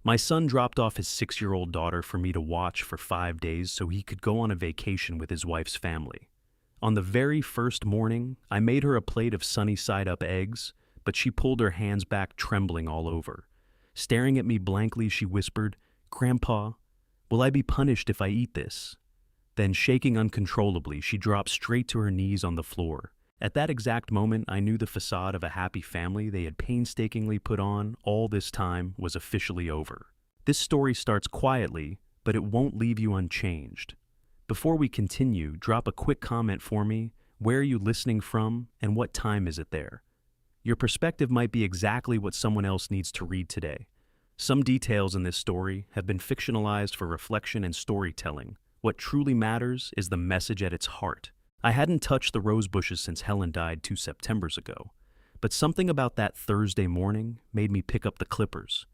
My son dropped off his 6-year-old daughter for me to watch for 5 days so he could go on a vacation with his wife's family. On the very first morning, I made her a plate of sunny-side-up eggs, but she pulled her hands back trembling all over. Staring at me blankly, she whispered, "Grandpa, will I be punished if I eat this?" Then, shaking uncontrollably, she dropped straight to her knees on the floor. At that exact moment, I knew the facade of a happy family they had painstakingly put on all this time was officially over. This story starts quietly, but it won't leave you unchanged. Before we continue, drop a quick comment for me. Where are you listening from, and what time is it there? Your perspective might be exactly what someone else needs to read today. Some details in this story have been fictionalized for reflection and storytelling. What truly matters is the message at its heart. I hadn't touched the rose bushes since Helen died 2 Septembers ago, but something about that Thursday morning made me pick up the clippers.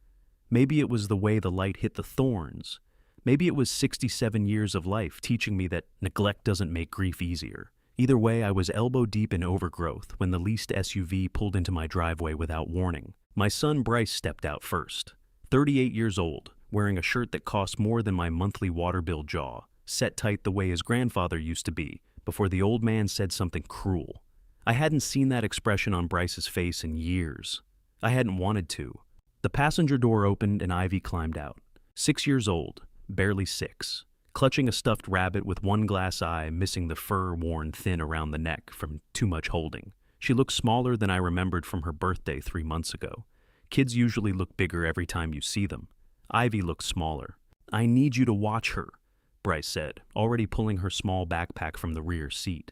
Maybe it was the way the light hit the thorns. Maybe it was 67 years of life teaching me that neglect doesn't make grief easier. Either way, I was elbow deep in overgrowth when the leased SUV pulled into my driveway without warning. My son Bryce stepped out first. 38 years old, wearing a shirt that cost more than my monthly water bill jaw, set tight the way his grandfather used to be, before the old man said something cruel. I hadn't seen that expression on Bryce's face in years. I hadn't wanted to. The passenger door opened and Ivy climbed out. 6 years old, barely 6, clutching a stuffed rabbit with one glass eye missing the fur worn thin around the neck from too much holding. She looked smaller than I remembered from her birthday 3 months ago. Kids usually look bigger every time you see them. Ivy looked smaller. "I need you to watch her," Bryce said, already pulling her small backpack from the rear seat.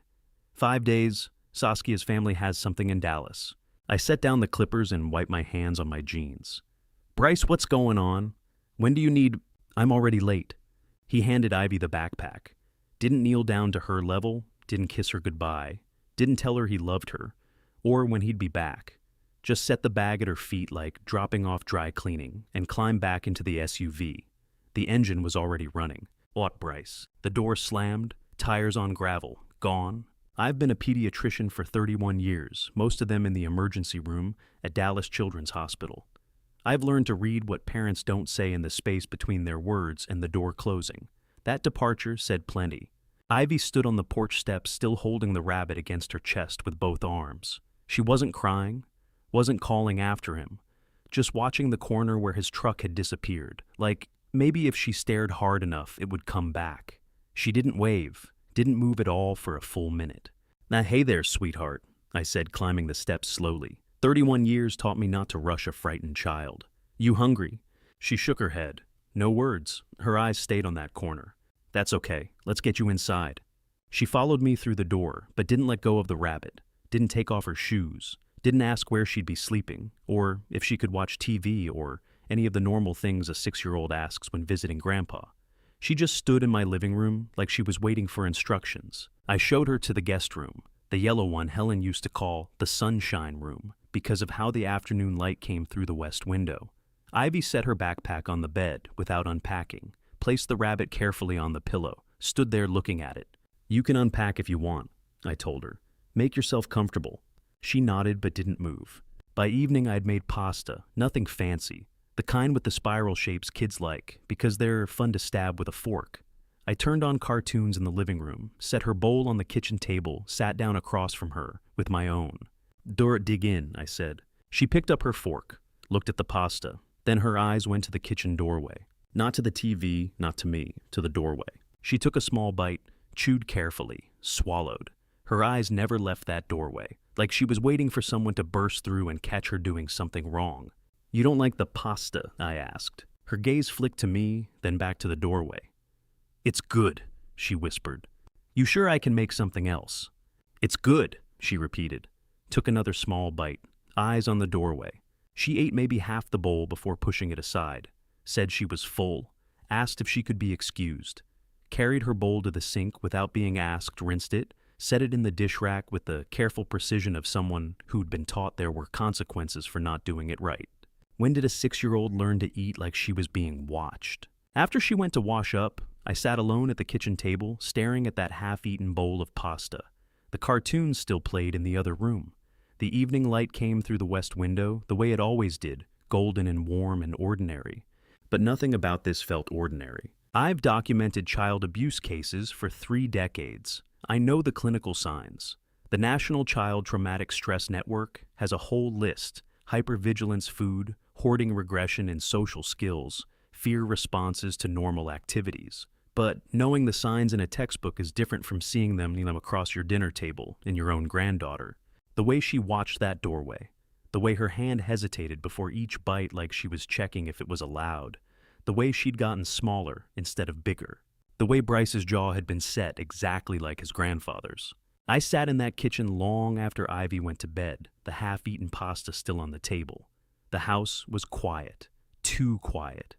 5 days, Saskia's family has something in Dallas. I set down the clippers and wiped my hands on my jeans. "Bryce, what's going on? When do you need—" "I'm already late." He handed Ivy the backpack. Didn't kneel down to her level, didn't kiss her goodbye, didn't tell her he loved her, or when he'd be back. Just set the bag at her feet like dropping off dry cleaning and climbed back into the SUV. The engine was already running. What, Bryce? The door slammed, tires on gravel, gone. I've been a pediatrician for 31 years, most of them in the emergency room at Dallas Children's Hospital. I've learned to read what parents don't say in the space between their words and the door closing. That departure said plenty. Ivy stood on the porch steps, still holding the rabbit against her chest with both arms. She wasn't crying, wasn't calling after him, just watching the corner where his truck had disappeared, like maybe if she stared hard enough it would come back. She didn't wave, didn't move at all for a full minute. "Now, hey there, sweetheart," I said, climbing the steps slowly. 31 years taught me not to rush a frightened child. "You hungry?" She shook her head. No words. Her eyes stayed on that corner. "That's okay. Let's get you inside." She followed me through the door, but didn't let go of the rabbit, didn't take off her shoes, didn't ask where she'd be sleeping, or if she could watch TV, or any of the normal things a 6-year-old asks when visiting Grandpa. She just stood in my living room like she was waiting for instructions. I showed her to the guest room, the yellow one Helen used to call the sunshine room, because of how the afternoon light came through the west window. Ivy set her backpack on the bed without unpacking, placed the rabbit carefully on the pillow, stood there looking at it. "You can unpack if you want," I told her. "Make yourself comfortable." She nodded but didn't move. By evening I'd made pasta, nothing fancy, the kind with the spiral shapes kids like, because they're fun to stab with a fork. I turned on cartoons in the living room, set her bowl on the kitchen table, sat down across from her, with my own. Dig in," I said. She picked up her fork, looked at the pasta, then her eyes went to the kitchen doorway. Not to the TV, not to me, to the doorway. She took a small bite, chewed carefully, swallowed. Her eyes never left that doorway, like she was waiting for someone to burst through and catch her doing something wrong. "You don't like the pasta?" I asked. Her gaze flicked to me, then back to the doorway. "It's good," she whispered. "You sure I can make something else?" "It's good," she repeated. Took another small bite, eyes on the doorway. She ate maybe half the bowl before pushing it aside, said she was full, asked if she could be excused, carried her bowl to the sink without being asked, rinsed it, set it in the dish rack with the careful precision of someone who'd been taught there were consequences for not doing it right. When did a 6-year-old learn to eat like she was being watched? After she went to wash up, I sat alone at the kitchen table, staring at that half-eaten bowl of pasta. The cartoons still played in the other room. The evening light came through the west window the way it always did, golden and warm and ordinary. But nothing about this felt ordinary. I've documented child abuse cases for 3 decades. I know the clinical signs. The National Child Traumatic Stress Network has a whole list: hypervigilance food, hoarding regression in social skills, fear responses to normal activities. But knowing the signs in a textbook is different from seeing them across your dinner table in your own granddaughter. The way she watched that doorway, the way her hand hesitated before each bite like she was checking if it was allowed, the way she'd gotten smaller instead of bigger, the way Bryce's jaw had been set exactly like his grandfather's. I sat in that kitchen long after Ivy went to bed, the half-eaten pasta still on the table. The house was quiet, too quiet.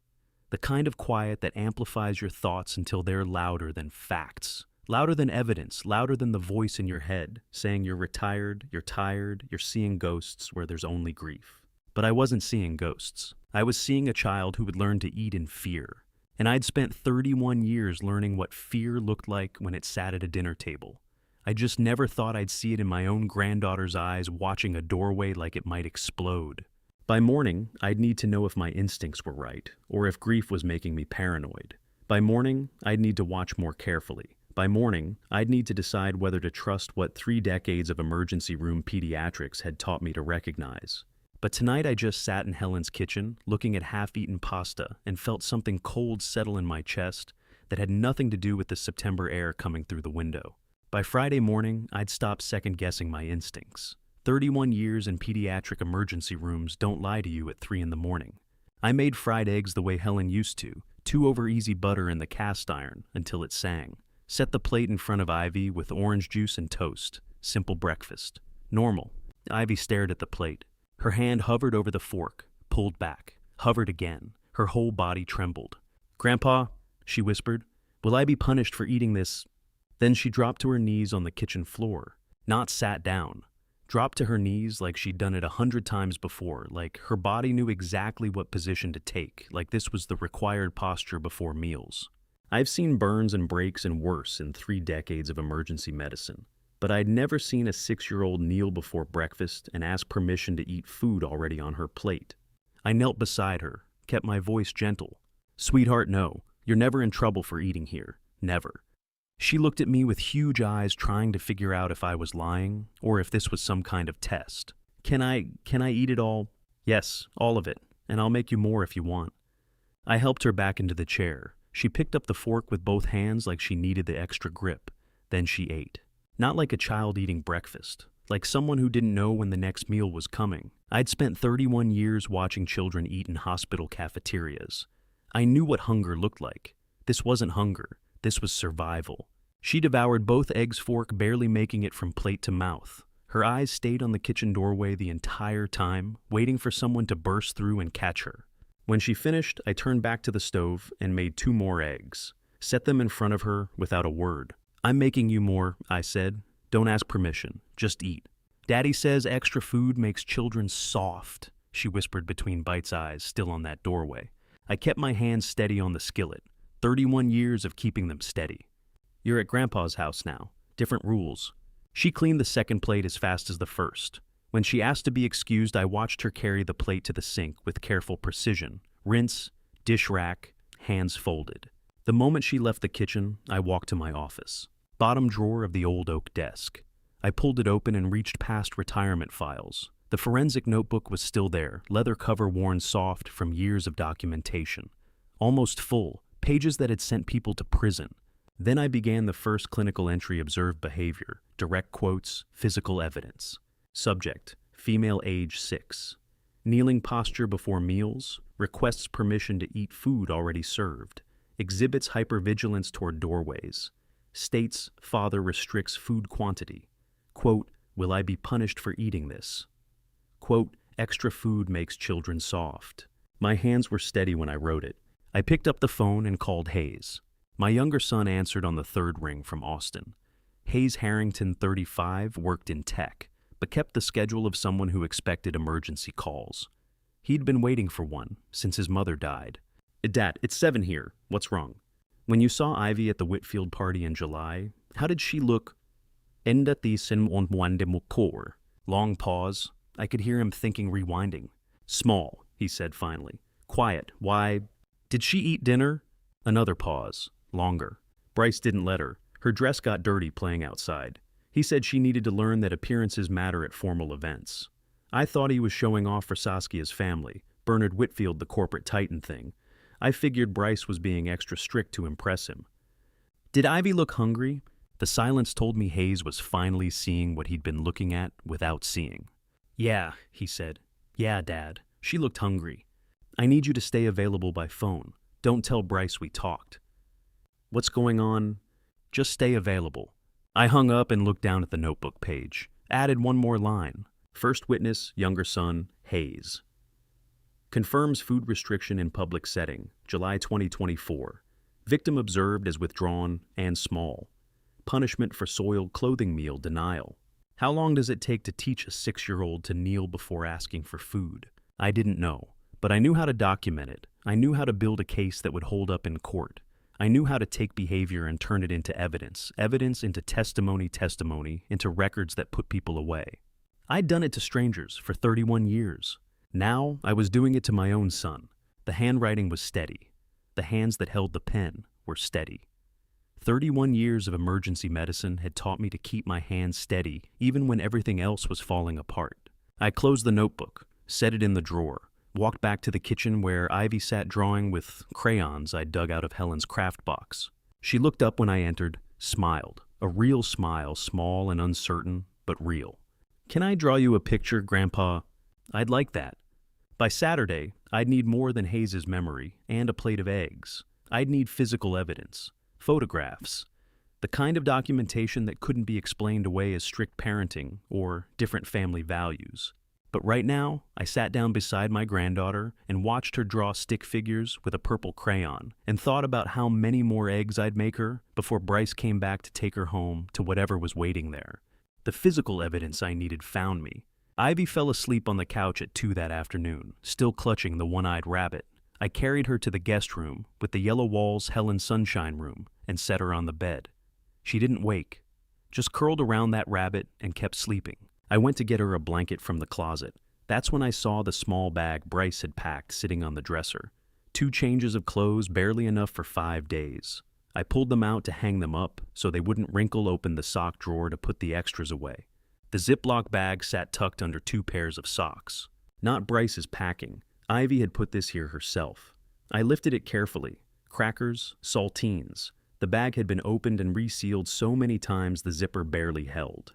The kind of quiet that amplifies your thoughts until they're louder than facts, louder than evidence, louder than the voice in your head saying you're retired, you're tired, you're seeing ghosts where there's only grief. But I wasn't seeing ghosts. I was seeing a child who would learn to eat in fear. And I'd spent 31 years learning what fear looked like when it sat at a dinner table. I just never thought I'd see it in my own granddaughter's eyes watching a doorway like it might explode. By morning, I'd need to know if my instincts were right, or if grief was making me paranoid. By morning, I'd need to watch more carefully. By morning, I'd need to decide whether to trust what 3 decades of emergency room pediatrics had taught me to recognize. But tonight I just sat in Helen's kitchen, looking at half-eaten pasta, and felt something cold settle in my chest that had nothing to do with the September air coming through the window. By Friday morning, I'd stopped second-guessing my instincts. 31 years in pediatric emergency rooms don't lie to you at 3 in the morning. I made fried eggs the way Helen used to, 2 over easy butter in the cast iron until it sang. Set the plate in front of Ivy with orange juice and toast. Simple breakfast. Normal. Ivy stared at the plate. Her hand hovered over the fork, pulled back, hovered again. Her whole body trembled. "Grandpa," she whispered, "will I be punished for eating this?" Then she dropped to her knees on the kitchen floor, not sat down. Dropped to her knees like she'd done it 100 times before, like her body knew exactly what position to take, like this was the required posture before meals. I've seen burns and breaks and worse in 3 decades of emergency medicine, but I'd never seen a 6-year-old kneel before breakfast and ask permission to eat food already on her plate. I knelt beside her, kept my voice gentle. "Sweetheart, no, you're never in trouble for eating here. Never." She looked at me with huge eyes, trying to figure out if I was lying or if this was some kind of test. Can I eat it all?" "Yes, all of it, and I'll make you more if you want." I helped her back into the chair. She picked up the fork with both hands like she needed the extra grip. Then she ate. Not like a child eating breakfast, like someone who didn't know when the next meal was coming. I'd spent 31 years watching children eat in hospital cafeterias. I knew what hunger looked like. This wasn't hunger. This was survival. She devoured both eggs fork, barely making it from plate to mouth. Her eyes stayed on the kitchen doorway the entire time, waiting for someone to burst through and catch her. When she finished, I turned back to the stove and made 2 more eggs. Set them in front of her without a word. "I'm making you more," I said. "Don't ask permission. Just eat." "Daddy says extra food makes children soft," she whispered between Bite's eyes, still on that doorway. I kept my hands steady on the skillet. 31 years of keeping them steady. "You're at Grandpa's house now. Different rules." She cleaned the second plate as fast as the first. When she asked to be excused, I watched her carry the plate to the sink with careful precision. Rinse, dish rack, hands folded. The moment she left the kitchen, I walked to my office. Bottom drawer of the old oak desk. I pulled it open and reached past retirement files. The forensic notebook was still there, leather cover worn soft from years of documentation. Almost full, pages that had sent people to prison. Then I began the first clinical entry: observed behavior, direct quotes, physical evidence. Subject, female age 6. Kneeling posture before meals, requests permission to eat food already served. Exhibits hypervigilance toward doorways. States father restricts food quantity. Quote, "Will I be punished for eating this?" Quote, "Extra food makes children soft." My hands were steady when I wrote it. I picked up the phone and called Hayes. My younger son answered on the 3rd ring from Austin. Hayes Harrington, 35, worked in tech, but kept the schedule of someone who expected emergency calls. He'd been waiting for one since his mother died. "Dad, it's 7 here. What's wrong?" "When you saw Ivy at the Whitfield party in July, how did she look?" "Enda tisen on core." Long pause. I could hear him thinking, rewinding. "Small," he said finally. "Quiet. Why?" Did she eat dinner? Another pause. Longer. Bryce didn't let her. Her dress got dirty playing outside. He said she needed to learn that appearances matter at formal events. I thought he was showing off for Saskia's family, Bernard Whitfield the corporate titan thing. I figured Bryce was being extra strict to impress him. Did Ivy look hungry? The silence told me Hayes was finally seeing what he'd been looking at without seeing. Yeah, he said. Yeah, Dad. She looked hungry. I need you to stay available by phone. Don't tell Bryce we talked. What's going on? Just stay available. I hung up and looked down at the notebook page. Added one more line. First witness, younger son, Hayes. Confirms food restriction in public setting, July 2024. Victim observed as withdrawn and small. Punishment for soiled clothing meal denial. How long does it take to teach a 6-year-old to kneel before asking for food? I didn't know, but I knew how to document it. I knew how to build a case that would hold up in court. I knew how to take behavior and turn it into evidence into testimony, into records that put people away. I'd done it to strangers for 31 years. Now I was doing it to my own son. The handwriting was steady. The hands that held the pen were steady. 31 years of emergency medicine had taught me to keep my hands steady even when everything else was falling apart. I closed the notebook, set it in the drawer, walked back to the kitchen where Ivy sat drawing with crayons I'd dug out of Helen's craft box. She looked up when I entered, smiled. A real smile, small and uncertain, but real. Can I draw you a picture, Grandpa? I'd like that. By Saturday, I'd need more than Hayes's memory and a plate of eggs. I'd need physical evidence, photographs, the kind of documentation that couldn't be explained away as strict parenting or different family values. But right now, I sat down beside my granddaughter and watched her draw stick figures with a purple crayon and thought about how many more eggs I'd make her before Bryce came back to take her home to whatever was waiting there. The physical evidence I needed found me. Ivy fell asleep on the couch at 2 that afternoon, still clutching the one-eyed rabbit. I carried her to the guest room with the yellow walls Helen's sunshine room and set her on the bed. She didn't wake, just curled around that rabbit and kept sleeping. I went to get her a blanket from the closet. That's when I saw the small bag Bryce had packed sitting on the dresser. 2 changes of clothes, barely enough for 5 days. I pulled them out to hang them up so they wouldn't wrinkle open the sock drawer to put the extras away. The Ziploc bag sat tucked under 2 pairs of socks. Not Bryce's packing. Ivy had put this here herself. I lifted it carefully. Crackers, saltines. The bag had been opened and resealed so many times the zipper barely held.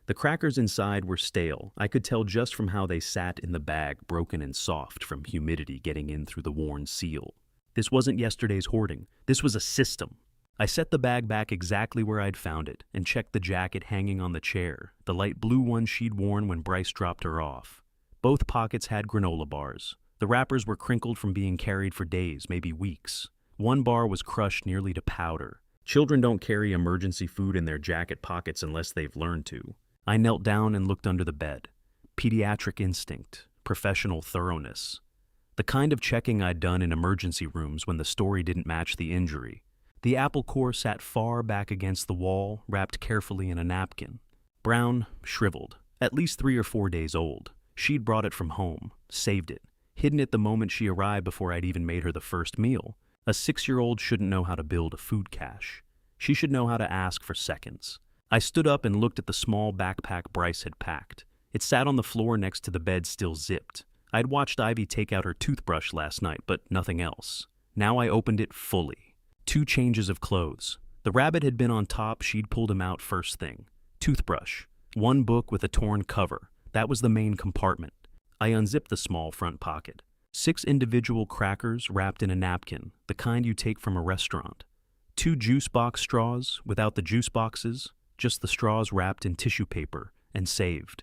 The crackers inside were stale. I could tell just from how they sat in the bag, broken and soft from humidity getting in through the worn seal. This wasn't yesterday's hoarding. This was a system. I set the bag back exactly where I'd found it and checked the jacket hanging on the chair, the light blue one she'd worn when Bryce dropped her off. Both pockets had granola bars. The wrappers were crinkled from being carried for days, maybe weeks. One bar was crushed nearly to powder. Children don't carry emergency food in their jacket pockets unless they've learned to. I knelt down and looked under the bed. Pediatric instinct, professional thoroughness. The kind of checking I'd done in emergency rooms when the story didn't match the injury. The apple core sat far back against the wall, wrapped carefully in a napkin. Brown, shriveled, at least 3 or 4 days old. She'd brought it from home, saved it, hidden it the moment she arrived before I'd even made her the first meal. A 6-year-old shouldn't know how to build a food cache. She should know how to ask for seconds. I stood up and looked at the small backpack Bryce had packed. It sat on the floor next to the bed, still zipped. I'd watched Ivy take out her toothbrush last night, but nothing else. Now I opened it fully. 2 changes of clothes. The rabbit had been on top, she'd pulled him out first thing. Toothbrush. 1 book with a torn cover. That was the main compartment. I unzipped the small front pocket. 6 individual crackers wrapped in a napkin, the kind you take from a restaurant. 2 juice box straws without the juice boxes, just the straws wrapped in tissue paper and saved.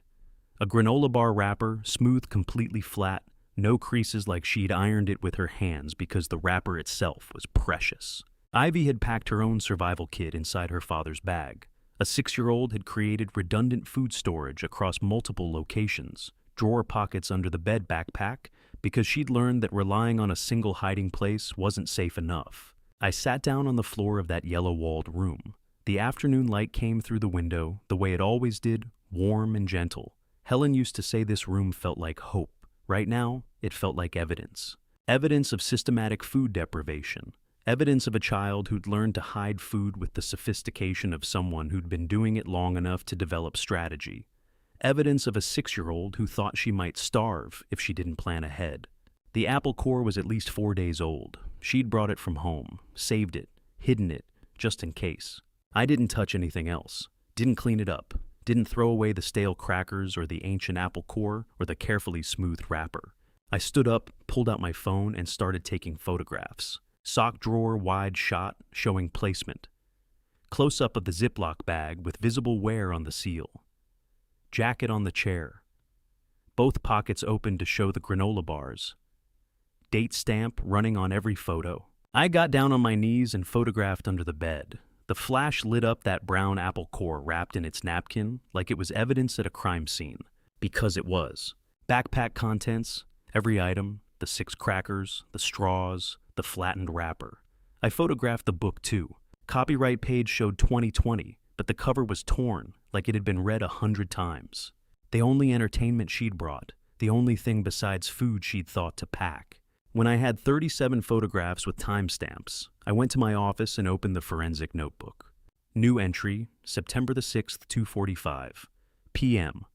A granola bar wrapper, smooth, completely flat, no creases like she'd ironed it with her hands because the wrapper itself was precious. Ivy had packed her own survival kit inside her father's bag. A 6-year-old had created redundant food storage across multiple locations, drawer pockets under the bed backpack, because she'd learned that relying on a single hiding place wasn't safe enough. I sat down on the floor of that yellow-walled room. The afternoon light came through the window, the way it always did, warm and gentle. Helen used to say this room felt like hope. Right now, it felt like evidence. Evidence of systematic food deprivation. Evidence of a child who'd learned to hide food with the sophistication of someone who'd been doing it long enough to develop strategy. Evidence of a 6-year-old who thought she might starve if she didn't plan ahead. The apple core was at least 4 days old. She'd brought it from home, saved it, hidden it, just in case. I didn't touch anything else. Didn't clean it up. Didn't throw away the stale crackers or the ancient apple core or the carefully smoothed wrapper. I stood up, pulled out my phone, and started taking photographs. Sock drawer wide shot showing placement. Close-up of the Ziploc bag with visible wear on the seal. Jacket on the chair. Both pockets open to show the granola bars. Date stamp running on every photo. I got down on my knees and photographed under the bed. The flash lit up that brown apple core wrapped in its napkin like it was evidence at a crime scene. Because it was. Backpack contents, every item, the 6 crackers, the straws, the flattened wrapper. I photographed the book too. Copyright page showed 2020, but the cover was torn like it had been read 100 times. The only entertainment she'd brought, the only thing besides food she'd thought to pack. When I had 37 photographs with timestamps, I went to my office and opened the forensic notebook. New entry, September the 6th, 2:45 p.m.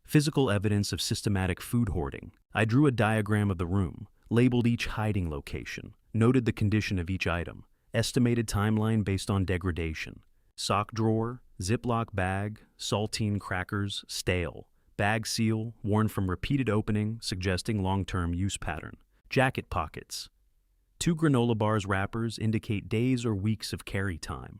Physical evidence of systematic food hoarding. I drew a diagram of the room, labeled each hiding location, noted the condition of each item, estimated timeline based on degradation. Sock drawer, Ziploc bag, saltine crackers, stale. Bag seal, worn from repeated opening, suggesting long-term use pattern. Jacket pockets. 2 granola bars wrappers indicate days or weeks of carry time.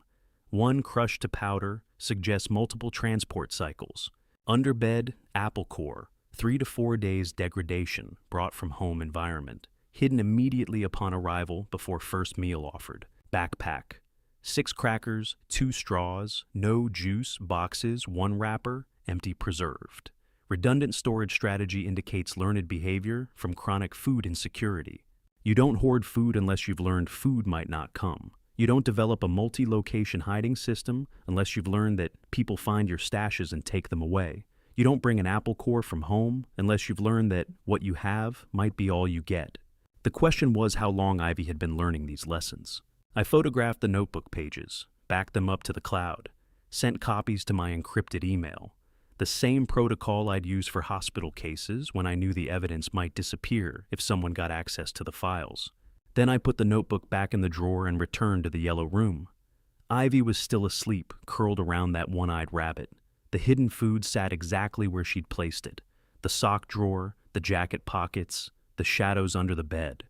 1 crushed to powder suggests multiple transport cycles. Underbed, apple core, 3 to 4 days degradation brought from home environment. Hidden immediately upon arrival before first meal offered. Backpack. 6 crackers, 2 straws, no juice, boxes, 1 wrapper, empty preserved. Redundant storage strategy indicates learned behavior from chronic food insecurity. You don't hoard food unless you've learned food might not come. You don't develop a multi-location hiding system unless you've learned that people find your stashes and take them away. You don't bring an apple core from home unless you've learned that what you have might be all you get. The question was how long Ivy had been learning these lessons. I photographed the notebook pages, backed them up to the cloud, sent copies to my encrypted email. The same protocol I'd use for hospital cases when I knew the evidence might disappear if someone got access to the files. Then I put the notebook back in the drawer and returned to the yellow room. Ivy was still asleep, curled around that one-eyed rabbit. The hidden food sat exactly where she'd placed it. The sock drawer, the jacket pockets, the shadows under the bed,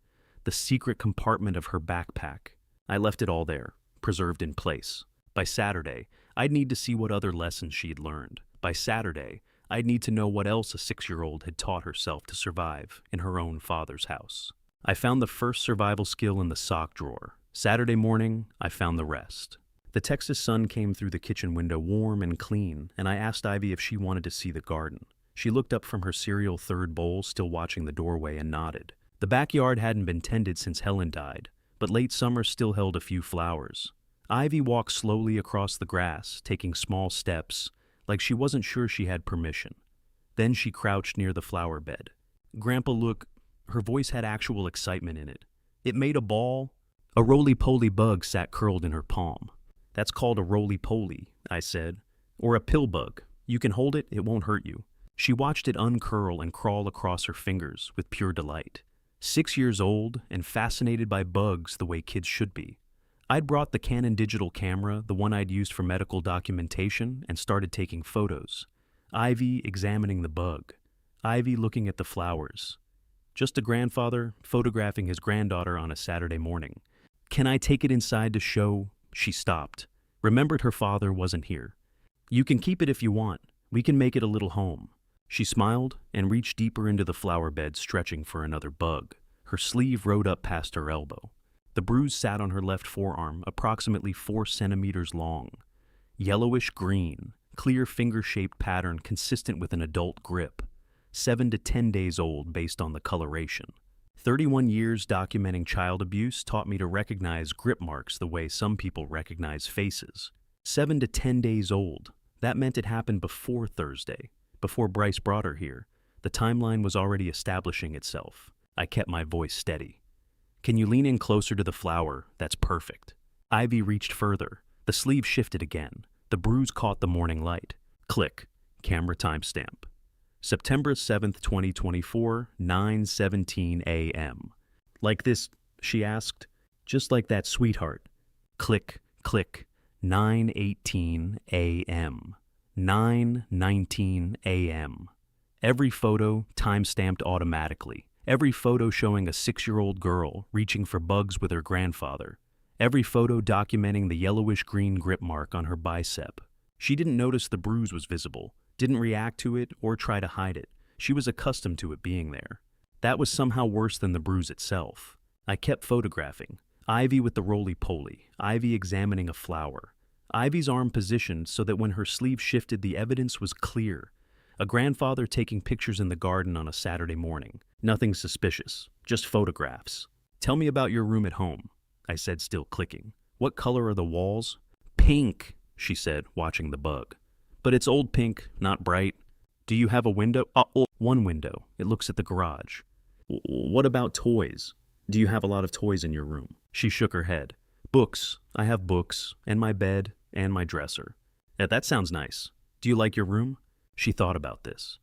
the secret compartment of her backpack. I left it all there, preserved in place. By Saturday, I'd need to see what other lessons she'd learned. By Saturday, I'd need to know what else a 6-year-old had taught herself to survive in her own father's house. I found the first survival skill in the sock drawer. Saturday morning, I found the rest. The Texas sun came through the kitchen window warm and clean, and I asked Ivy if she wanted to see the garden. She looked up from her cereal third bowl, still watching the doorway, and nodded. The backyard hadn't been tended since Helen died, but late summer still held a few flowers. Ivy walked slowly across the grass, taking small steps, like she wasn't sure she had permission. Then she crouched near the flower bed. Grandpa, look. Her voice had actual excitement in it. It made a ball. A roly-poly bug sat curled in her palm. That's called a roly-poly, I said. Or a pill bug. You can hold it, it won't hurt you. She watched it uncurl and crawl across her fingers with pure delight. 6 years old and fascinated by bugs the way kids should be. I'd brought the Canon digital camera, the one I'd used for medical documentation, and started taking photos. Ivy examining the bug. Ivy looking at the flowers. Just a grandfather photographing his granddaughter on a Saturday morning. Can I take it inside to show? She stopped. Remembered her father wasn't here. You can keep it if you want. We can make it a little home. She smiled and reached deeper into the flower bed, stretching for another bug. Her sleeve rode up past her elbow. The bruise sat on her left forearm, approximately 4 centimeters long. Yellowish green, clear finger-shaped pattern consistent with an adult grip. 7 to 10 days old based on the coloration. 31 years documenting child abuse taught me to recognize grip marks the way some people recognize faces. 7 to 10 days old. That meant it happened before Thursday, before Bryce brought her here. The timeline was already establishing itself. I kept my voice steady. Can you lean in closer to the flower? That's perfect. Ivy reached further. The sleeve shifted again. The bruise caught the morning light. Click. Camera timestamp. September 7th, 2024, 9:17 a.m. Like this, she asked. Just like that, sweetheart. Click, click. 9:18 a.m. 9:19 a.m. Every photo time-stamped automatically. Every photo showing a 6-year-old girl reaching for bugs with her grandfather. Every photo documenting the yellowish-green grip mark on her bicep. She didn't notice the bruise was visible, didn't react to it or try to hide it. She was accustomed to it being there. That was somehow worse than the bruise itself. I kept photographing. Ivy with the roly-poly, Ivy examining a flower. Ivy's arm positioned so that when her sleeve shifted, the evidence was clear. A grandfather taking pictures in the garden on a Saturday morning. Nothing suspicious, just photographs. Tell me about your room at home, I said, still clicking. What color are the walls? Pink, she said, watching the bug. But it's old pink, not bright. Do you have a window? One window. It looks at the garage. What about toys? Do you have a lot of toys in your room? She shook her head. Books. I have books, and my bed, and my dresser. That sounds nice. Do you like your room? She thought about this.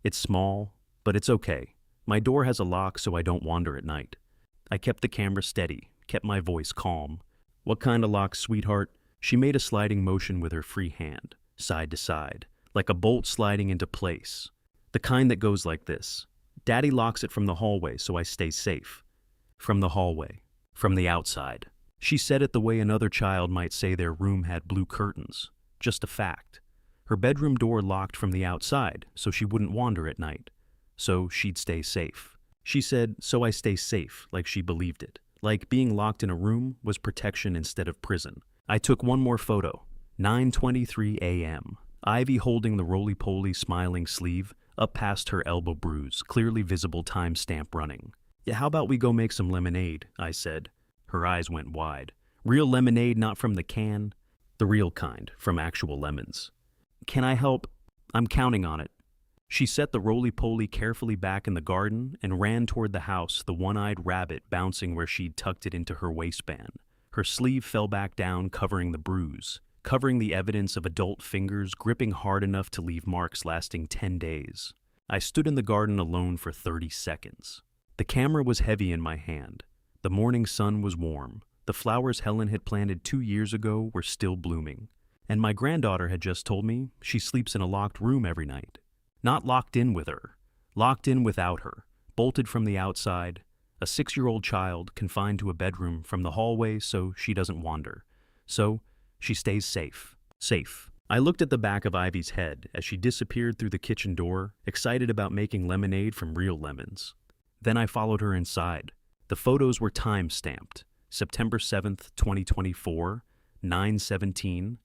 It's small, but it's okay. My door has a lock so I don't wander at night. I kept the camera steady, kept my voice calm. What kind of lock, sweetheart? She made a sliding motion with her free hand, side to side, like a bolt sliding into place. The kind that goes like this. Daddy locks it from the hallway so I stay safe. From the hallway. From the outside. She said it the way another child might say their room had blue curtains. Just a fact. Her bedroom door locked from the outside so she wouldn't wander at night. So she'd stay safe. She said, so I stay safe, like she believed it. Like being locked in a room was protection instead of prison. I took one more photo. 9:23 a.m. Ivy holding the roly-poly smiling sleeve up past her elbow bruise, clearly visible timestamp running. Yeah, how about we go make some lemonade, I said. Her eyes went wide. Real lemonade, not from the can. The real kind, from actual lemons. Can I help? I'm counting on it. She set the roly-poly carefully back in the garden and ran toward the house, the one-eyed rabbit bouncing where she'd tucked it into her waistband. Her sleeve fell back down, covering the bruise, covering the evidence of adult fingers gripping hard enough to leave marks lasting 10 days. I stood in the garden alone for 30 seconds. The camera was heavy in my hand. The morning sun was warm. The flowers Helen had planted 2 years ago were still blooming. And my granddaughter had just told me she sleeps in a locked room every night. Not locked in with her, locked in without her, bolted from the outside, a 6-year-old child confined to a bedroom from the hallway so she doesn't wander. So she stays safe. Safe. I looked at the back of Ivy's head as she disappeared through the kitchen door, excited about making lemonade from real lemons. Then I followed her inside. The photos were time-stamped. September 7th, 2024, 9:17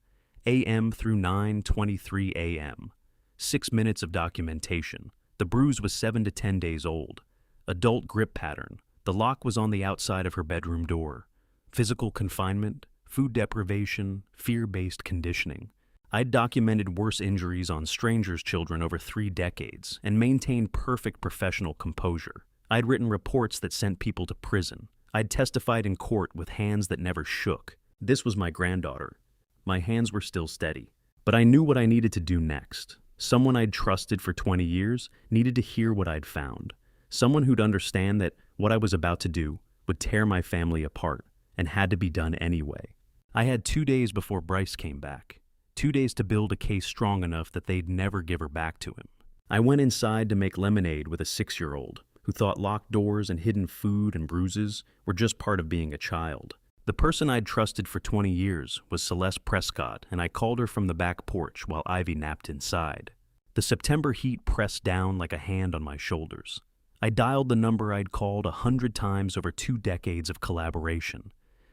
a.m. through 9:23 a.m. 6 minutes of documentation. The bruise was 7 to 10 days old. Adult grip pattern. The lock was on the outside of her bedroom door. Physical confinement, food deprivation, fear-based conditioning. I'd documented worse injuries on strangers' children over 3 decades and maintained perfect professional composure. I'd written reports that sent people to prison. I'd testified in court with hands that never shook. This was my granddaughter. My hands were still steady. But I knew what I needed to do next. Someone I'd trusted for 20 years needed to hear what I'd found. Someone who'd understand that what I was about to do would tear my family apart and had to be done anyway. I had 2 days before Bryce came back. 2 days to build a case strong enough that they'd never give her back to him. I went inside to make lemonade with a 6-year-old who thought locked doors and hidden food and bruises were just part of being a child. The person I'd trusted for 20 years was Celeste Prescott, and I called her from the back porch while Ivy napped inside. The September heat pressed down like a hand on my shoulders. I dialed the number I'd called 100 times over 2 decades of collaboration.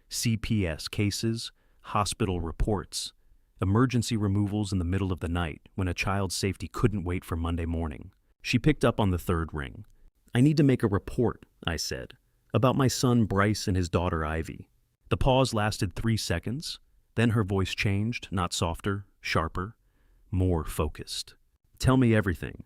CPS cases, hospital reports, emergency removals in the middle of the night when a child's safety couldn't wait for Monday morning. She picked up on the 3rd ring. I need to make a report, I said, about my son Bryce and his daughter Ivy. The pause lasted 3 seconds. Then her voice changed, not softer, sharper, more focused. Tell me everything.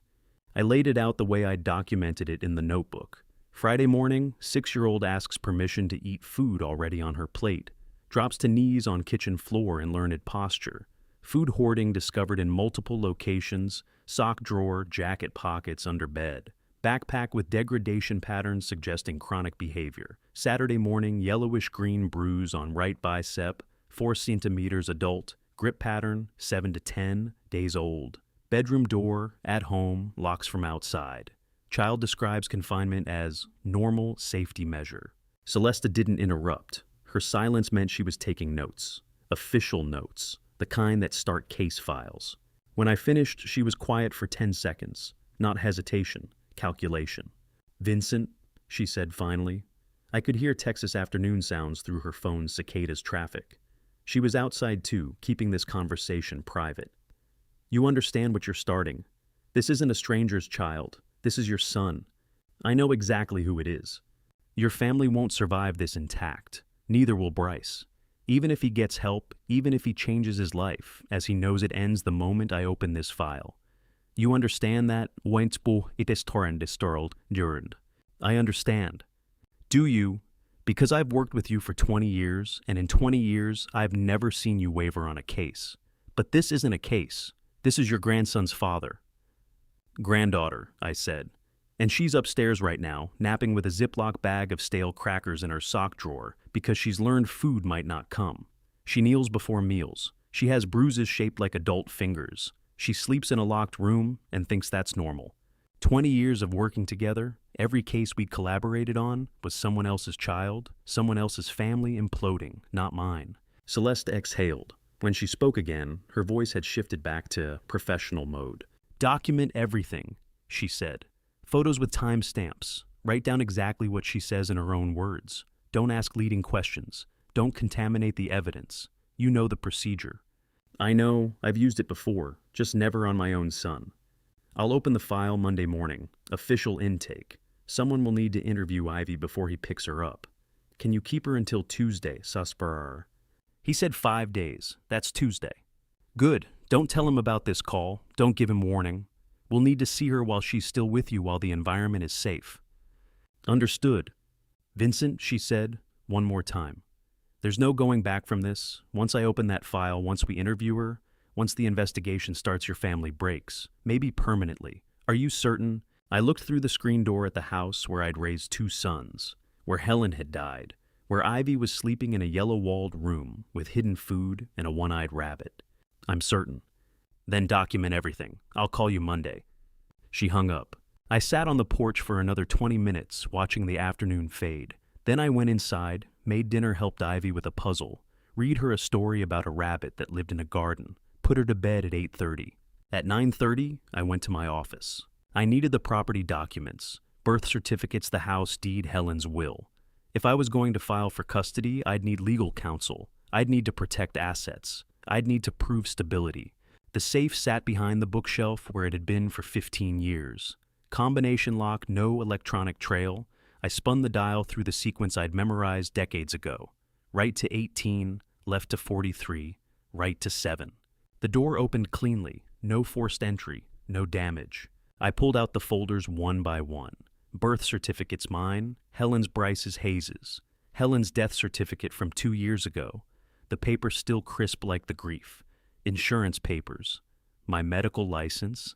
I laid it out the way I'd documented it in the notebook. Friday morning, 6-year-old asks permission to eat food already on her plate. Drops to knees on kitchen floor in learned posture. Food hoarding discovered in multiple locations, sock drawer, jacket pockets under bed. Backpack with degradation patterns suggesting chronic behavior. Saturday morning, yellowish-green bruise on right bicep, 4 centimeters adult, grip pattern, 7 to 10, days old. Bedroom door, at home, locks from outside. Child describes confinement as normal safety measure. Celesta didn't interrupt. Her silence meant she was taking notes. Official notes, the kind that start case files. When I finished, she was quiet for 10 seconds. Not hesitation, calculation. "Vincent," she said finally. I could hear Texas afternoon sounds through her phone's cicadas traffic. She was outside too, keeping this conversation private. "You understand what you're starting. This isn't a stranger's child. This is your son. I know exactly who it is. Your family won't survive this intact. Neither will Bryce. Even if he gets help, even if he changes his life, as he knows it ends the moment I open this file. You understand that? I understand. Do you? Because I've worked with you for 20 years, and in 20 years, I've never seen you waver on a case. But this isn't a case. This is your grandson's father." "Granddaughter," I said. "And she's upstairs right now, napping with a Ziploc bag of stale crackers in her sock drawer because she's learned food might not come. She kneels before meals. She has bruises shaped like adult fingers. She sleeps in a locked room and thinks that's normal. 20 years of working together, every case we collaborated on was someone else's child, someone else's family imploding, not mine." Celeste exhaled. When she spoke again, her voice had shifted back to professional mode. "Document everything," she said. "Photos with timestamps. Write down exactly what she says in her own words. Don't ask leading questions. Don't contaminate the evidence. You know the procedure." "I know, I've used it before, just never on my own son. I'll open the file Monday morning. Official intake. Someone will need to interview Ivy before he picks her up. Can you keep her until Tuesday, Sasparar?" He said 5 days. That's Tuesday. "Good. Don't tell him about this call. Don't give him warning. We'll need to see her while she's still with you while the environment is safe." "Understood." "Vincent," she said, one more time. "There's no going back from this. Once I open that file, once we interview her, once the investigation starts, your family breaks. Maybe permanently. Are you certain?" I looked through the screen door at the house where I'd raised 2 sons, where Helen had died, where Ivy was sleeping in a yellow-walled room with hidden food and a one-eyed rabbit. "I'm certain." "Then document everything. I'll call you Monday." She hung up. I sat on the porch for another 20 minutes, watching the afternoon fade. Then I went inside, made dinner, helped Ivy with a puzzle, read her a story about a rabbit that lived in a garden, put her to bed at 8:30. At 9:30, I went to my office. I needed the property documents, birth certificates, the house deed, Helen's will. If I was going to file for custody, I'd need legal counsel. I'd need to protect assets. I'd need to prove stability. The safe sat behind the bookshelf where it had been for 15 years. Combination lock, no electronic trail. I spun the dial through the sequence I'd memorized decades ago. Right to 18, left to 43, right to 7. The door opened cleanly, no forced entry, no damage. I pulled out the folders one by one. Birth certificates mine, Helen's, Bryce's, Hayes's. Helen's death certificate from 2 years ago. The paper still crisp like the grief. Insurance papers. My medical license.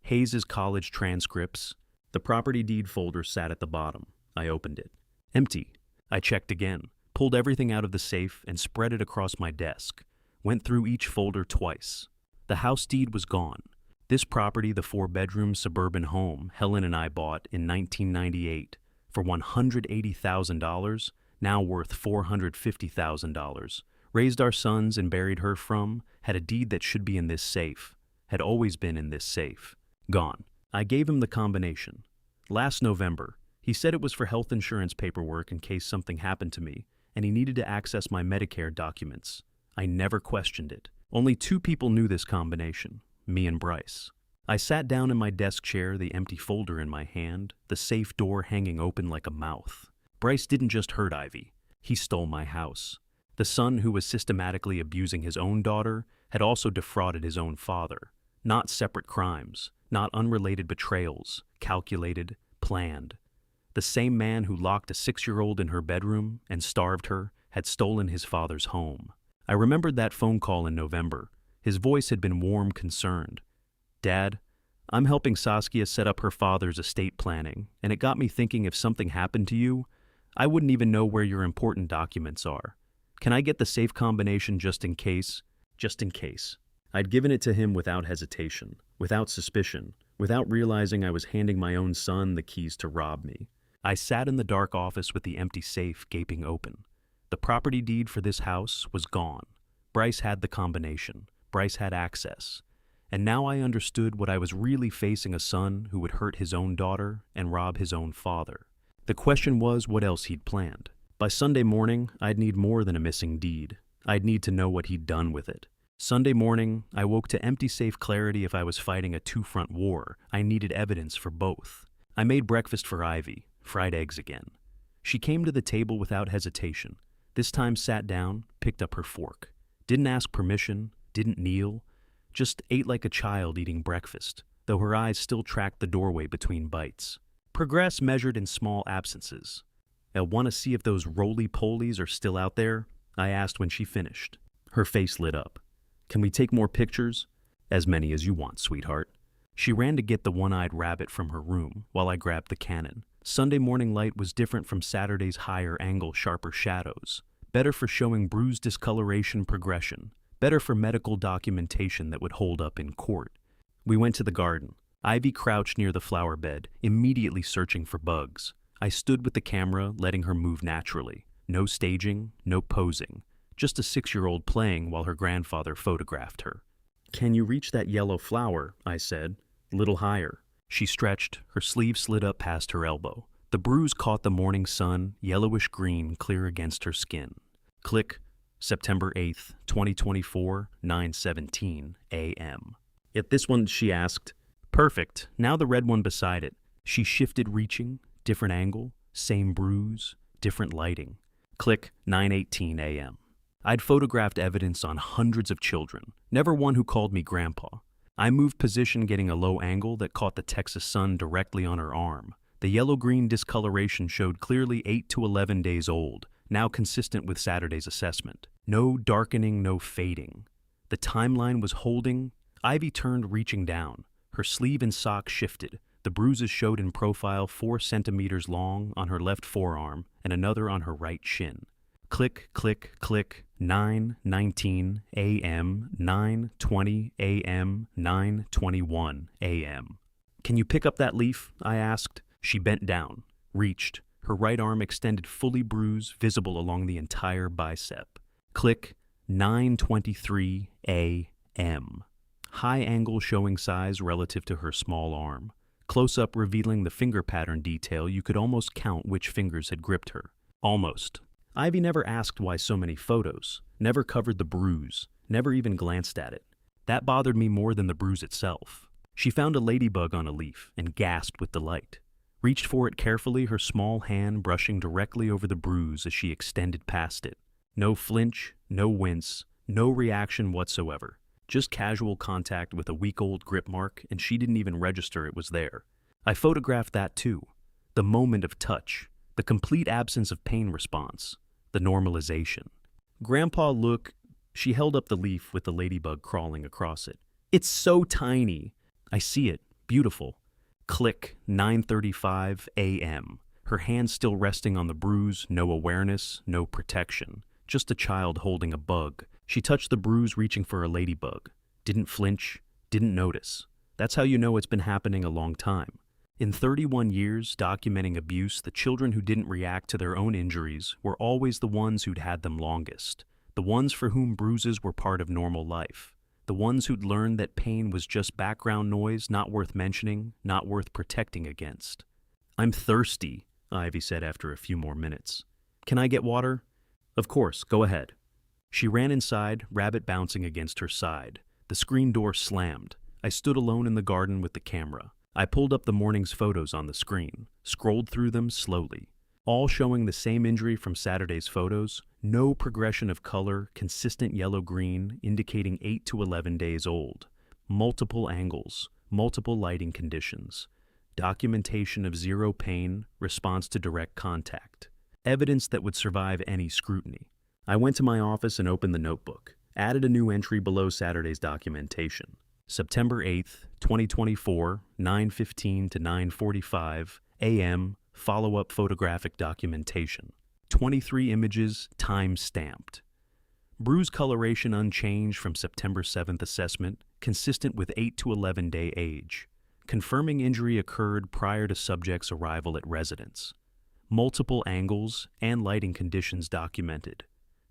Hayes's college transcripts. The property deed folder sat at the bottom. I opened it. Empty. I checked again, pulled everything out of the safe and spread it across my desk. Went through each folder twice. The house deed was gone. This property, the 4-bedroom suburban home Helen and I bought in 1998 for $180,000, now worth $450,000. Raised our sons and buried her from, had a deed that should be in this safe, had always been in this safe. Gone. I gave him the combination. Last November, he said it was for health insurance paperwork in case something happened to me, and he needed to access my Medicare documents. I never questioned it. Only 2 people knew this combination, me and Bryce. I sat down in my desk chair, the empty folder in my hand, the safe door hanging open like a mouth. Bryce didn't just hurt Ivy. He stole my house. The son who was systematically abusing his own daughter had also defrauded his own father. Not separate crimes, not unrelated betrayals, calculated, planned. The same man who locked a 6-year-old in her bedroom and starved her had stolen his father's home. I remembered that phone call in November. His voice had been warm, concerned. "Dad, I'm helping Saskia set up her father's estate planning, and it got me thinking if something happened to you, I wouldn't even know where your important documents are. Can I get the safe combination just in case?" Just in case. I'd given it to him without hesitation, without suspicion, without realizing I was handing my own son the keys to rob me. I sat in the dark office with the empty safe gaping open. The property deed for this house was gone. Bryce had the combination. Bryce had access. And now I understood what I was really facing: a son who would hurt his own daughter and rob his own father. The question was what else he'd planned. By Sunday morning, I'd need more than a missing deed. I'd need to know what he'd done with it. Sunday morning, I woke to empty safe clarity. If I was fighting a two-front war, I needed evidence for both. I made breakfast for Ivy, fried eggs again. She came to the table without hesitation. This time sat down, picked up her fork. Didn't ask permission, didn't kneel, just ate like a child eating breakfast, though her eyes still tracked the doorway between bites. Progress measured in small absences. "I want to see if those roly-polies are still out there?" I asked when she finished. Her face lit up. "Can we take more pictures?" "As many as you want, sweetheart." She ran to get the one-eyed rabbit from her room while I grabbed the Canon. Sunday morning light was different from Saturday's higher angle, sharper shadows. Better for showing bruise discoloration progression. Better for medical documentation that would hold up in court. We went to the garden. Ivy crouched near the flower bed, immediately searching for bugs. I stood with the camera, letting her move naturally. No staging, no posing. Just a 6-year-old playing while her grandfather photographed her. "Can you reach that yellow flower?" I said. "A little higher." She stretched, her sleeve slid up past her elbow. The bruise caught the morning sun, yellowish green, clear against her skin. Click. September 8th, 2024, 9:17 a.m. "At this one," she asked. "Perfect. Now the red one beside it." She shifted, reaching. Different angle, same bruise, different lighting. Click. 9:18 a.m. I'd photographed evidence on hundreds of children, never one who called me grandpa. I moved position, getting a low angle that caught the Texas sun directly on her arm. The yellow-green discoloration showed clearly 8 to 11 days old, now consistent with Saturday's assessment. No darkening, no fading. The timeline was holding. Ivy turned, reaching down. Her sleeve and sock shifted. The bruises showed in profile 4 centimeters long on her left forearm and another on her right shin. Click, click, click. 9:19 a.m., 9:20 a.m., 9:21 a.m. "Can you pick up that leaf?" I asked. She bent down, reached. Her right arm extended, fully bruised, visible along the entire bicep. Click. 9:23 a.m. High angle showing size relative to her small arm. Close-up revealing the finger pattern detail. You could almost count which fingers had gripped her. Almost. Ivy never asked why so many photos, never covered the bruise, never even glanced at it. That bothered me more than the bruise itself. She found a ladybug on a leaf and gasped with delight. Reached for it carefully, her small hand brushing directly over the bruise as she extended past it. No flinch, no wince, no reaction whatsoever. Just casual contact with a week-old grip mark, and she didn't even register it was there. I photographed that too. The moment of touch, the complete absence of pain response, the normalization. "Grandpa, look." She held up the leaf with the ladybug crawling across it. "It's so tiny." "I see it. Beautiful." Click. 9:35 a.m. Her hand still resting on the bruise, no awareness, no protection. Just a child holding a bug. She touched the bruise, reaching for a ladybug. Didn't flinch, didn't notice. That's how you know it's been happening a long time. In 31 years documenting abuse, the children who didn't react to their own injuries were always the ones who'd had them longest. The ones for whom bruises were part of normal life. The ones who'd learned that pain was just background noise, not worth mentioning, not worth protecting against. "I'm thirsty," Ivy said after a few more minutes. "Can I get water?" "Of course, go ahead." She ran inside, rabbit bouncing against her side. The screen door slammed. I stood alone in the garden with the camera. I pulled up the morning's photos on the screen, scrolled through them slowly. All showing the same injury from Saturday's photos, no progression of color, consistent yellow-green, indicating 8 to 11 days old. Multiple angles, multiple lighting conditions. documentation of zero pain, response to direct contact. Evidence that would survive any scrutiny. I went to my office and opened the notebook, added a new entry below Saturday's documentation. September 8th, 2024, 9:15 to 9:45 a.m., follow-up photographic documentation. 23 images, time-stamped. Bruise coloration unchanged from September 7th assessment, consistent with 8 to 11-day age. Confirming injury occurred prior to subject's arrival at residence. Multiple angles and lighting conditions documented.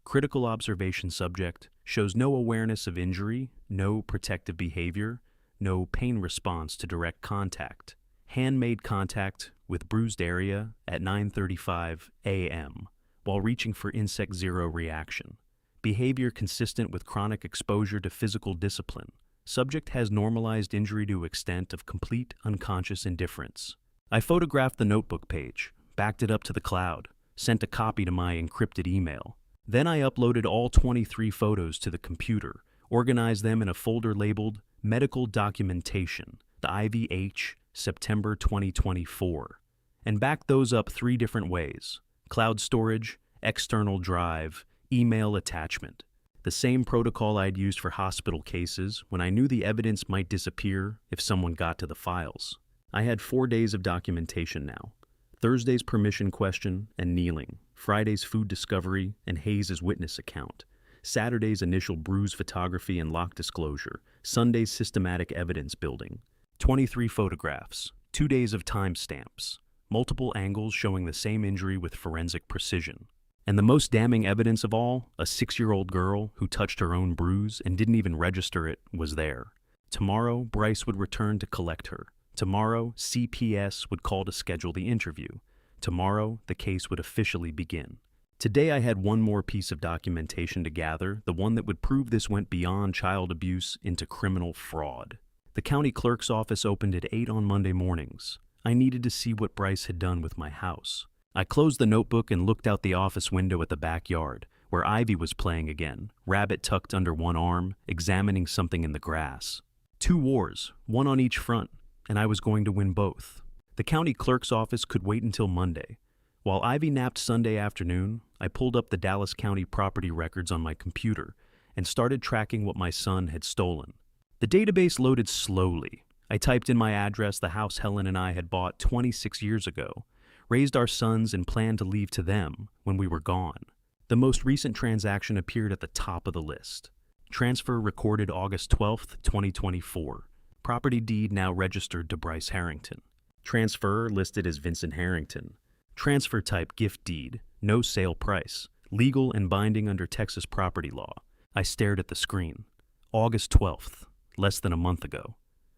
Critical observation subject shows no awareness of injury, no protective behavior, no pain response to direct contact. Hand-made contact with bruised area at 9:35 a.m. while reaching for insect zero reaction. Behavior consistent with chronic exposure to physical discipline. Subject has normalized injury to extent of complete unconscious indifference. I photographed the notebook page, backed it up to the cloud, sent a copy to my encrypted email. Then I uploaded all 23 photos to the computer, organized them in a folder labeled Medical Documentation, the IVH, September 2024, and backed those up 3 different ways: cloud storage, external drive, email attachment. The same protocol I'd used for hospital cases when I knew the evidence might disappear if someone got to the files. I had 4 days of documentation now. Thursday's permission question and kneeling, Friday's food discovery and Hayes' witness account, Saturday's initial bruise photography and lock disclosure, Sunday's systematic evidence building. 23 photographs, 2 days of timestamps, multiple angles showing the same injury with forensic precision. And the most damning evidence of all, a 6-year-old girl who touched her own bruise and didn't even register it, was there. Tomorrow, Bryce would return to collect her. Tomorrow, CPS would call to schedule the interview. Tomorrow, the case would officially begin. Today I had one more piece of documentation to gather, the one that would prove this went beyond child abuse into criminal fraud. The county clerk's office opened at 8 on Monday mornings. I needed to see what Bryce had done with my house. I closed the notebook and looked out the office window at the backyard, where Ivy was playing again, rabbit tucked under one arm, examining something in the grass. 2 wars, one on each front, and I was going to win both. The county clerk's office could wait until Monday. While Ivy napped Sunday afternoon, I pulled up the Dallas County property records on my computer and started tracking what my son had stolen. The database loaded slowly. I typed in my address, the house Helen and I had bought 26 years ago, raised our sons and planned to leave to them when we were gone. The most recent transaction appeared at the top of the list. Transfer recorded August 12th, 2024. Property deed now registered to Bryce Harrington. Transfer listed as Vincent Harrington. Transfer type gift deed, no sale price, legal and binding under Texas property law. I stared at the screen. August 12th, less than a month ago.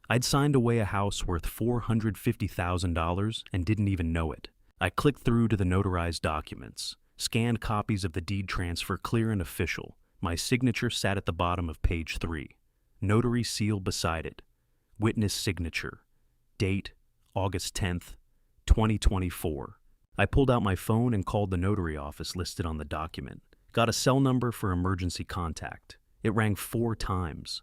I'd signed away a house worth $450,000 and didn't even know it. I clicked through to the notarized documents, scanned copies of the deed transfer clear and official. My signature sat at the bottom of page 3. Notary seal beside it. Witness signature. Date, August 10th, 2024. I pulled out my phone and called the notary office listed on the document. Got a cell number for emergency contact. It rang 4 times.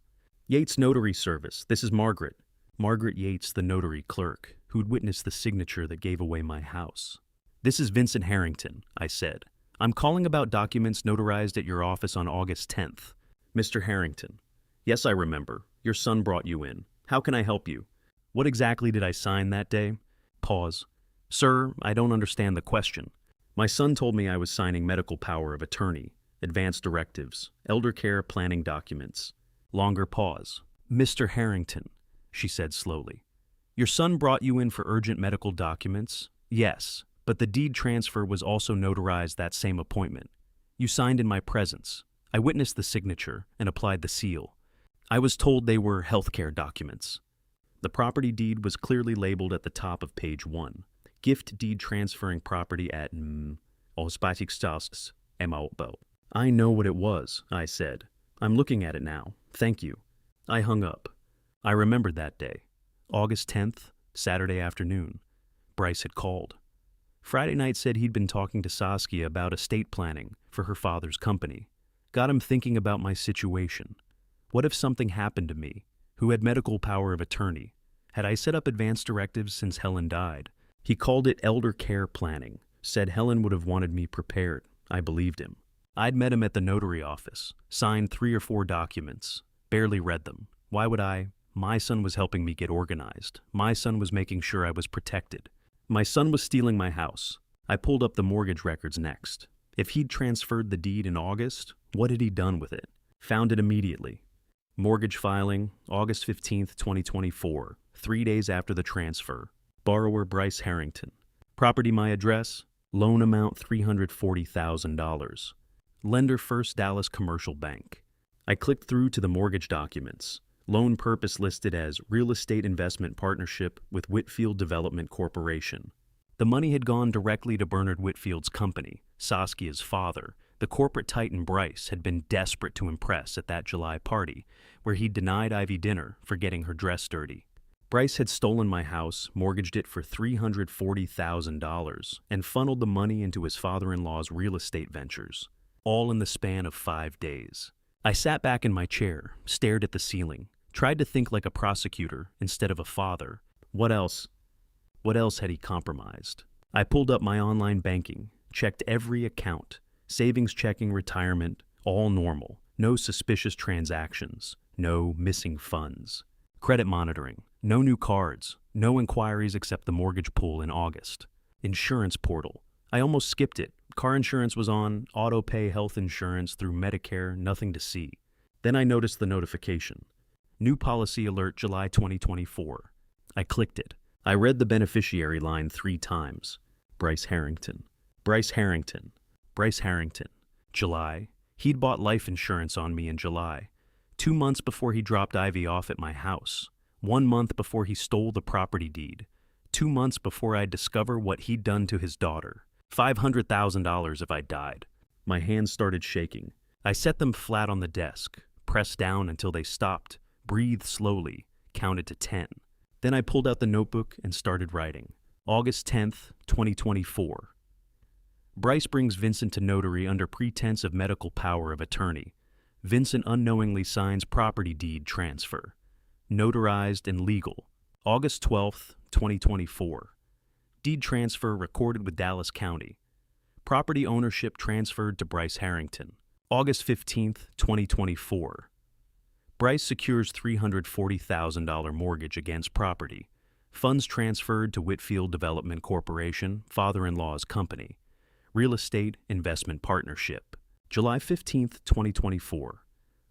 Yates Notary Service, this is Margaret. Margaret Yates, the notary clerk, who'd witnessed the signature that gave away my house. This is Vincent Harrington, I said. I'm calling about documents notarized at your office on August 10th. Mr. Harrington. Yes, I remember. Your son brought you in. How can I help you? What exactly did I sign that day? Pause. Sir, I don't understand the question. My son told me I was signing medical power of attorney, advance directives, elder care planning documents. Longer pause. Mr. Harrington, she said slowly. Your son brought you in for urgent medical documents? Yes, but the deed transfer was also notarized that same appointment. You signed in my presence. I witnessed the signature and applied the seal. I was told they were healthcare documents. The property deed was clearly labeled at the top of page 1. Gift deed transferring property at I know what it was, I said. I'm looking at it now. Thank you. I hung up. I remembered that day. August 10th, Saturday afternoon. Bryce had called. Friday night said he'd been talking to Saskia about estate planning for her father's company. Got him thinking about my situation. What if something happened to me, who had medical power of attorney, Had I set up advance directives since Helen died? He called it elder care planning, said Helen would have wanted me prepared. I believed him. I'd met him at the notary office, signed 3 or 4 documents, barely read them. Why would I? My son was helping me get organized. My son was making sure I was protected. My son was stealing my house. I pulled up the mortgage records next. If he'd transferred the deed in August, what had he done with it? Found it immediately. Mortgage filing, August 15th, 2024, 3 days after the transfer. Borrower Bryce Harrington. Property my address. Loan amount $340,000. Lender First Dallas Commercial Bank. I clicked through to the mortgage documents. Loan purpose listed as Real Estate Investment Partnership with Whitfield Development Corporation. The money had gone directly to Bernard Whitfield's company, Saskia's father. The corporate titan Bryce had been desperate to impress at that July party, where he denied Ivy dinner for getting her dress dirty. Bryce had stolen my house, mortgaged it for $340,000, and funneled the money into his father-in-law's real estate ventures, all in the span of 5 days. I sat back in my chair, stared at the ceiling, tried to think like a prosecutor instead of a father. What else? What else had he compromised? I pulled up my online banking, checked every account, savings, checking, retirement, all normal. No suspicious transactions, no missing funds. Credit monitoring, no new cards, no inquiries except the mortgage pool in August. Insurance portal, I almost skipped it. Car insurance was on, auto pay health insurance through Medicare, nothing to see. Then I noticed the notification. New policy alert July 2024. I clicked it. I read the beneficiary line 3 times. Bryce Harrington. Bryce Harrington. Bryce Harrington. July. He'd bought life insurance on me in July. 2 months before he dropped Ivy off at my house. 1 month before he stole the property deed. 2 months before I'd discover what he'd done to his daughter. $500,000 if I died. My hands started shaking. I set them flat on the desk, pressed down until they stopped, breathed slowly, counted to 10. Then I pulled out the notebook and started writing. August 10th, 2024. Bryce brings Vincent to notary under pretense of medical power of attorney. Vincent unknowingly signs property deed transfer. Notarized and legal. August 12th, 2024. Deed transfer recorded with Dallas County. Property ownership transferred to Bryce Harrington. August 15th, 2024. Bryce secures $340,000 mortgage against property. Funds transferred to Whitfield Development Corporation, father-in-law's company. Real Estate Investment Partnership. July 15th, 2024.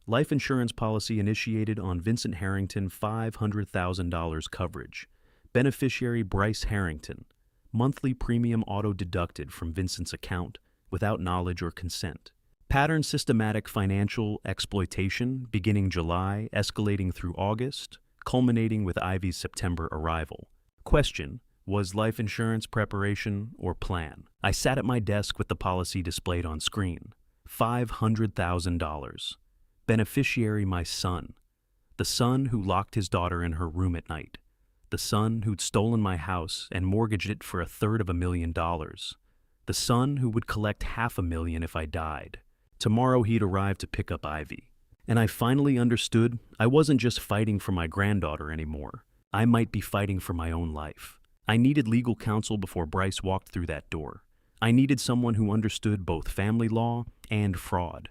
Life insurance policy initiated on Vincent Harrington, $500,000 coverage. Beneficiary Bryce Harrington. Monthly premium auto-deducted from Vincent's account without knowledge or consent. Pattern systematic financial exploitation beginning July, escalating through August, culminating with Ivy's September arrival. Question: was life insurance preparation or plan? I sat at my desk with the policy displayed on screen. $500,000. Beneficiary my son. The son who locked his daughter in her room at night. The son who'd stolen my house and mortgaged it for $350,000. The son who would collect $500,000 if I died. Tomorrow he'd arrive to pick up Ivy. And I finally understood I wasn't just fighting for my granddaughter anymore. I might be fighting for my own life. I needed legal counsel before Bryce walked through that door. I needed someone who understood both family law and fraud.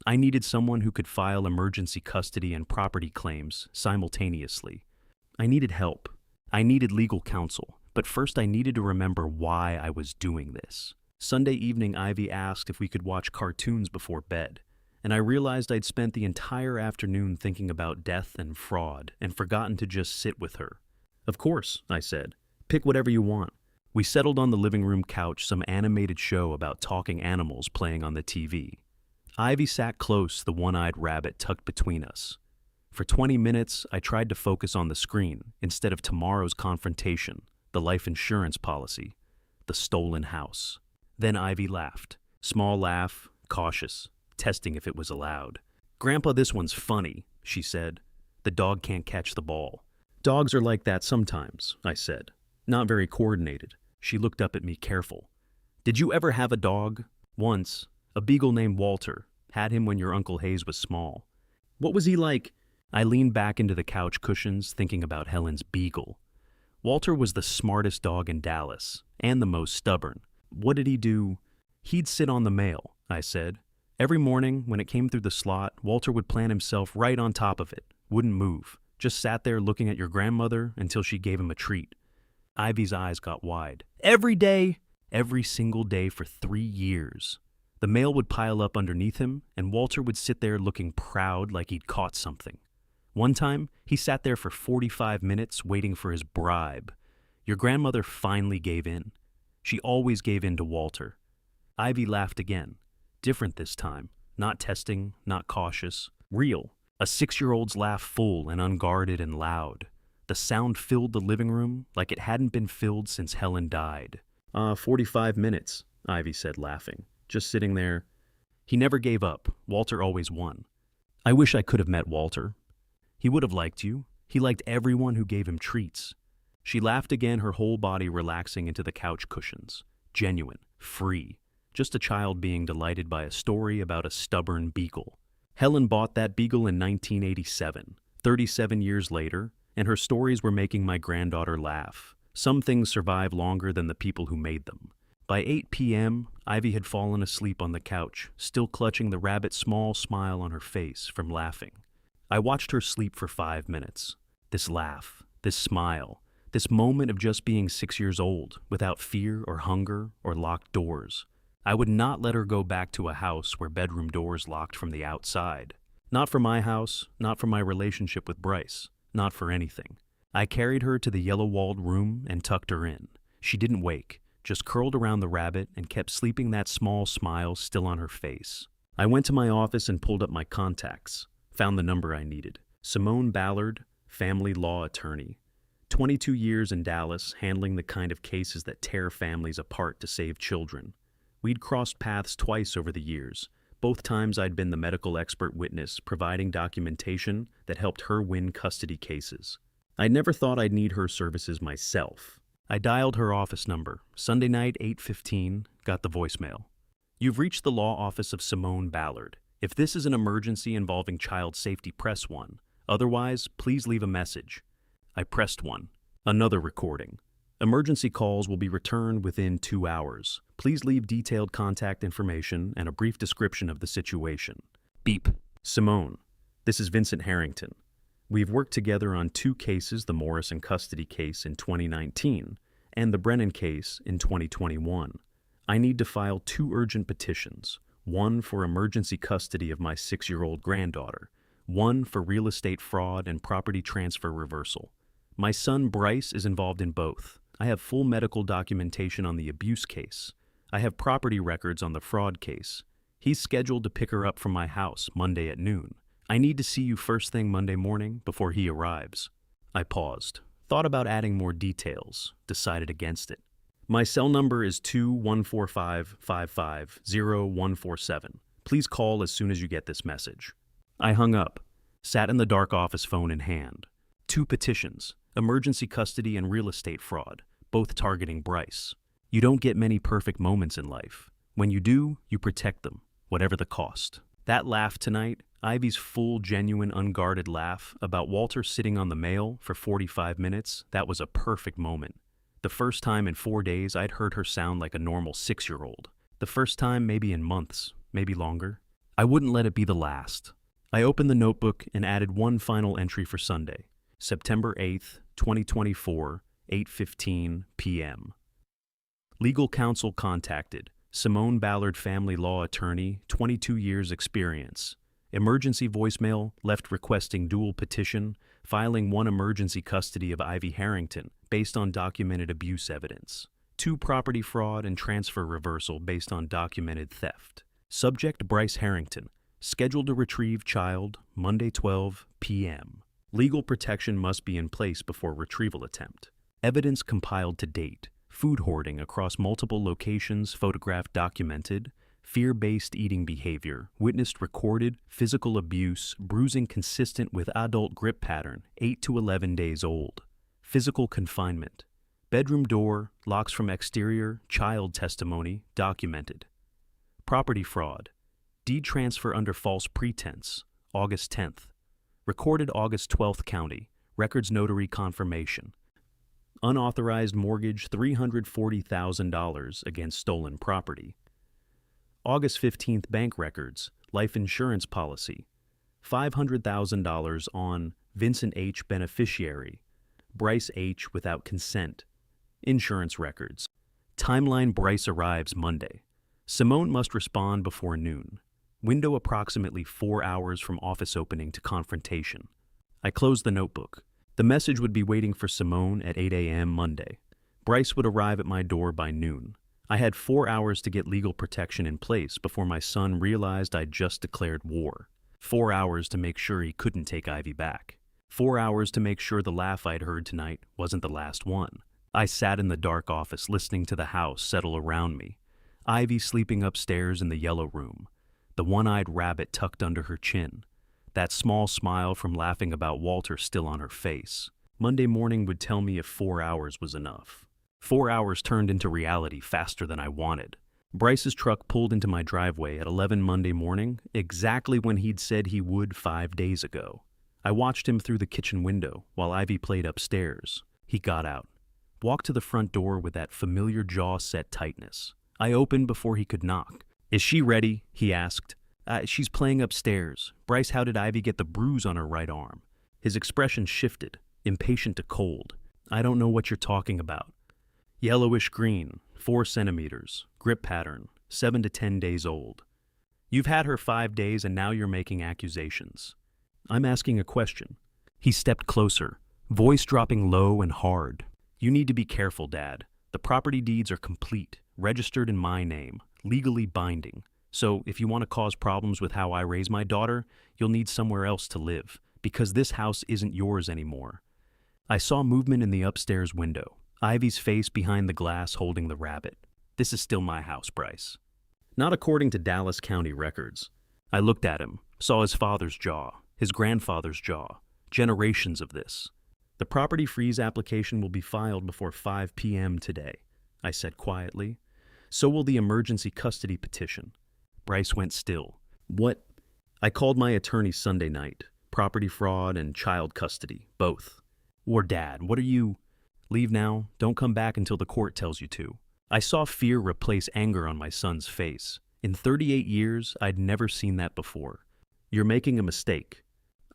I needed someone who could file emergency custody and property claims simultaneously. I needed help. I needed legal counsel, but first I needed to remember why I was doing this. Sunday evening, Ivy asked if we could watch cartoons before bed, and I realized I'd spent the entire afternoon thinking about death and fraud and forgotten to just sit with her. Of course, I said. Pick whatever you want. We settled on the living room couch, some animated show about talking animals playing on the TV. Ivy sat close, the one-eyed rabbit tucked between us. For 20 minutes, I tried to focus on the screen instead of tomorrow's confrontation, the life insurance policy, the stolen house. Then Ivy laughed. Small laugh, cautious, testing if it was allowed. "Grandpa, this one's funny," she said. "The dog can't catch the ball." "Dogs are like that sometimes," I said. "Not very coordinated." She looked up at me careful. "Did you ever have a dog?" "Once. A beagle named Walter. Had him when your Uncle Hayes was small." "What was he like?" I leaned back into the couch cushions, thinking about Helen's beagle. Walter was the smartest dog in Dallas, and the most stubborn. What did he do? He'd sit on the mail, I said. Every morning, when it came through the slot, Walter would plant himself right on top of it, wouldn't move, just sat there looking at your grandmother until she gave him a treat. Ivy's eyes got wide. Every day? Every single day for 3 years. The mail would pile up underneath him, and Walter would sit there looking proud like he'd caught something. One time, he sat there for 45 minutes waiting for his bribe. Your grandmother finally gave in. She always gave in to Walter. Ivy laughed again. Different this time. Not testing, not cautious. Real. A 6-year-old's laugh, full and unguarded and loud. The sound filled the living room like it hadn't been filled since Helen died. 45 minutes, Ivy said, laughing. Just sitting there. He never gave up. Walter always won. I wish I could have met Walter. He would have liked you. He liked everyone who gave him treats. She laughed again, her whole body relaxing into the couch cushions. Genuine. Free. Just a child being delighted by a story about a stubborn beagle. Helen bought that beagle in 1987, 37 years later, and her stories were making my granddaughter laugh. Some things survive longer than the people who made them. By 8 p.m., Ivy had fallen asleep on the couch, still clutching the rabbit's small smile on her face from laughing. I watched her sleep for 5 minutes. This laugh, this smile, this moment of just being 6 years old, without fear or hunger or locked doors. I would not let her go back to a house where bedroom doors locked from the outside. Not for my house, not for my relationship with Bryce, not for anything. I carried her to the yellow-walled room and tucked her in. She didn't wake, just curled around the rabbit and kept sleeping, that small smile still on her face. I went to my office and pulled up my contacts, found the number I needed. Simone Ballard, family law attorney. 22 years in Dallas, handling the kind of cases that tear families apart to save children. We'd crossed paths twice over the years. Both times I'd been the medical expert witness, providing documentation that helped her win custody cases. I never thought I'd need her services myself. I dialed her office number. Sunday night, 8:15, got the voicemail. You've reached the law office of Simone Ballard. If this is an emergency involving child safety, press 1. Otherwise, please leave a message. I pressed 1. Another recording. Emergency calls will be returned within 2 hours. Please leave detailed contact information and a brief description of the situation. Beep. Simone, this is Vincent Harrington. We've worked together on 2 cases, the Morrison custody case in 2019 and the Brennan case in 2021. I need to file 2 urgent petitions, one for emergency custody of my 6-year-old granddaughter, one for real estate fraud and property transfer reversal. My son Bryce is involved in both. I have full medical documentation on the abuse case. I have property records on the fraud case. He's scheduled to pick her up from my house Monday at noon. I need to see you first thing Monday morning before he arrives. I paused, thought about adding more details, decided against it. My cell number is 2-145-55-0147. Please call as soon as you get this message. I hung up, sat in the dark office, phone in hand. 2 petitions, emergency custody and real estate fraud, both targeting Bryce. You don't get many perfect moments in life. When you do, you protect them, whatever the cost. That laugh tonight, Ivy's full, genuine, unguarded laugh about Walter sitting on the mail for 45 minutes, that was a perfect moment. The first time in 4 days I'd heard her sound like a normal 6-year-old. The first time maybe in months, maybe longer. I wouldn't let it be the last. I opened the notebook and added one final entry for Sunday, September 8th, 2024, 8:15 p.m. Legal counsel contacted. Simone Ballard, family law attorney, 22 years experience. Emergency voicemail left requesting dual petition, filing 1 emergency custody of Ivy Harrington based on documented abuse evidence. 2 property fraud and transfer reversal based on documented theft. Subject Bryce Harrington, scheduled to retrieve child Monday 12 p.m. Legal protection must be in place before retrieval attempt. Evidence compiled to date. Food hoarding across multiple locations, photographed, documented. Fear-based eating behavior, witnessed, recorded. Physical abuse, bruising consistent with adult grip pattern, 8 to 11 days old. Physical confinement. Bedroom door, locks from exterior, child testimony, documented. Property fraud. Deed transfer under false pretense, August 10th. Recorded August 12th County. Records notary confirmation. Unauthorized mortgage $340,000 against stolen property. August 15th bank records. Life insurance policy. $500,000 on Vincent H. beneficiary. Bryce H. without consent. Insurance records. Timeline: Bryce arrives Monday. Simone must respond before noon. Window approximately 4 hours from office opening to confrontation. I closed the notebook. The message would be waiting for Simone at 8 a.m. Monday. Bryce would arrive at my door by noon. I had 4 hours to get legal protection in place before my son realized I'd just declared war. 4 hours to make sure he couldn't take Ivy back. 4 hours to make sure the laugh I'd heard tonight wasn't the last one. I sat in the dark office listening to the house settle around me. Ivy sleeping upstairs in the yellow room. The one-eyed rabbit tucked under her chin. That small smile from laughing about Walter still on her face. Monday morning would tell me if 4 hours was enough. 4 hours turned into reality faster than I wanted. Bryce's truck pulled into my driveway at 11 Monday morning, exactly when he'd said he would 5 days ago. I watched him through the kitchen window while Ivy played upstairs. He got out, walked to the front door with that familiar jaw-set tightness. I opened before he could knock. "Is she ready?" he asked. She's playing upstairs. Bryce, how did Ivy get the bruise on her right arm?" His expression shifted, impatient to cold. "I don't know what you're talking about." "Yellowish green, 4 centimeters, grip pattern, 7 to 10 days old. You've had her 5 days and now you're making accusations." "I'm asking a question." He stepped closer, voice dropping low and hard. "You need to be careful, Dad. The property deeds are complete, registered in my name, legally binding. So if you want to cause problems with how I raise my daughter, you'll need somewhere else to live, because this house isn't yours anymore." I saw movement in the upstairs window, Ivy's face behind the glass holding the rabbit. "This is still my house, Bryce." "Not according to Dallas County records." I looked at him, saw his father's jaw, his grandfather's jaw, generations of this. "The property freeze application will be filed before 5 p.m. today," I said quietly. "So will the emergency custody petition." Bryce went still. "What?" "I called my attorney Sunday night. Property fraud and child custody, both." "Or Dad, what are you—" "Leave now. Don't come back until the court tells you to." I saw fear replace anger on my son's face. In 38 years, I'd never seen that before. "You're making a mistake."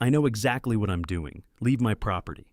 "I know exactly what I'm doing. Leave my property."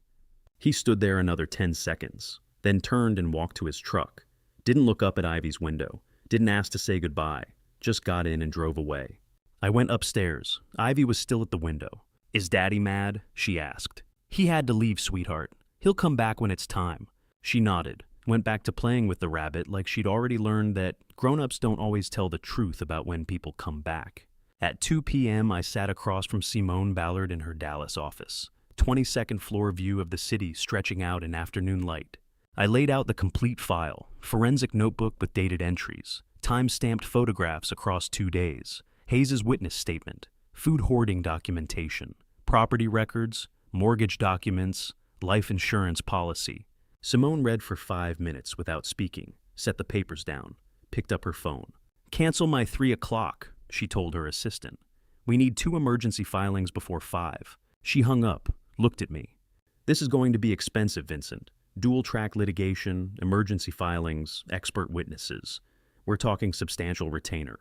He stood there another 10 seconds, then turned and walked to his truck. Didn't look up at Ivy's window. Didn't ask to say goodbye. Just got in and drove away. I went upstairs. Ivy was still at the window. "Is Daddy mad?" she asked. "He had to leave, sweetheart. He'll come back when it's time." She nodded, went back to playing with the rabbit like she'd already learned that grown-ups don't always tell the truth about when people come back. At 2 p.m., I sat across from Simone Ballard in her Dallas office. 22nd floor view of the city stretching out in afternoon light. I laid out the complete file, forensic notebook with dated entries, time-stamped photographs across 2 days, Hayes's witness statement, food hoarding documentation, property records, mortgage documents, life insurance policy. Simone read for 5 minutes without speaking, set the papers down, picked up her phone. "Cancel my 3 o'clock, she told her assistant. "We need 2 emergency filings before 5. She hung up, looked at me. "This is going to be expensive, Vincent. Dual-track litigation, emergency filings, expert witnesses. We're talking substantial retainer.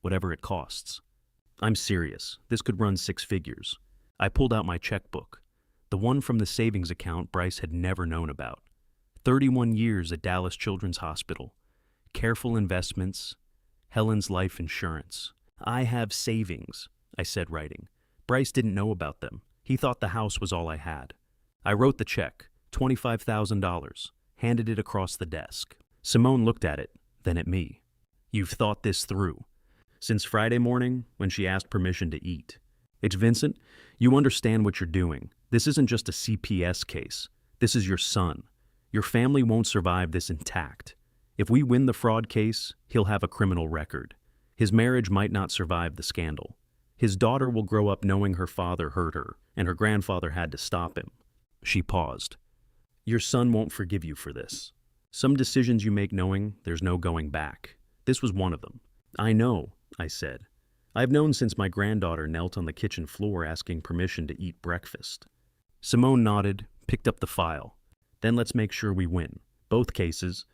Whatever it costs." "I'm serious. This could run 6 figures. I pulled out my checkbook. The one from the savings account Bryce had never known about. 31 years at Dallas Children's Hospital. Careful investments. Helen's life insurance. "I have savings," I said, writing. Bryce didn't know about them. He thought the house was all I had. I wrote the check, $25,000, handed it across the desk. Simone looked at it, then at me. "You've thought this through." "Since Friday morning, when she asked permission to eat." "It's Vincent, you understand what you're doing. This isn't just a CPS case. This is your son. Your family won't survive this intact. If we win the fraud case, he'll have a criminal record. His marriage might not survive the scandal. His daughter will grow up knowing her father hurt her, and her grandfather had to stop him." She paused. "Your son won't forgive you for this. Some decisions you make knowing there's no going back. This was one of them." "I know," I said. I've known since my granddaughter knelt on the kitchen floor asking permission to eat breakfast. Simone nodded, picked up the file. Then let's make sure we win. Both cases.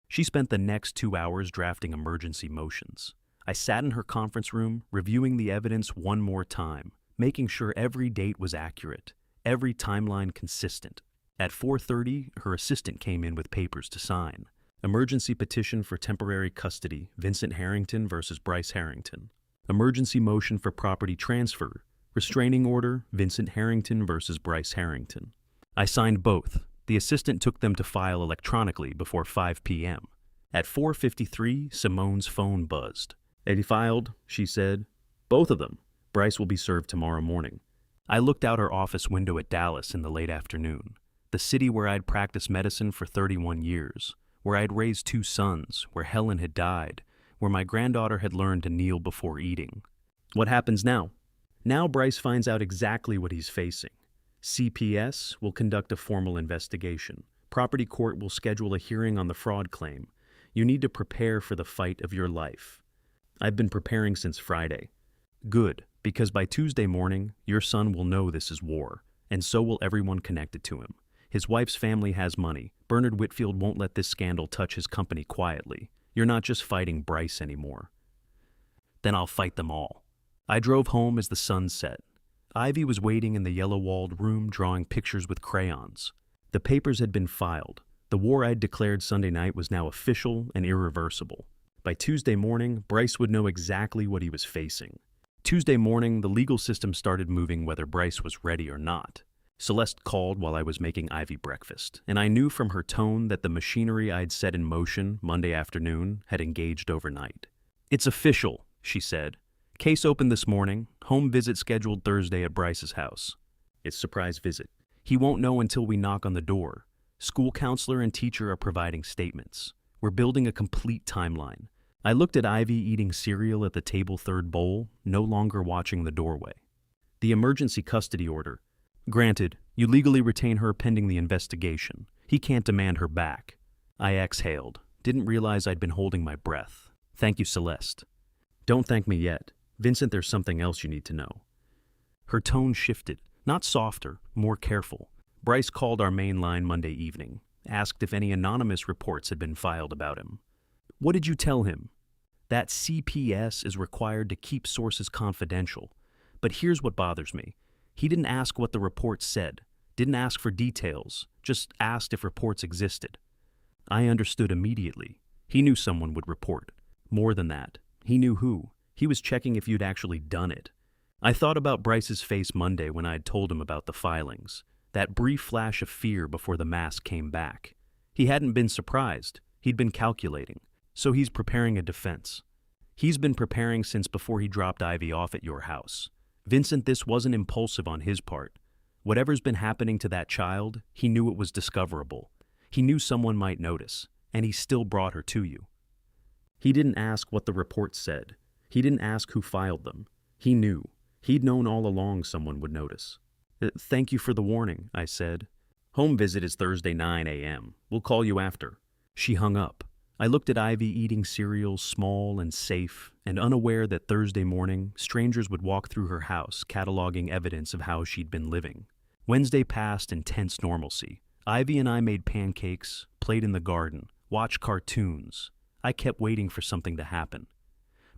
She spent the next 2 hours drafting emergency motions. I sat in her conference room, reviewing the evidence one more time, making sure every date was accurate, every timeline consistent. At 4:30, her assistant came in with papers to sign. Emergency petition for temporary custody, Vincent Harrington versus Bryce Harrington. Emergency motion for property transfer, restraining order, Vincent Harrington versus Bryce Harrington. I signed both. The assistant took them to file electronically before 5 p.m. At 4:53, Simone's phone buzzed. "They filed," she said. "Both of them. Bryce will be served tomorrow morning." I looked out her office window at Dallas in the late afternoon, the city where I'd practiced medicine for 31 years, where I'd raised 2 sons, where Helen had died, where my granddaughter had learned to kneel before eating. What happens now? Now Bryce finds out exactly what he's facing. CPS will conduct a formal investigation. Property court will schedule a hearing on the fraud claim. You need to prepare for the fight of your life. I've been preparing since Friday. Good, because by Tuesday morning, your son will know this is war, and so will everyone connected to him. His wife's family has money. Bernard Whitfield won't let this scandal touch his company quietly. You're not just fighting Bryce anymore. Then I'll fight them all. I drove home as the sun set. Ivy was waiting in the yellow-walled room drawing pictures with crayons. The papers had been filed. The war I'd declared Sunday night was now official and irreversible. By Tuesday morning, Bryce would know exactly what he was facing. Tuesday morning, the legal system started moving whether Bryce was ready or not. Celeste called while I was making Ivy breakfast, and I knew from her tone that the machinery I'd set in motion Monday afternoon had engaged overnight. "It's official," she said. "Case opened this morning, home visit scheduled Thursday at Bryce's house." It's surprise visit. He won't know until we knock on the door. School counselor and teacher are providing statements. We're building a complete timeline. I looked at Ivy eating cereal at the table third bowl, no longer watching the doorway. The emergency custody order. Granted, you legally retain her pending the investigation. He can't demand her back. I exhaled. Didn't realize I'd been holding my breath. Thank you, Celeste. Don't thank me yet. Vincent, there's something else you need to know. Her tone shifted, not softer, more careful. Bryce called our main line Monday evening, asked if any anonymous reports had been filed about him. What did you tell him? That CPS is required to keep sources confidential. But here's what bothers me. He didn't ask what the reports said, didn't ask for details, just asked if reports existed. I understood immediately. He knew someone would report. More than that, he knew who. He was checking if you'd actually done it. I thought about Bryce's face Monday when I'd told him about the filings, that brief flash of fear before the mask came back. He hadn't been surprised. He'd been calculating. So he's preparing a defense. He's been preparing since before he dropped Ivy off at your house. Vincent, this wasn't impulsive on his part. Whatever's been happening to that child, he knew it was discoverable. He knew someone might notice, and he still brought her to you. He didn't ask what the reports said. He didn't ask who filed them. He knew. He'd known all along someone would notice. Thank you for the warning, I said. Home visit is Thursday 9 a.m. We'll call you after. She hung up. I looked at Ivy eating cereal, small and safe, and unaware that Thursday morning, strangers would walk through her house, cataloging evidence of how she'd been living. Wednesday passed in tense normalcy. Ivy and I made pancakes, played in the garden, watched cartoons. I kept waiting for something to happen.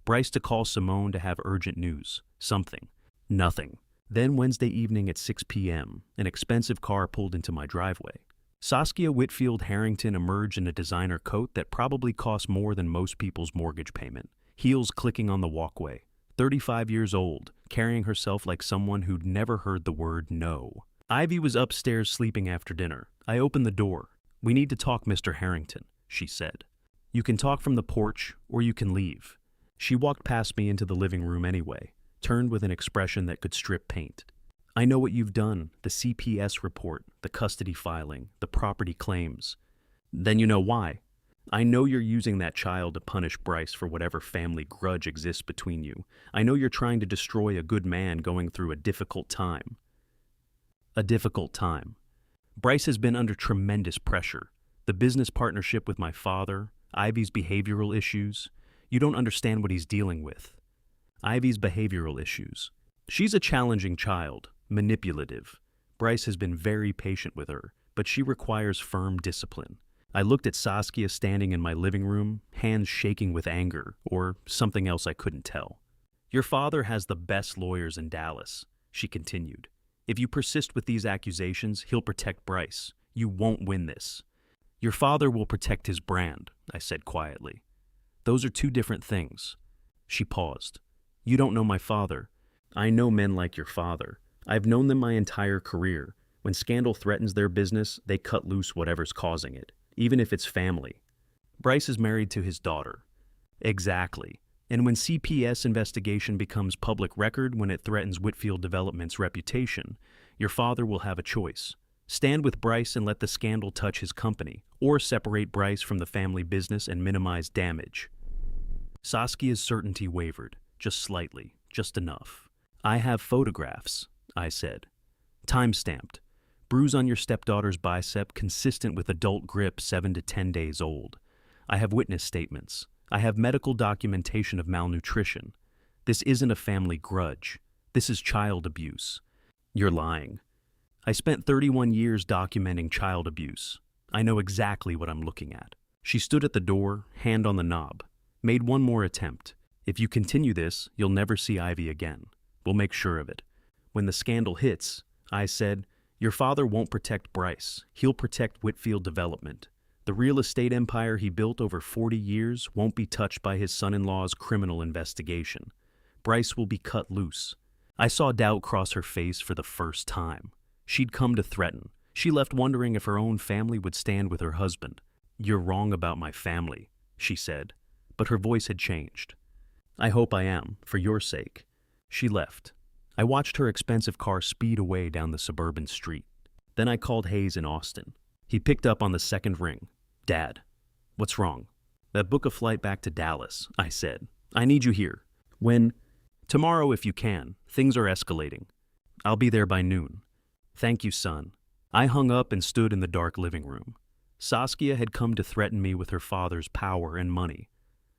Bryce to call Simone to have urgent news. Something. Nothing. Then Wednesday evening at 6 p.m., an expensive car pulled into my driveway. Saskia Whitfield Harrington emerged in a designer coat that probably cost more than most people's mortgage payment, heels clicking on the walkway, 35 years old, carrying herself like someone who'd never heard the word no. Ivy was upstairs sleeping after dinner. I opened the door. "We need to talk, Mr. Harrington," she said. "You can talk from the porch, or you can leave." She walked past me into the living room anyway, turned with an expression that could strip paint. "I know what you've done, the CPS report, the custody filing, the property claims. Then you know why. I know you're using that child to punish Bryce for whatever family grudge exists between you. I know you're trying to destroy a good man going through a difficult time. A difficult time. Bryce has been under tremendous pressure. The business partnership with my father, Ivy's behavioral issues. You don't understand what he's dealing with. Ivy's behavioral issues. She's a challenging child, manipulative. Bryce has been very patient with her, but she requires firm discipline. I looked at Saskia standing in my living room, hands shaking with anger, or something else I couldn't tell. Your father has the best lawyers in Dallas, she continued. If you persist with these accusations, he'll protect Bryce. You won't win this. Your father will protect his brand, I said quietly. Those are two different things. She paused. You don't know my father. I know men like your father. I've known them my entire career. When scandal threatens their business, they cut loose whatever's causing it, even if it's family. Bryce is married to his daughter. Exactly. And when CPS investigation becomes public record when it threatens Whitfield Development's reputation, your father will have a choice. Stand with Bryce and let the scandal touch his company, or separate Bryce from the family business and minimize damage. Saskia's certainty wavered, just slightly, just enough. I have photographs, I said. Time-stamped. Bruise on your stepdaughter's bicep consistent with adult grip 7 to 10 days old. I have witness statements. I have medical documentation of malnutrition. This isn't a family grudge. This is child abuse. You're lying. I spent 31 years documenting child abuse. I know exactly what I'm looking at. She stood at the door, hand on the knob. Made one more attempt. If you continue this, you'll never see Ivy again. We'll make sure of it. When the scandal hits, I said, your father won't protect Bryce. He'll protect Whitfield Development. The real estate empire he built over 40 years won't be touched by his son-in-law's criminal investigation. Bryce will be cut loose. I saw doubt cross her face for the first time. She'd come to threaten. She left wondering if her own family would stand with her husband. You're wrong about my family, she said, but her voice had changed. I hope I am, for your sake. She left. I watched her expensive car speed away down the suburban street. Then I called Hayes in Austin. He picked up on the second ring. Dad, what's wrong? Book a flight back to Dallas, I said. I need you here. When? Tomorrow if you can. Things are escalating. I'll be there by noon. Thank you, son. I hung up and stood in the dark living room. Saskia had come to threaten me with her father's power and money.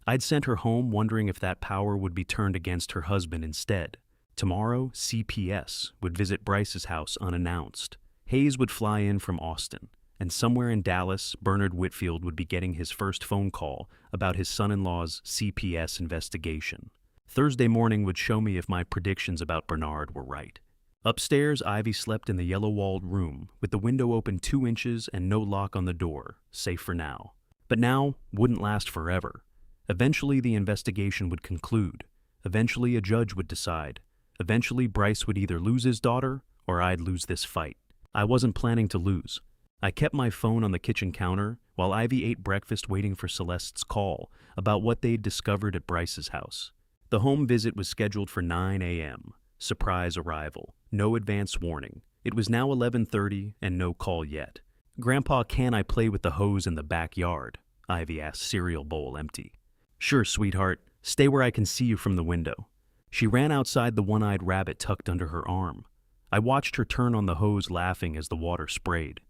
I'd sent her home wondering if that power would be turned against her husband instead. Tomorrow, CPS would visit Bryce's house unannounced. Hayes would fly in from Austin, and somewhere in Dallas, Bernard Whitfield would be getting his first phone call about his son-in-law's CPS investigation. Thursday morning would show me if my predictions about Bernard were right. Upstairs, Ivy slept in the yellow-walled room, with the window open 2 inches and no lock on the door, safe for now. But now wouldn't last forever. Eventually, the investigation would conclude. Eventually, a judge would decide. Eventually, Bryce would either lose his daughter, or I'd lose this fight. I wasn't planning to lose. I kept my phone on the kitchen counter while Ivy ate breakfast waiting for Celeste's call about what they'd discovered at Bryce's house. The home visit was scheduled for 9 a.m. Surprise arrival. No advance warning. It was now 11:30 and no call yet. Grandpa, can I play with the hose in the backyard? Ivy asked, cereal bowl empty. Sure, sweetheart. Stay where I can see you from the window. She ran outside, the one-eyed rabbit tucked under her arm. I watched her turn on the hose, laughing as the water sprayed.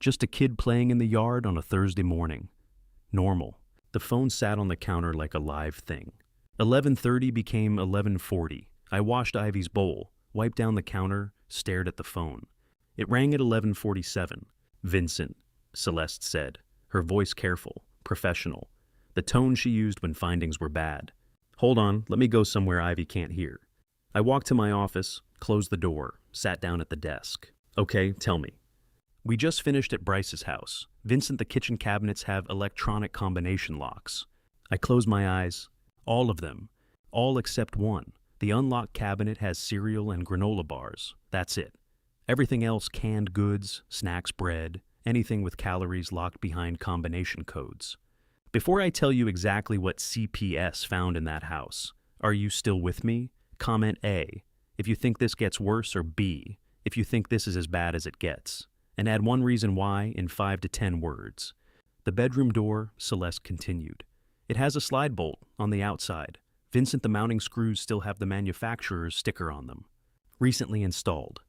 Just a kid playing in the yard on a Thursday morning. Normal. The phone sat on the counter like a live thing. 11:30 became 11:40. I washed Ivy's bowl, wiped down the counter, stared at the phone. It rang at 11:47. Vincent, Celeste said, her voice careful, professional, the tone she used when findings were bad. Hold on, let me go somewhere Ivy can't hear. I walked to my office, closed the door, sat down at the desk. Okay, tell me. We just finished at Bryce's house. Vincent, the kitchen cabinets have electronic combination locks. I closed my eyes. All of them. All except one. The unlocked cabinet has cereal and granola bars. That's it. Everything else canned goods, snacks, bread, anything with calories locked behind combination codes. Before I tell you exactly what CPS found in that house, are you still with me? Comment A if you think this gets worse, or B if you think this is as bad as it gets. And add one reason why in 5 to 10 words. The bedroom door, Celeste continued. It has a slide bolt on the outside. Vincent, the mounting screws still have the manufacturer's sticker on them. Recently installed.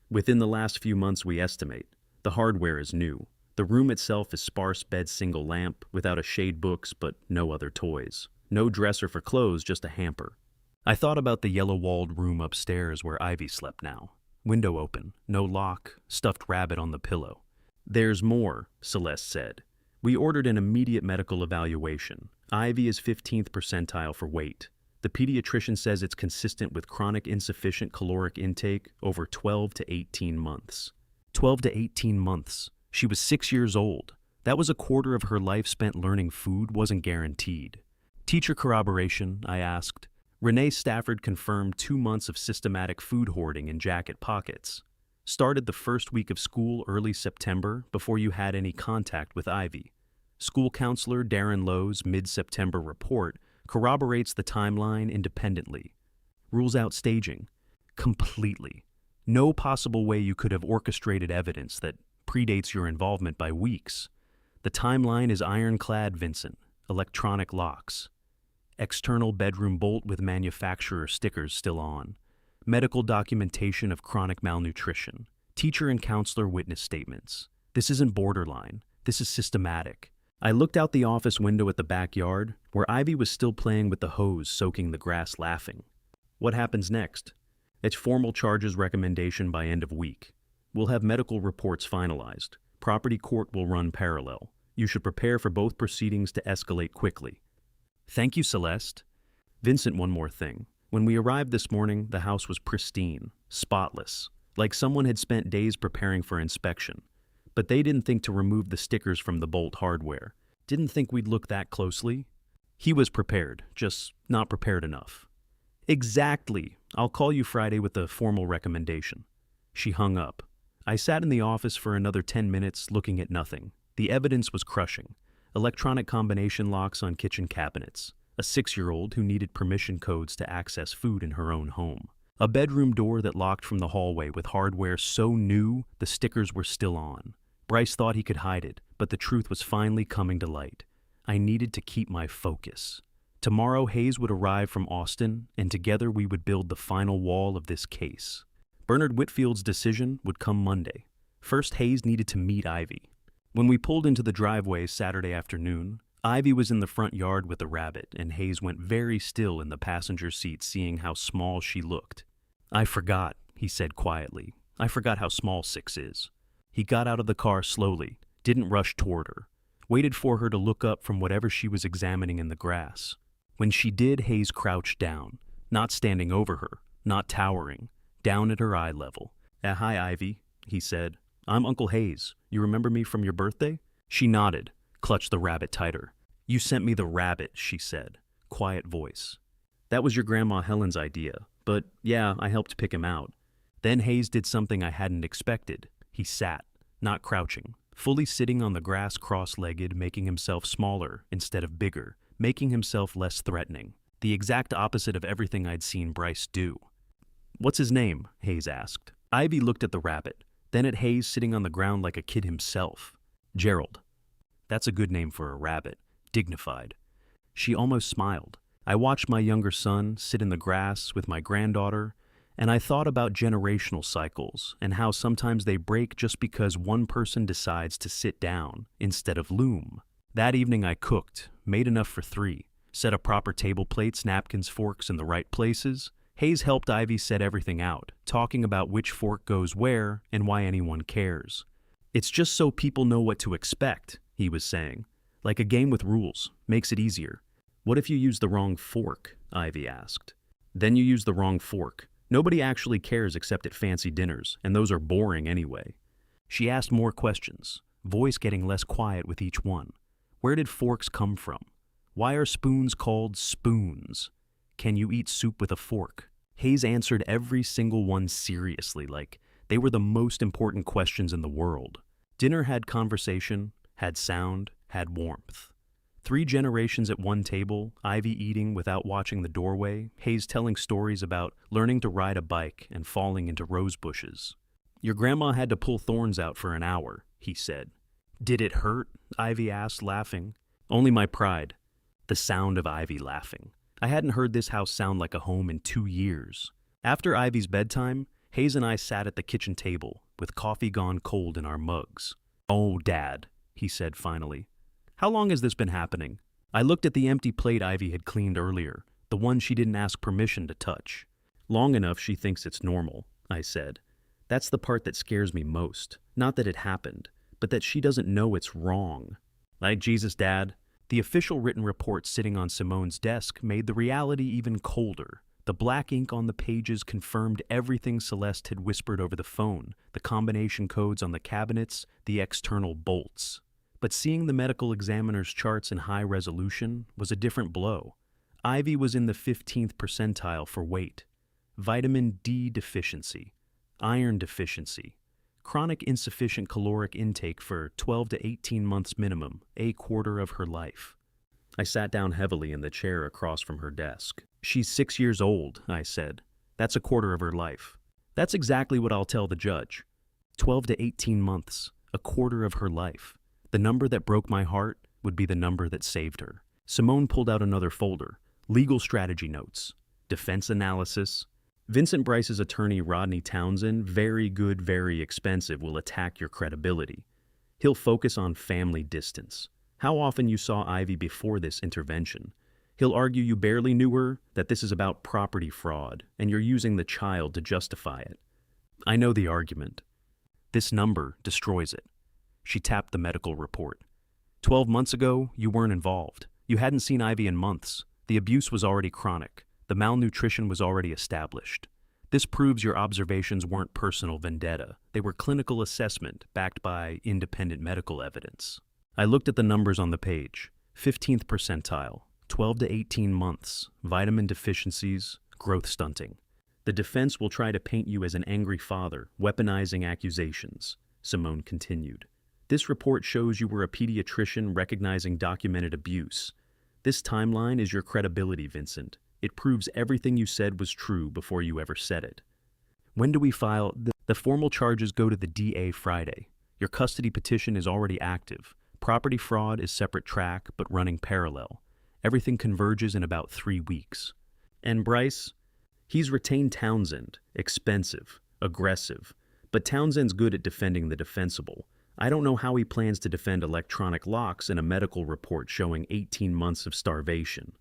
Within the last few months, we estimate. The hardware is new. The room itself is sparse bed, single lamp, without a shade, books, but no other toys. No dresser for clothes, just a hamper. I thought about the yellow-walled room upstairs where Ivy slept now. Window open, no lock, stuffed rabbit on the pillow. There's more, Celeste said. We ordered an immediate medical evaluation. Ivy is 15th percentile for weight. The pediatrician says it's consistent with chronic insufficient caloric intake over 12 to 18 months. 12 to 18 months. She was 6 years old. That was a quarter of her life spent learning food wasn't guaranteed. Teacher corroboration, I asked. Renee Stafford confirmed 2 months of systematic food hoarding in jacket pockets. Started the first week of school early September before you had any contact with Ivy. School counselor Darren Lowe's mid-September report corroborates the timeline independently. Rules out staging. Completely. No possible way you could have orchestrated evidence that predates your involvement by weeks. The timeline is ironclad, Vincent. Electronic locks. External bedroom bolt with manufacturer stickers still on. Medical documentation of chronic malnutrition. Teacher and counselor witness statements. This isn't borderline. This is systematic. I looked out the office window at the backyard, where Ivy was still playing with the hose soaking the grass laughing. What happens next? It's formal charges recommendation by end of week. We'll have medical reports finalized. Property court will run parallel. You should prepare for both proceedings to escalate quickly. Thank you, Celeste. Vincent, one more thing. When we arrived this morning, the house was pristine, spotless, like someone had spent days preparing for inspection. But they didn't think to remove the stickers from the bolt hardware. Didn't think we'd look that closely. He was prepared, just not prepared enough. Exactly. I'll call you Friday with a formal recommendation. She hung up. I sat in the office for another 10 minutes looking at nothing. The evidence was crushing. Electronic combination locks on kitchen cabinets. A 6-year-old who needed permission codes to access food in her own home. A bedroom door that locked from the hallway with hardware so new the stickers were still on. Bryce thought he could hide it, but the truth was finally coming to light. I needed to keep my focus. Tomorrow Hayes would arrive from Austin, and together we would build the final wall of this case. Bernard Whitfield's decision would come Monday. First, Hayes needed to meet Ivy. When we pulled into the driveway Saturday afternoon, Ivy was in the front yard with the rabbit, and Hayes went very still in the passenger seat seeing how small she looked. I forgot, he said quietly. I forgot how small 6 is. He got out of the car slowly, didn't rush toward her, waited for her to look up from whatever she was examining in the grass. When she did, Hayes crouched down, not standing over her, not towering, down at her eye level. Hi, Ivy, he said. I'm Uncle Hayes. You remember me from your birthday? She nodded, clutched the rabbit tighter. You sent me the rabbit, she said, quiet voice. That was your Grandma Helen's idea, but yeah, I helped pick him out. Then Hayes did something I hadn't expected. He sat, not crouching, fully sitting on the grass cross-legged, making himself smaller instead of bigger, making himself less threatening. The exact opposite of everything I'd seen Bryce do. What's his name? Hayes asked. Ivy looked at the rabbit, then at Hayes sitting on the ground like a kid himself. Gerald. That's a good name for a rabbit. Dignified. She almost smiled. I watched my younger son sit in the grass with my granddaughter, and I thought about generational cycles and how sometimes they break just because one person decides to sit down instead of loom. That evening I cooked, made enough for 3, set up proper table plates, napkins, forks in the right places. Hayes helped Ivy set everything out, talking about which fork goes where and why anyone cares. It's just so people know what to expect, he was saying. Like a game with rules, makes it easier. What if you use the wrong fork? Ivy asked. Then you use the wrong fork. Nobody actually cares except at fancy dinners, and those are boring anyway. She asked more questions, voice getting less quiet with each one. Where did forks come from? Why are spoons called spoons? Can you eat soup with a fork? Hayes answered every single one seriously, like they were the most important questions in the world. Dinner had conversation, had sound, had warmth. 3 generations at one table, Ivy eating without watching the doorway, Hayes telling stories about learning to ride a bike and falling into rose bushes. Your grandma had to pull thorns out for an hour, he said. Did it hurt? Ivy asked, laughing. Only my pride. The sound of Ivy laughing. I hadn't heard this house sound like a home in 2 years. After Ivy's bedtime, Hayes and I sat at the kitchen table, with coffee gone cold in our mugs. Oh, Dad, he said finally. How long has this been happening? I looked at the empty plate Ivy had cleaned earlier, the one she didn't ask permission to touch. Long enough she thinks it's normal, I said. That's the part that scares me most. Not that it happened, but that she doesn't know it's wrong. Like Jesus, Dad. The official written report sitting on Simone's desk made the reality even colder. The black ink on the pages confirmed everything Celeste had whispered over the phone, the combination codes on the cabinets, the external bolts. But seeing the medical examiner's charts in high resolution was a different blow. Ivy was in the 15th percentile for weight, vitamin D deficiency, iron deficiency, chronic insufficient caloric intake for 12 to 18 months minimum, a quarter of her life. I sat down heavily in the chair across from her desk. She's 6 years old, I said. That's a quarter of her life. That's exactly what I'll tell the judge. 12 to 18 months, a quarter of her life. The number that broke my heart would be the number that saved her. Simone pulled out another folder. Legal strategy notes. Defense analysis. Vincent Bryce's attorney, Rodney Townsend, very good, very expensive, will attack your credibility. He'll focus on family distance. How often you saw Ivy before this intervention. He'll argue you barely knew her, that this is about property fraud, and you're using the child to justify it. I know the argument. This number destroys it. She tapped the medical report. 12 months ago, you weren't involved. You hadn't seen Ivy in months. The abuse was already chronic. The malnutrition was already established. This proves your observations weren't personal vendetta. They were clinical assessment backed by independent medical evidence. I looked at the numbers on the page. 15th percentile, 12 to 18 months, vitamin deficiencies, growth stunting. The defense will try to paint you as an angry father, weaponizing accusations, Simone continued. This report shows you were a pediatrician recognizing documented abuse. This timeline is your credibility, Vincent. It proves everything you said was true before you ever said it. When do we file? The formal charges go to the DA Friday. Your custody petition is already active. Property fraud is separate track, but running parallel. Everything converges in about 3 weeks. And Bryce? He's retained Townsend. Expensive. Aggressive. But Townsend's good at defending the defensible. I don't know how he plans to defend electronic locks in a medical report showing 18 months of starvation.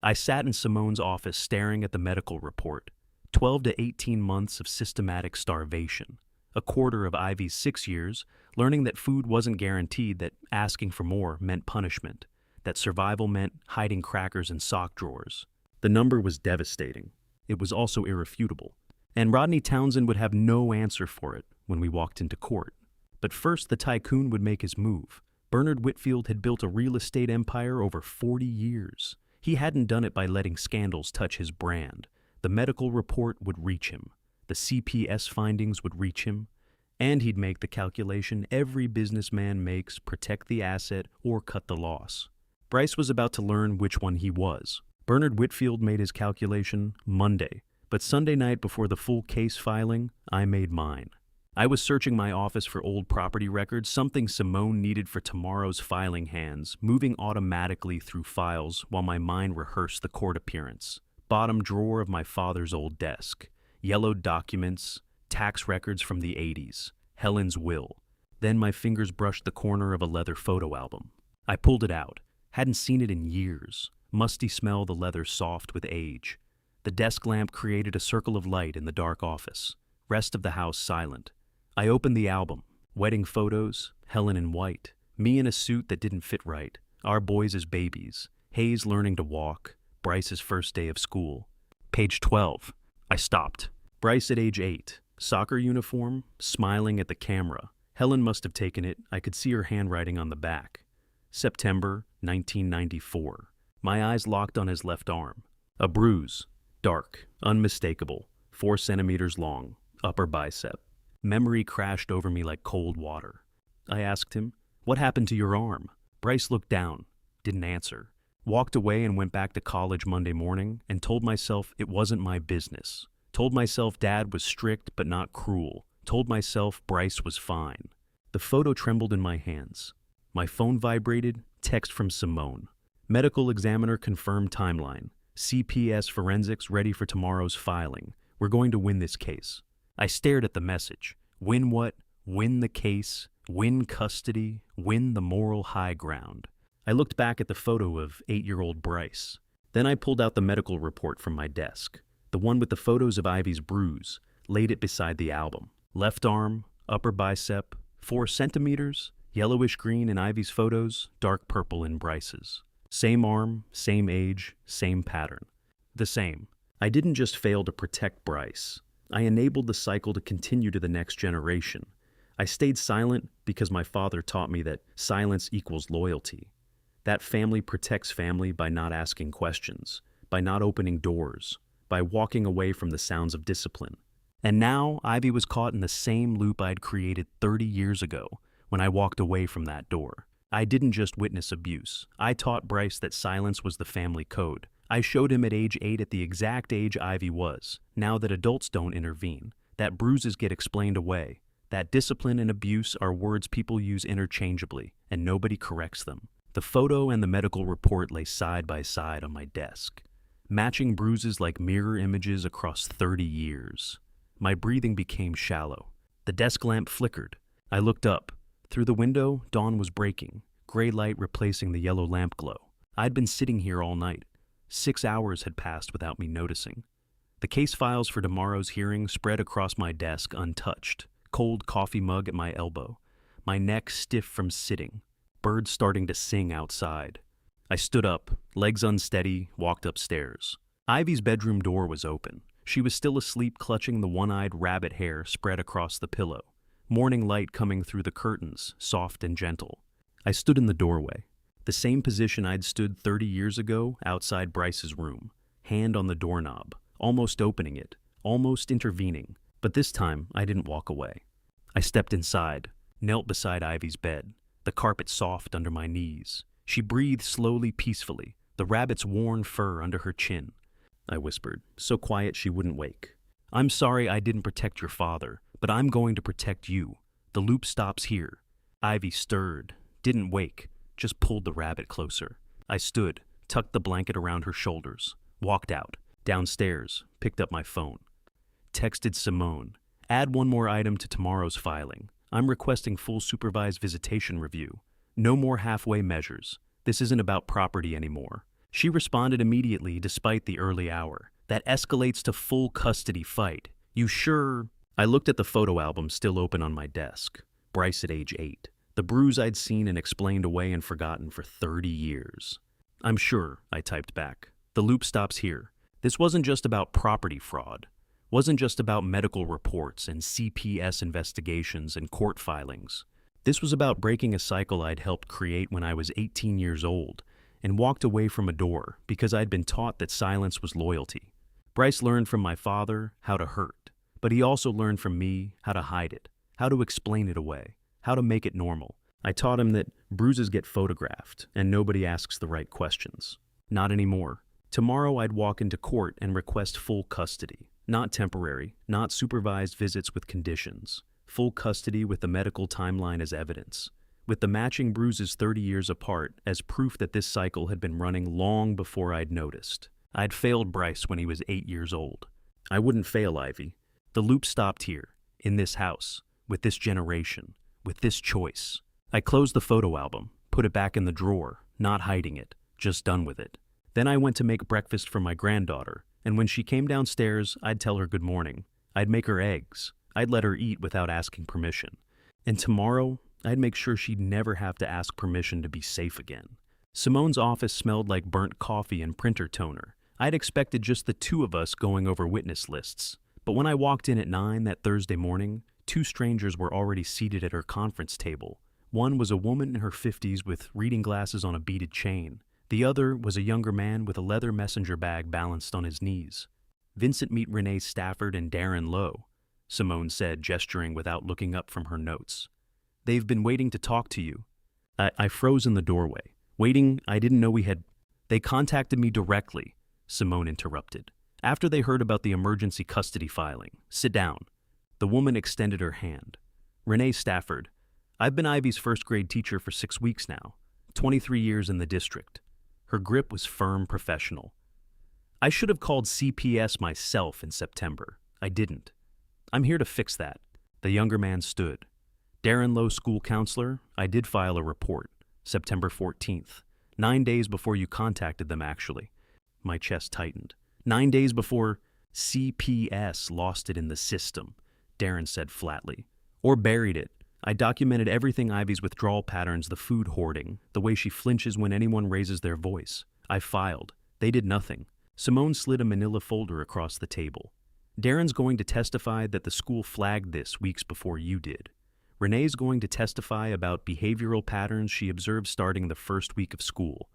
I sat in Simone's office staring at the medical report. 12 to 18 months of systematic starvation. A quarter of Ivy's 6 years, learning that food wasn't guaranteed, that asking for more meant punishment, that survival meant hiding crackers in sock drawers. The number was devastating. It was also irrefutable. And Rodney Townsend would have no answer for it when we walked into court. But first, the tycoon would make his move. Bernard Whitfield had built a real estate empire over 40 years. He hadn't done it by letting scandals touch his brand. The medical report would reach him. The CPS findings would reach him. And he'd make the calculation every businessman makes: protect the asset or cut the loss. Bryce was about to learn which one he was. Bernard Whitfield made his calculation Monday, but Sunday night before the full case filing, I made mine. I was searching my office for old property records, something Simone needed for tomorrow's filing hands, moving automatically through files while my mind rehearsed the court appearance. Bottom drawer of my father's old desk. Yellowed documents, tax records from the 80s, Helen's will. Then my fingers brushed the corner of a leather photo album. I pulled it out. Hadn't seen it in years. Musty smell, the leather soft with age. The desk lamp created a circle of light in the dark office. Rest of the house silent. I opened the album. Wedding photos, Helen in white. Me in a suit that didn't fit right. Our boys as babies. Hayes learning to walk. Bryce's first day of school. Page 12. I stopped. Bryce at age 8. Soccer uniform, smiling at the camera. Helen must have taken it. I could see her handwriting on the back. September 1994. My eyes locked on his left arm. A bruise. Dark. Unmistakable. 4 centimeters long. Upper bicep. Memory crashed over me like cold water. I asked him, "What happened to your arm?" Bryce looked down, didn't answer. Walked away and went back to college Monday morning and told myself it wasn't my business. Told myself Dad was strict but not cruel. Told myself Bryce was fine. The photo trembled in my hands. My phone vibrated, text from Simone. Medical examiner confirmed timeline. CPS forensics ready for tomorrow's filing. We're going to win this case. I stared at the message. Win what? Win the case. Win custody. Win the moral high ground. I looked back at the photo of 8-year-old Bryce. Then I pulled out the medical report from my desk, the one with the photos of Ivy's bruise, laid it beside the album. Left arm, upper bicep, 4 centimeters, yellowish green in Ivy's photos, dark purple in Bryce's. Same arm, same age, same pattern. The same. I didn't just fail to protect Bryce. I enabled the cycle to continue to the next generation. I stayed silent because my father taught me that silence equals loyalty. That family protects family by not asking questions, by not opening doors, by walking away from the sounds of discipline. And now Ivy was caught in the same loop I'd created 30 years ago when I walked away from that door. I didn't just witness abuse. I taught Bryce that silence was the family code. I showed him at age 8 at the exact age Ivy was, now that adults don't intervene, that bruises get explained away, that discipline and abuse are words people use interchangeably, and nobody corrects them. The photo and the medical report lay side by side on my desk, matching bruises like mirror images across 30 years. My breathing became shallow. The desk lamp flickered. I looked up. Through the window, dawn was breaking, gray light replacing the yellow lamp glow. I'd been sitting here all night. 6 hours had passed without me noticing. The case files for tomorrow's hearing spread across my desk untouched, cold coffee mug at my elbow, my neck stiff from sitting, birds starting to sing outside. I stood up, legs unsteady, walked upstairs. Ivy's bedroom door was open. She was still asleep, clutching the one-eyed rabbit hair spread across the pillow. Morning light coming through the curtains, soft and gentle. I stood in the doorway, the same position I'd stood 30 years ago outside Bryce's room, hand on the doorknob, almost opening it, almost intervening. But this time, I didn't walk away. I stepped inside, knelt beside Ivy's bed, the carpet soft under my knees. She breathed slowly, peacefully, the rabbit's worn fur under her chin. I whispered, so quiet she wouldn't wake. I'm sorry I didn't protect your father, but I'm going to protect you. The loop stops here. Ivy stirred, didn't wake, just pulled the rabbit closer. I stood, tucked the blanket around her shoulders, walked out, downstairs, picked up my phone. Texted Simone, add one more item to tomorrow's filing. I'm requesting full supervised visitation review. No more halfway measures. This isn't about property anymore. She responded immediately despite the early hour. That escalates to full custody fight. You sure? I looked at the photo album still open on my desk. Bryce at age 8. The bruise I'd seen and explained away and forgotten for 30 years. I'm sure, I typed back. The loop stops here. This wasn't just about property fraud. Wasn't just about medical reports and CPS investigations and court filings. This was about breaking a cycle I'd helped create when I was 18 years old and walked away from a door because I'd been taught that silence was loyalty. Bryce learned from my father how to hurt, but he also learned from me how to hide it, how to explain it away, how to make it normal. I taught him that bruises get photographed and nobody asks the right questions. Not anymore. Tomorrow I'd walk into court and request full custody. Not temporary, not supervised visits with conditions. Full custody with the medical timeline as evidence. With the matching bruises 30 years apart as proof that this cycle had been running long before I'd noticed. I'd failed Bryce when he was 8 years old. I wouldn't fail Ivy. The loop stopped here, in this house, with this generation, with this choice. I closed the photo album, put it back in the drawer, not hiding it, just done with it. Then I went to make breakfast for my granddaughter, and when she came downstairs, I'd tell her good morning. I'd make her eggs. I'd let her eat without asking permission. And tomorrow, I'd make sure she'd never have to ask permission to be safe again. Simone's office smelled like burnt coffee and printer toner. I'd expected just the two of us going over witness lists. But when I walked in at 9 that Thursday morning, 2 strangers were already seated at her conference table. One was a woman in her 50s with reading glasses on a beaded chain. The other was a younger man with a leather messenger bag balanced on his knees. Vincent meet Renee Stafford and Darren Lowe, Simone said, gesturing without looking up from her notes. They've been waiting to talk to you. I froze in the doorway. Waiting, I didn't know we had... They contacted me directly, Simone interrupted. After they heard about the emergency custody filing. Sit down. The woman extended her hand. Renee Stafford. I've been Ivy's first grade teacher for 6 weeks now. 23 years in the district. Her grip was firm, professional. I should have called CPS myself in September. I didn't. I'm here to fix that. The younger man stood. Darren Lowe, school counselor, I did file a report. September 14th. 9 days before you contacted them, actually. My chest tightened. 9 days before CPS lost it in the system, Darren said flatly. Or buried it. I documented everything: Ivy's withdrawal patterns, the food hoarding, the way she flinches when anyone raises their voice. I filed. They did nothing. Simone slid a manila folder across the table. Darren's going to testify that the school flagged this weeks before you did. Renee's going to testify about behavioral patterns she observed starting the first week of school.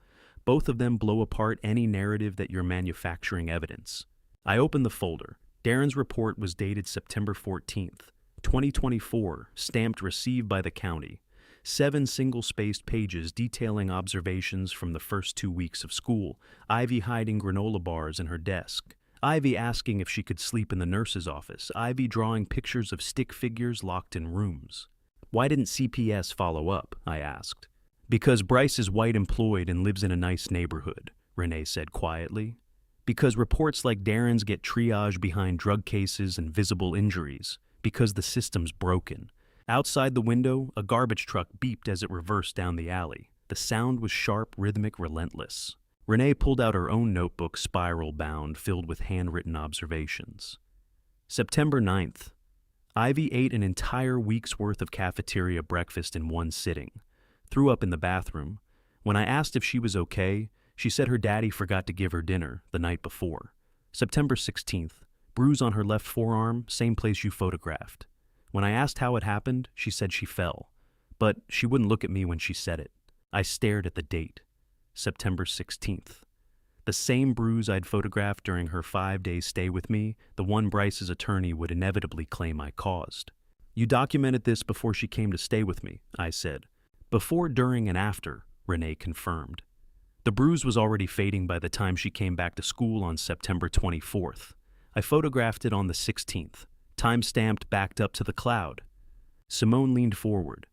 Both of them blow apart any narrative that you're manufacturing evidence. I opened the folder. Darren's report was dated September 14th, 2024, stamped received by the county. 7 single-spaced pages detailing observations from the first 2 weeks of school. Ivy hiding granola bars in her desk. Ivy asking if she could sleep in the nurse's office. Ivy drawing pictures of stick figures locked in rooms. Why didn't CPS follow up? I asked. Because Bryce is white employed and lives in a nice neighborhood, Renee said quietly. Because reports like Darren's get triaged behind drug cases and visible injuries. Because the system's broken. Outside the window, a garbage truck beeped as it reversed down the alley. The sound was sharp, rhythmic, relentless. Renee pulled out her own notebook, spiral-bound, filled with handwritten observations. September 9th. Ivy ate an entire week's worth of cafeteria breakfast in one sitting. Threw up in the bathroom. When I asked if she was okay, she said her daddy forgot to give her dinner the night before. September 16th. Bruise on her left forearm, same place you photographed. When I asked how it happened, she said she fell. But she wouldn't look at me when she said it. I stared at the date. September 16th. The same bruise I'd photographed during her 5-day stay with me, the one Bryce's attorney would inevitably claim I caused. You documented this before she came to stay with me, I said. Before, during, and after, Renee confirmed. The bruise was already fading by the time she came back to school on September 24th. I photographed it on the 16th, time-stamped backed up to the cloud. Simone leaned forward.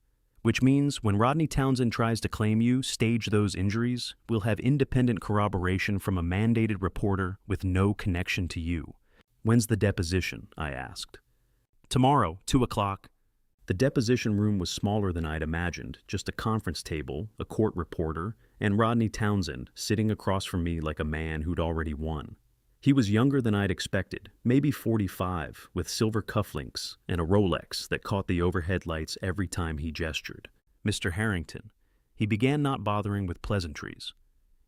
Which means when Rodney Townsend tries to claim you, stage those injuries, we'll have independent corroboration from a mandated reporter with no connection to you. When's the deposition? I asked. Tomorrow, 2 o'clock. The deposition room was smaller than I'd imagined, just a conference table, a court reporter, and Rodney Townsend sitting across from me like a man who'd already won. He was younger than I'd expected, maybe 45, with silver cufflinks and a Rolex that caught the overhead lights every time he gestured. Mr. Harrington. He began not bothering with pleasantries.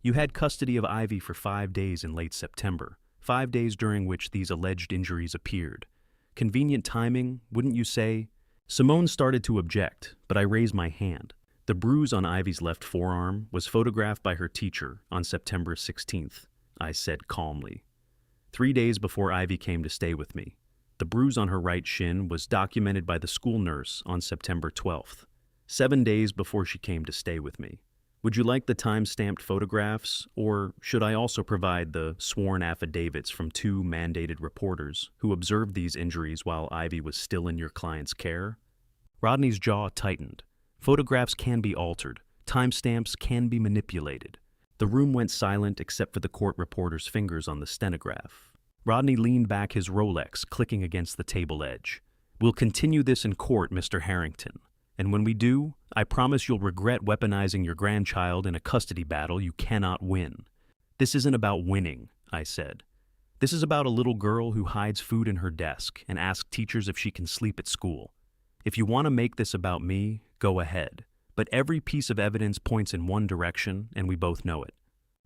You had custody of Ivy for 5 days in late September, 5 days during which these alleged injuries appeared. Convenient timing, wouldn't you say? Simone started to object, but I raised my hand. The bruise on Ivy's left forearm was photographed by her teacher on September 16th, I said calmly. 3 days before Ivy came to stay with me. The bruise on her right shin was documented by the school nurse on September 12th, 7 days before she came to stay with me. Would you like the time-stamped photographs, or should I also provide the sworn affidavits from 2 mandated reporters who observed these injuries while Ivy was still in your client's care? Rodney's jaw tightened. Photographs can be altered. Timestamps can be manipulated. The room went silent except for the court reporter's fingers on the stenograph. Rodney leaned back, his Rolex clicking against the table edge. We'll continue this in court, Mr. Harrington. And when we do, I promise you'll regret weaponizing your grandchild in a custody battle you cannot win. This isn't about winning, I said. This is about a little girl who hides food in her desk and asks teachers if she can sleep at school. If you want to make this about me, go ahead. But every piece of evidence points in one direction, and we both know it.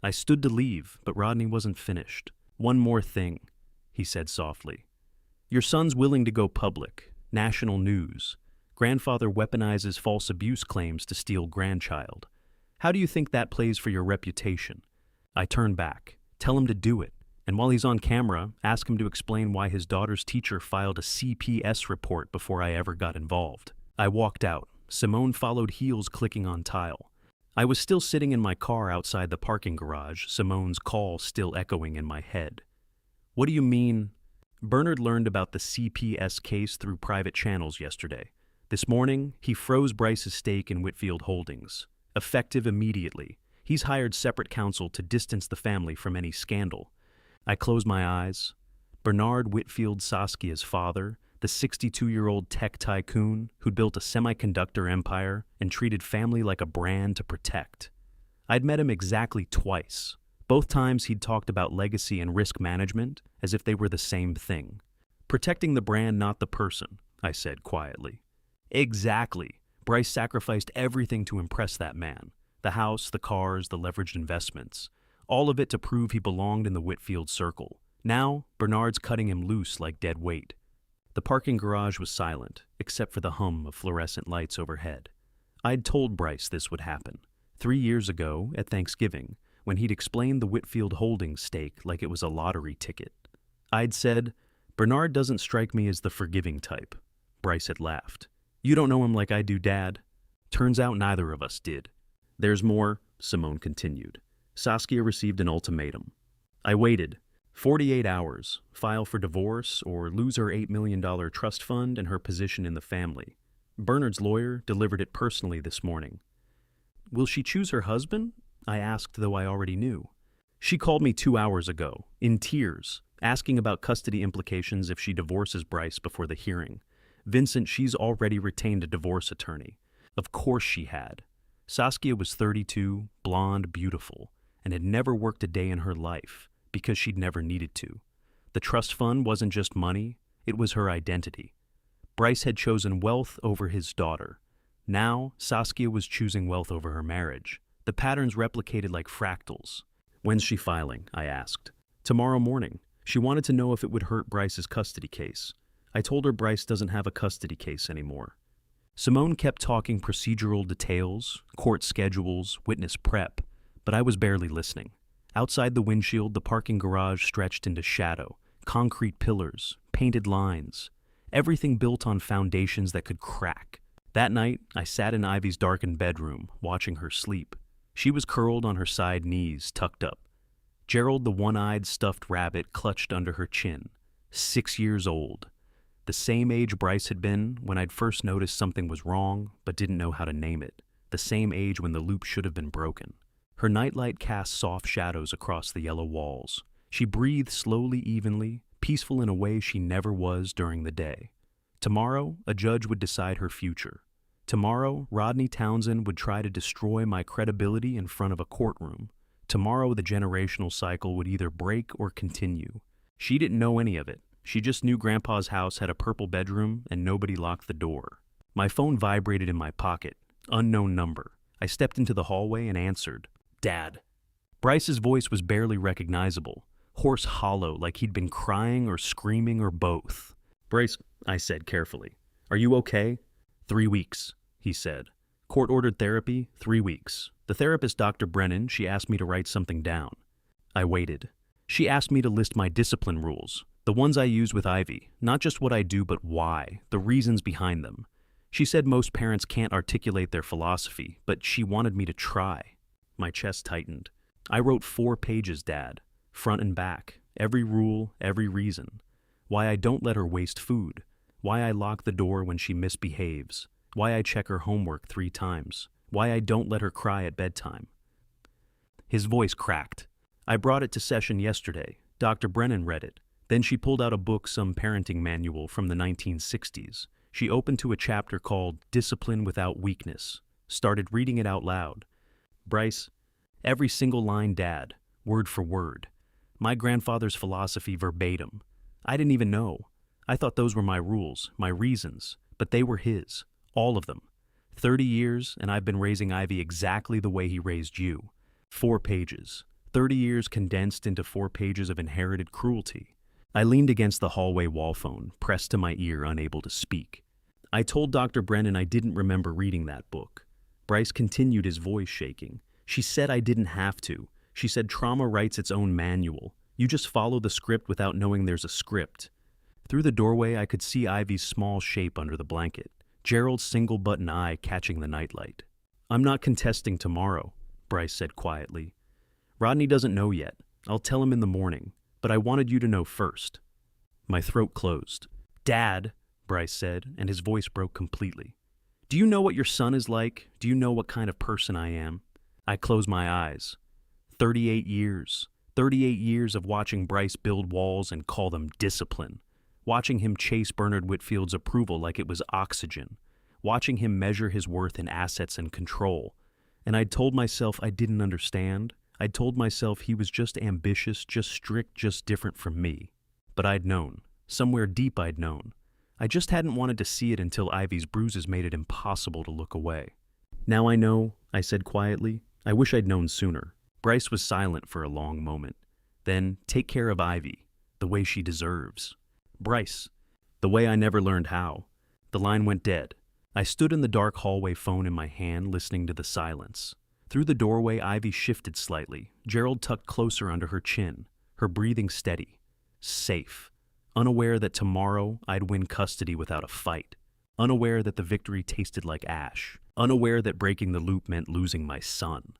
I stood to leave, but Rodney wasn't finished. One more thing, he said softly. Your son's willing to go public, national news. Grandfather weaponizes false abuse claims to steal grandchild. How do you think that plays for your reputation? I turned back. Tell him to do it. And while he's on camera, ask him to explain why his daughter's teacher filed a CPS report before I ever got involved. I walked out. Simone followed, heels clicking on tile. I was still sitting in my car outside the parking garage, Simone's call still echoing in my head. What do you mean? Bernard learned about the CPS case through private channels yesterday. This morning, he froze Bryce's stake in Whitfield Holdings. Effective immediately. He's hired separate counsel to distance the family from any scandal. I closed my eyes. Bernard Whitfield, Saskia's father, the 62-year-old tech tycoon who'd built a semiconductor empire and treated family like a brand to protect. I'd met him exactly twice, Both times he'd talked about legacy and risk management as if they were the same thing. Protecting the brand, not the person, I said quietly. Exactly. Bryce sacrificed everything to impress that man. The house, the cars, the leveraged investments. All of it to prove he belonged in the Whitfield circle. Now, Bernard's cutting him loose like dead weight. The parking garage was silent, except for the hum of fluorescent lights overhead. I'd told Bryce this would happen. 3 years ago, at Thanksgiving, when he'd explained the Whitfield Holdings stake like it was a lottery ticket. I'd said, "Bernard doesn't strike me as the forgiving type." Bryce had laughed. "You don't know him like I do, Dad." Turns out neither of us did. "There's more," Simone continued. Saskia received an ultimatum. I waited. 48 hours, file for divorce, or lose her $8 million trust fund and her position in the family. Bernard's lawyer delivered it personally this morning. "Will she choose her husband?" I asked, though I already knew. She called me 2 hours ago, in tears, asking about custody implications if she divorces Bryce before the hearing. "Vincent, she's already retained a divorce attorney." Of course she had. Saskia was 32, blonde, beautiful, and had never worked a day in her life, because she'd never needed to. The trust fund wasn't just money, it was her identity. Bryce had chosen wealth over his daughter. Now, Saskia was choosing wealth over her marriage. The patterns replicated like fractals. "When's she filing?" I asked. "Tomorrow morning." She wanted to know if it would hurt Bryce's custody case. I told her Bryce doesn't have a custody case anymore. Simone kept talking procedural details, court schedules, witness prep, but I was barely listening. Outside the windshield, the parking garage stretched into shadow, concrete pillars, painted lines, everything built on foundations that could crack. That night, I sat in Ivy's darkened bedroom, watching her sleep. She was curled on her side knees, tucked up. Gerald, the one-eyed stuffed rabbit, clutched under her chin. 6 years old. The same age Bryce had been when I'd first noticed something was wrong, but didn't know how to name it. The same age when the loop should have been broken. Her nightlight cast soft shadows across the yellow walls. She breathed slowly, evenly, peaceful in a way she never was during the day. Tomorrow, a judge would decide her future. Tomorrow, Rodney Townsend would try to destroy my credibility in front of a courtroom. Tomorrow, the generational cycle would either break or continue. She didn't know any of it. She just knew Grandpa's house had a purple bedroom and nobody locked the door. My phone vibrated in my pocket. Unknown number. I stepped into the hallway and answered. "Dad." Bryce's voice was barely recognizable, hoarse hollow like he'd been crying or screaming or both. "Bryce," I said carefully, "are you okay?" 3 weeks, he said. "Court-ordered therapy, 3 weeks. The therapist, Dr. Brennan, she asked me to write something down." I waited. She asked me to list my discipline rules, the ones I use with Ivy, not just what I do but why, the reasons behind them. She said most parents can't articulate their philosophy, but she wanted me to try. My chest tightened. I wrote 4 pages, Dad, front and back, every rule, every reason. Why I don't let her waste food, why I lock the door when she misbehaves, why I check her homework 3 times, why I don't let her cry at bedtime. His voice cracked. "I brought it to session yesterday. Dr. Brennan read it. Then she pulled out a book, some parenting manual from the 1960s. She opened to a chapter called Discipline Without Weakness, started reading it out loud. Bryce, every single line, Dad, word for word. My grandfather's philosophy verbatim. I didn't even know. I thought those were my rules, my reasons, but they were his, all of them. 30 years, and I've been raising Ivy exactly the way he raised you. 4 pages. 30 years condensed into 4 pages of inherited cruelty." I leaned against the hallway wall phone, pressed to my ear, unable to speak. I told Dr. Brennan I didn't remember reading that book. Bryce continued, his voice shaking. "She said I didn't have to. She said trauma writes its own manual. You just follow the script without knowing there's a script." Through the doorway, I could see Ivy's small shape under the blanket, Gerald's single-button eye catching the nightlight. "I'm not contesting tomorrow," Bryce said quietly. "Rodney doesn't know yet. I'll tell him in the morning, but I wanted you to know first." My throat closed. "Dad," Bryce said, and his voice broke completely. "Do you know what your son is like? Do you know what kind of person I am?" I closed my eyes. 38 years. 38 years of watching Bryce build walls and call them discipline. Watching him chase Bernard Whitfield's approval like it was oxygen. Watching him measure his worth in assets and control. And I'd told myself I didn't understand. I'd told myself he was just ambitious, just strict, just different from me. But I'd known. Somewhere deep I'd known. I just hadn't wanted to see it until Ivy's bruises made it impossible to look away. Now I know, I said quietly. I wish I'd known sooner. Bryce was silent for a long moment. Then, take care of Ivy, the way she deserves. Bryce, the way I never learned how. The line went dead. I stood in the dark hallway, phone in my hand, listening to the silence. Through the doorway, Ivy shifted slightly, Gerald tucked closer under her chin, her breathing steady. Safe. Unaware that tomorrow I'd win custody without a fight. Unaware that the victory tasted like ash. Unaware that breaking the loop meant losing my son.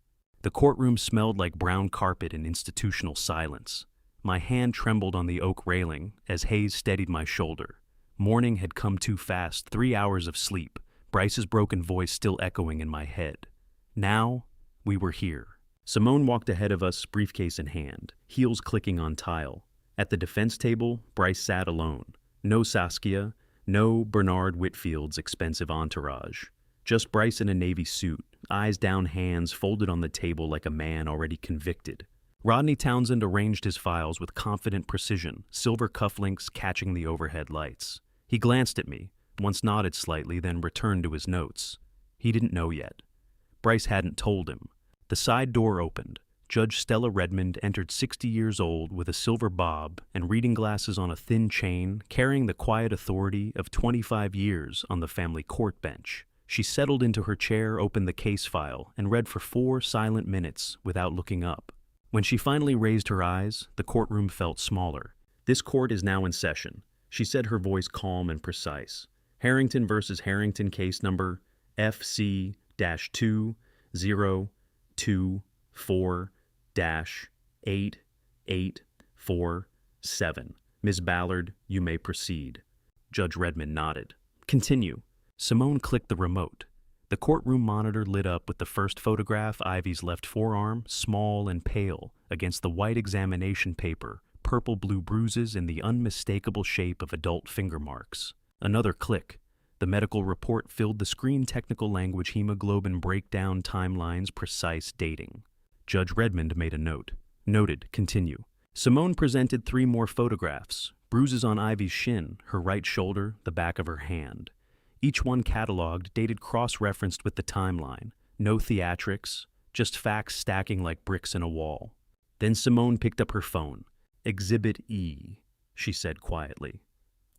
The courtroom smelled like brown carpet and institutional silence. My hand trembled on the oak railing as Hayes steadied my shoulder. Morning had come too fast, 3 hours of sleep, Bryce's broken voice still echoing in my head. Now, we were here. Simone walked ahead of us, briefcase in hand, heels clicking on tile. At the defense table, Bryce sat alone. No Saskia, no Bernard Whitfield's expensive entourage. Just Bryce in a navy suit, eyes down, hands folded on the table like a man already convicted. Rodney Townsend arranged his files with confident precision, silver cufflinks catching the overhead lights. He glanced at me, once nodded slightly, then returned to his notes. He didn't know yet. Bryce hadn't told him. The side door opened. Judge Stella Redmond entered, 60 years old, with a silver bob and reading glasses on a thin chain, carrying the quiet authority of 25 years on the family court bench. She settled into her chair, opened the case file, and read for 4 silent minutes without looking up. When she finally raised her eyes, the courtroom felt smaller. This court is now in session, she said, her voice calm and precise. Harrington versus Harrington, case number FC-2024-8847. Ms. Ballard, you may proceed. Judge Redmond nodded. Continue. Simone clicked the remote. The courtroom monitor lit up with the first photograph, Ivy's left forearm, small and pale, against the white examination paper, purple-blue bruises in the unmistakable shape of adult finger marks. Another click. The medical report filled the screen, technical language, hemoglobin breakdown, timelines, precise dating. Judge Redmond made a note. Noted, continue. Simone presented 3 more photographs, bruises on Ivy's shin, her right shoulder, the back of her hand. Each one cataloged, dated, cross-referenced with the timeline. No theatrics, just facts stacking like bricks in a wall. Then Simone picked up her phone. Exhibit E, she said quietly.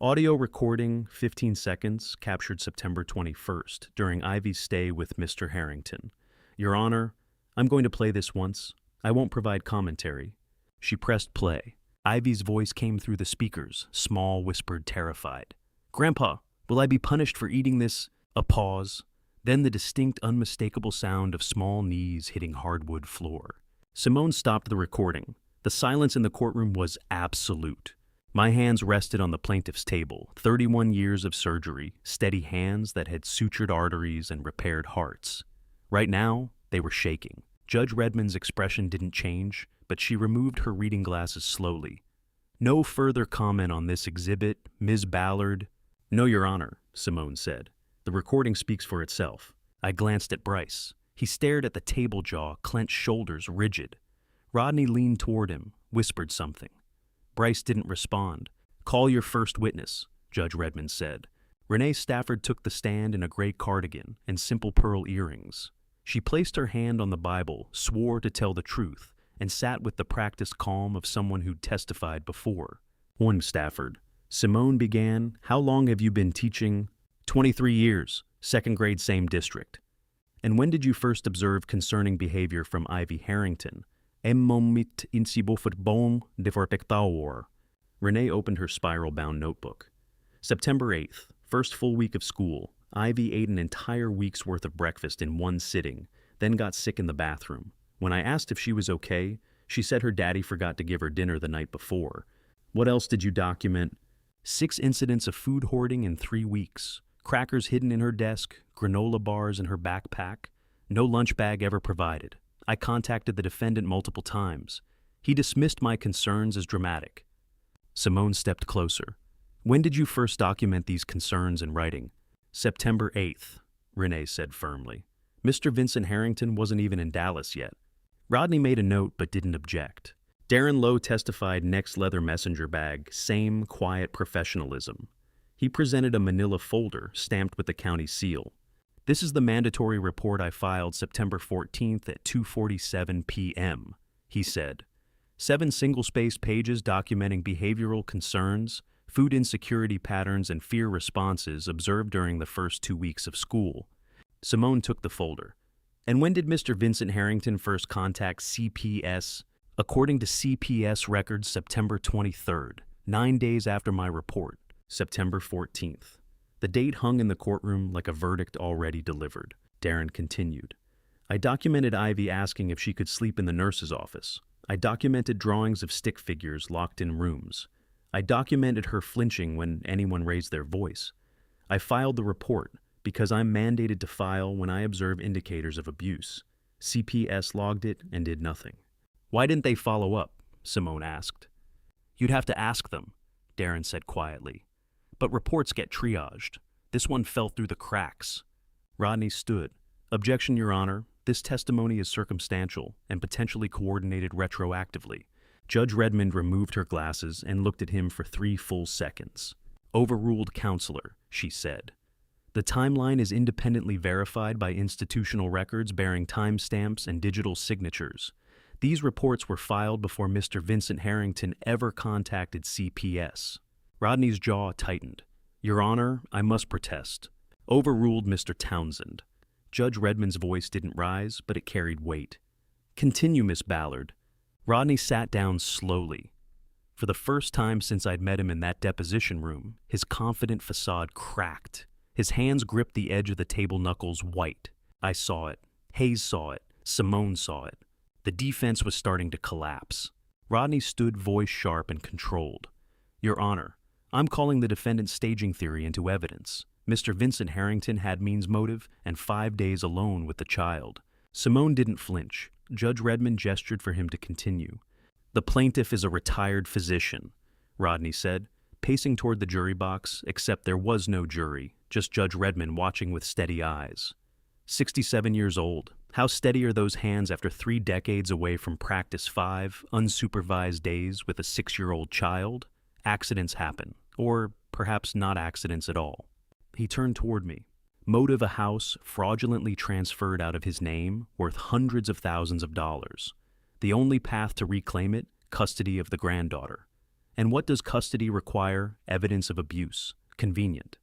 Audio recording, 15 seconds, captured September 21st, during Ivy's stay with Mr. Harrington. Your Honor, I'm going to play this once. I won't provide commentary. She pressed play. Ivy's voice came through the speakers, small, whispered, terrified. Grandpa, will I be punished for eating this? A pause. Then the distinct, unmistakable sound of small knees hitting hardwood floor. Simone stopped the recording. The silence in the courtroom was absolute. My hands rested on the plaintiff's table, 31 years of surgery, steady hands that had sutured arteries and repaired hearts. Right now, they were shaking. Judge Redmond's expression didn't change, but she removed her reading glasses slowly. No further comment on this exhibit, Ms. Ballard. No, Your Honor, Simone said. The recording speaks for itself. I glanced at Bryce. He stared at the table jaw, clenched shoulders rigid. Rodney leaned toward him, whispered something. Bryce didn't respond. Call your first witness, Judge Redmond said. Renee Stafford took the stand in a gray cardigan and simple pearl earrings. She placed her hand on the Bible, swore to tell the truth, and sat with the practiced calm of someone who'd testified before. One Stafford. Simone began, how long have you been teaching? 23 years, 2nd grade, same district. And when did you first observe concerning behavior from Ivy Harrington? Emmomit insibofotbom deforpectawor. Renee opened her spiral-bound notebook. September 8th, first full week of school. Ivy ate an entire week's worth of breakfast in one sitting, then got sick in the bathroom. When I asked if she was okay, she said her daddy forgot to give her dinner the night before. What else did you document? 6 incidents of food hoarding in 3 weeks. Crackers hidden in her desk, granola bars in her backpack. No lunch bag ever provided. I contacted the defendant multiple times. He dismissed my concerns as dramatic. Simone stepped closer. When did you first document these concerns in writing? September 8th, Renee said firmly. Mr. Vincent Harrington wasn't even in Dallas yet. Rodney made a note but didn't object. Darren Lowe testified next leather messenger bag, same quiet professionalism. He presented a manila folder stamped with the county seal. This is the mandatory report I filed September 14th at 2:47 p.m., he said. 7 single-spaced pages documenting behavioral concerns, food insecurity patterns, and fear responses observed during the first 2 weeks of school. Simone took the folder. And when did Mr. Vincent Harrington first contact CPS? According to CPS records, September 23rd, 9 days after my report, September 14th. The date hung in the courtroom like a verdict already delivered. Darren continued. I documented Ivy asking if she could sleep in the nurse's office. I documented drawings of stick figures locked in rooms. I documented her flinching when anyone raised their voice. I filed the report because I'm mandated to file when I observe indicators of abuse. CPS logged it and did nothing. Why didn't they follow up? Simone asked. You'd have to ask them, Darren said quietly. But reports get triaged. This one fell through the cracks. Rodney stood. Objection, Your Honor. This testimony is circumstantial and potentially coordinated retroactively. Judge Redmond removed her glasses and looked at him for 3 full seconds. Overruled, counselor, she said. The timeline is independently verified by institutional records bearing timestamps and digital signatures. These reports were filed before Mr. Vincent Harrington ever contacted CPS. Rodney's jaw tightened. Your Honor, I must protest. Overruled, Mr. Townsend. Judge Redmond's voice didn't rise, but it carried weight. Continue, Miss Ballard. Rodney sat down slowly. For the first time since I'd met him in that deposition room, his confident facade cracked. His hands gripped the edge of the table knuckles white. I saw it. Hayes saw it. Simone saw it. The defense was starting to collapse. Rodney stood, voice sharp and controlled. Your Honor, I'm calling the defendant's staging theory into evidence. Mr. Vincent Harrington had means motive and 5 days alone with the child. Simone didn't flinch. Judge Redmond gestured for him to continue. The plaintiff is a retired physician, Rodney said, pacing toward the jury box, except there was no jury, just Judge Redmond watching with steady eyes. 67 years old. How steady are those hands after 3 decades away from practice 5 unsupervised days with a 6-year-old child? Accidents happen, or perhaps not accidents at all. He turned toward me. Motive: a house fraudulently transferred out of his name, worth hundreds of thousands of dollars. The only path to reclaim it: custody of the granddaughter. And what does custody require? Evidence of abuse. Convenient.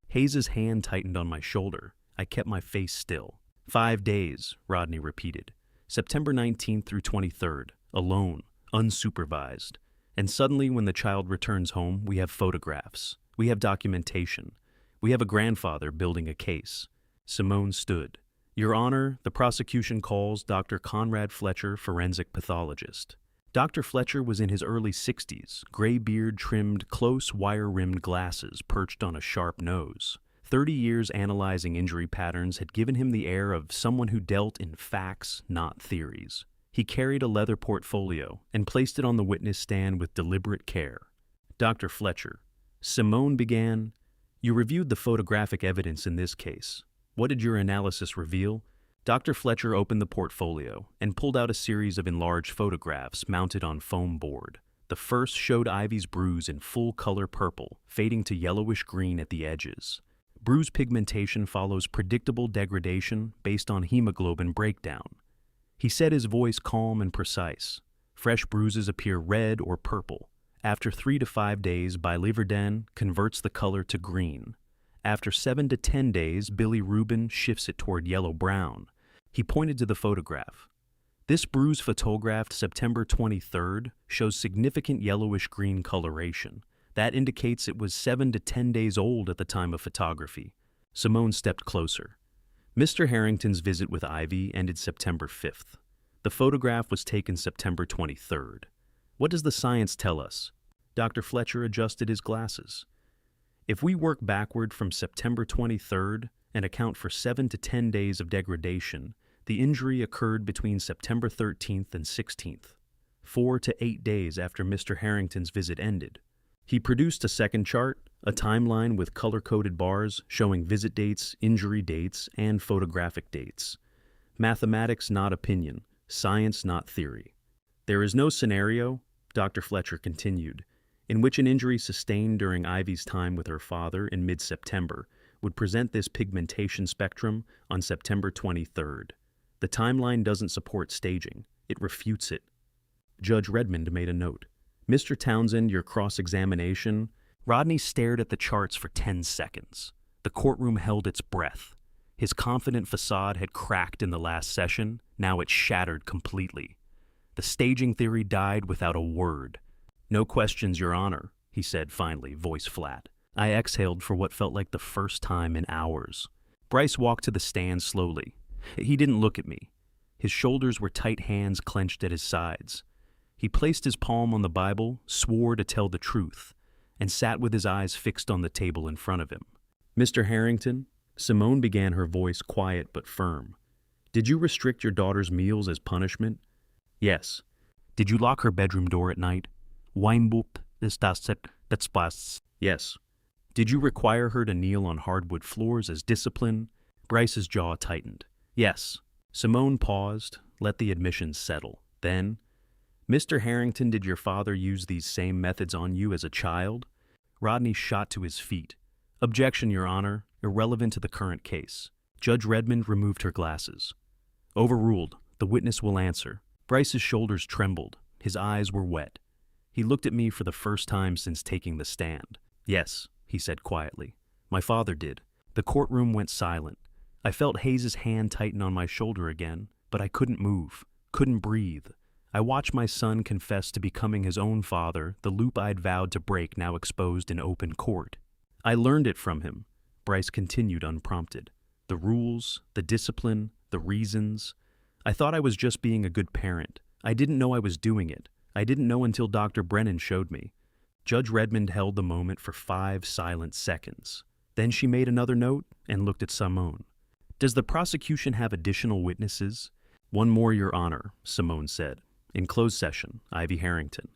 Hayes's hand tightened on my shoulder. I kept my face still. 5 days, Rodney repeated. September 19th through 23rd, alone, unsupervised. And suddenly, when the child returns home, we have photographs. We have documentation. We have a grandfather building a case. Simone stood. Your Honor, the prosecution calls Dr. Conrad Fletcher, forensic pathologist. Dr. Fletcher was in his early 60s, gray beard trimmed, close wire-rimmed glasses perched on a sharp nose. 30 years analyzing injury patterns had given him the air of someone who dealt in facts, not theories. He carried a leather portfolio and placed it on the witness stand with deliberate care. Dr. Fletcher, Simone began, You reviewed the photographic evidence in this case. What did your analysis reveal? Dr. Fletcher opened the portfolio and pulled out a series of enlarged photographs mounted on foam board. The first showed Ivy's bruise in full color purple, fading to yellowish green at the edges. Bruise pigmentation follows predictable degradation based on hemoglobin breakdown. He said, his voice calm and precise. Fresh bruises appear red or purple. After 3 to 5 days, biliverdin converts the color to green. After 7 to 10 days, bilirubin shifts it toward yellow-brown. He pointed to the photograph. This bruise photographed September 23rd shows significant yellowish-green coloration. That indicates it was 7 to 10 days old at the time of photography. Simone stepped closer. Mr. Harrington's visit with Ivy ended September 5th. The photograph was taken September 23rd. What does the science tell us? Dr. Fletcher adjusted his glasses. If we work backward from September 23rd and account for 7 to 10 days of degradation, the injury occurred between September 13th and 16th, 4 to 8 days after Mr. Harrington's visit ended. He produced a second chart, a timeline with color-coded bars showing visit dates, injury dates, and photographic dates. Mathematics, not opinion, Science, not theory. There is no scenario, Dr. Fletcher continued, in which an injury sustained during Ivy's time with her father in mid-September would present this pigmentation spectrum on September 23rd. The timeline doesn't support staging. It refutes it. Judge Redmond made a note. Mr. Townsend, your cross-examination. Rodney stared at the charts for 10 seconds. The courtroom held its breath. His confident facade had cracked in the last session. Now it shattered completely. The staging theory died without a word. No questions, Your Honor, he said finally, voice flat. I exhaled for what felt like the first time in hours. Bryce walked to the stand slowly. He didn't look at me. His shoulders were tight, hands clenched at his sides. He placed his palm on the Bible, swore to tell the truth, and sat with his eyes fixed on the table in front of him. Mr. Harrington, Simone began, her voice quiet but firm. Did you restrict your daughter's meals as punishment? Yes. Did you lock her bedroom door at night? Yes. Did you require her to kneel on hardwood floors as discipline? Bryce's jaw tightened. Yes. Simone paused, let the admissions settle. Then, Mr. Harrington, did your father use these same methods on you as a child? Rodney shot to his feet. Objection, Your Honor, irrelevant to the current case. Judge Redmond removed her glasses. Overruled. The witness will answer. Bryce's shoulders trembled. His eyes were wet. He looked at me for the first time since taking the stand. Yes, he said quietly. My father did. The courtroom went silent. I felt Hayes's hand tighten on my shoulder again, but I couldn't move, couldn't breathe. I watched my son confess to becoming his own father, the loop I'd vowed to break now exposed in open court. I learned it from him, Bryce continued unprompted. The rules, the discipline, the reasons. I thought I was just being a good parent. I didn't know I was doing it. I didn't know until Dr. Brennan showed me. Judge Redmond held the moment for 5 silent seconds. Then she made another note and looked at Simone. Does the prosecution have additional witnesses? One more, Your Honor, Simone said. In closed session, Ivy Harrington.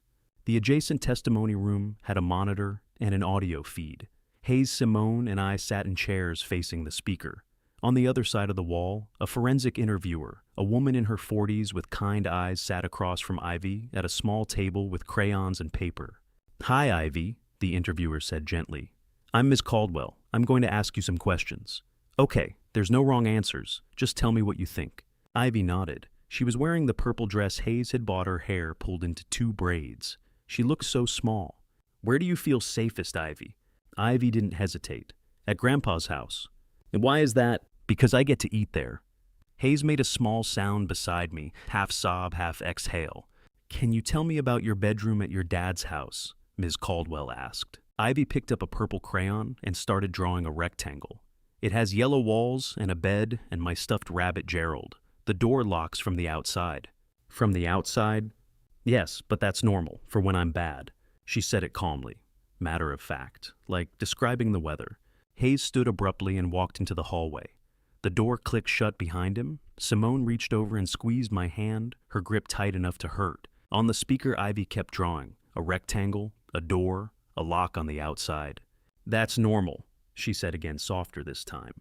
The adjacent testimony room had a monitor and an audio feed. Hayes, Simone, and I sat in chairs facing the speaker. On the other side of the wall, a forensic interviewer, a woman in her 40s with kind eyes, sat across from Ivy at a small table with crayons and paper. Hi, Ivy, the interviewer said gently. I'm Ms. Caldwell. I'm going to ask you some questions. Okay, there's no wrong answers. Just tell me what you think. Ivy nodded. She was wearing the purple dress Hayes had bought, her hair pulled into 2 braids. She looked so small. Where do you feel safest, Ivy? Ivy didn't hesitate. At Grandpa's house. And why is that? Because I get to eat there. Hayes made a small sound beside me, half sob, half exhale. Can you tell me about your bedroom at your dad's house? Ms. Caldwell asked. Ivy picked up a purple crayon and started drawing a rectangle. It has yellow walls and a bed and my stuffed rabbit Gerald. The door locks from the outside. From the outside? Yes, but that's normal, for when I'm bad. She said it calmly, matter of fact, like describing the weather. Hayes stood abruptly and walked into the hallway. The door clicked shut behind him. Simone reached over and squeezed my hand, her grip tight enough to hurt. On the speaker, Ivy kept drawing. A rectangle, a door, a lock on the outside. That's normal, she said again, softer this time.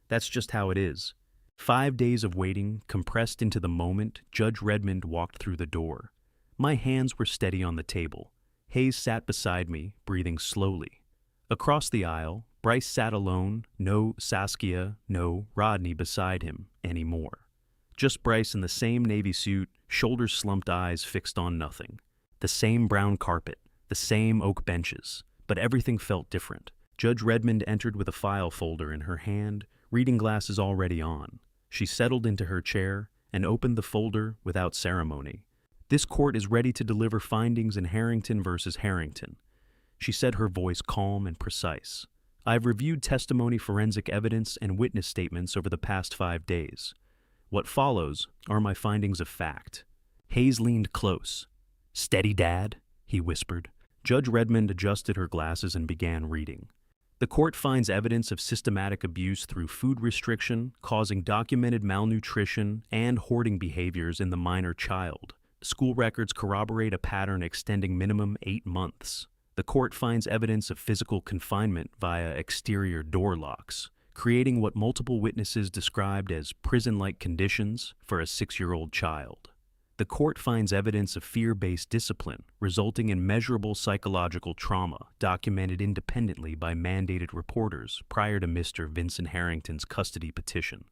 That's just how it is. 5 days of waiting, compressed into the moment, Judge Redmond walked through the door. My hands were steady on the table. Hayes sat beside me, breathing slowly. Across the aisle, Bryce sat alone, no Saskia, no Rodney beside him anymore. Just Bryce in the same navy suit, shoulders slumped, eyes fixed on nothing. The same brown carpet, the same oak benches, but everything felt different. Judge Redmond entered with a file folder in her hand, reading glasses already on. She settled into her chair and opened the folder without ceremony. This court is ready to deliver findings in Harrington versus Harrington. She said, her voice calm and precise. I've reviewed testimony, forensic evidence, and witness statements over the past 5 days. What follows are my findings of fact. Hayes leaned close. Steady, Dad, he whispered. Judge Redmond adjusted her glasses and began reading. The court finds evidence of systematic abuse through food restriction, causing documented malnutrition and hoarding behaviors in the minor child. School records corroborate a pattern extending minimum 8 months. The court finds evidence of physical confinement via exterior door locks, creating what multiple witnesses described as prison-like conditions for a 6-year-old child. The court finds evidence of fear-based discipline resulting in measurable psychological trauma documented independently by mandated reporters prior to Mr. Vincent Harrington's custody petition.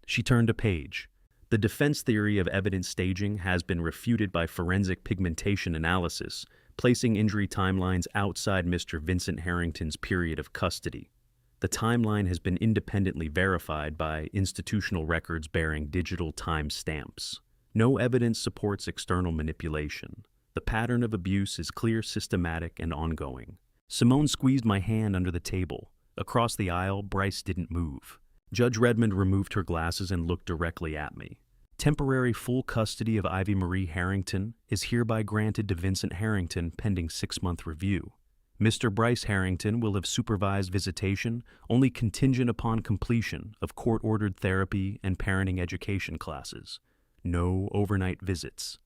She turned a page. The defense theory of evidence staging has been refuted by forensic pigmentation analysis, placing injury timelines outside Mr. Vincent Harrington's period of custody. The timeline has been independently verified by institutional records bearing digital time stamps. No evidence supports external manipulation. The pattern of abuse is clear, systematic, and ongoing. Simone squeezed my hand under the table. Across the aisle, Bryce didn't move. Judge Redmond removed her glasses and looked directly at me. Temporary full custody of Ivy Marie Harrington is hereby granted to Vincent Harrington pending 6-month review. Mr. Bryce Harrington will have supervised visitation only contingent upon completion of court-ordered therapy and parenting education classes. No overnight visits.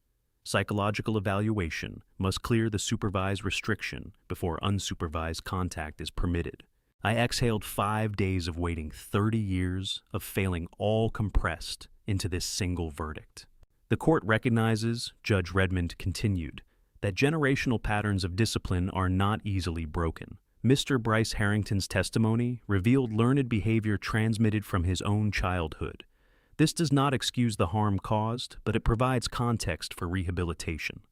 Psychological evaluation must clear the supervised restriction before unsupervised contact is permitted. I exhaled 5 days of waiting 30 years of failing, all compressed into this single verdict. The court recognizes, Judge Redmond continued, that generational patterns of discipline are not easily broken. Mr. Bryce Harrington's testimony revealed learned behavior transmitted from his own childhood. This does not excuse the harm caused, but it provides context for rehabilitation.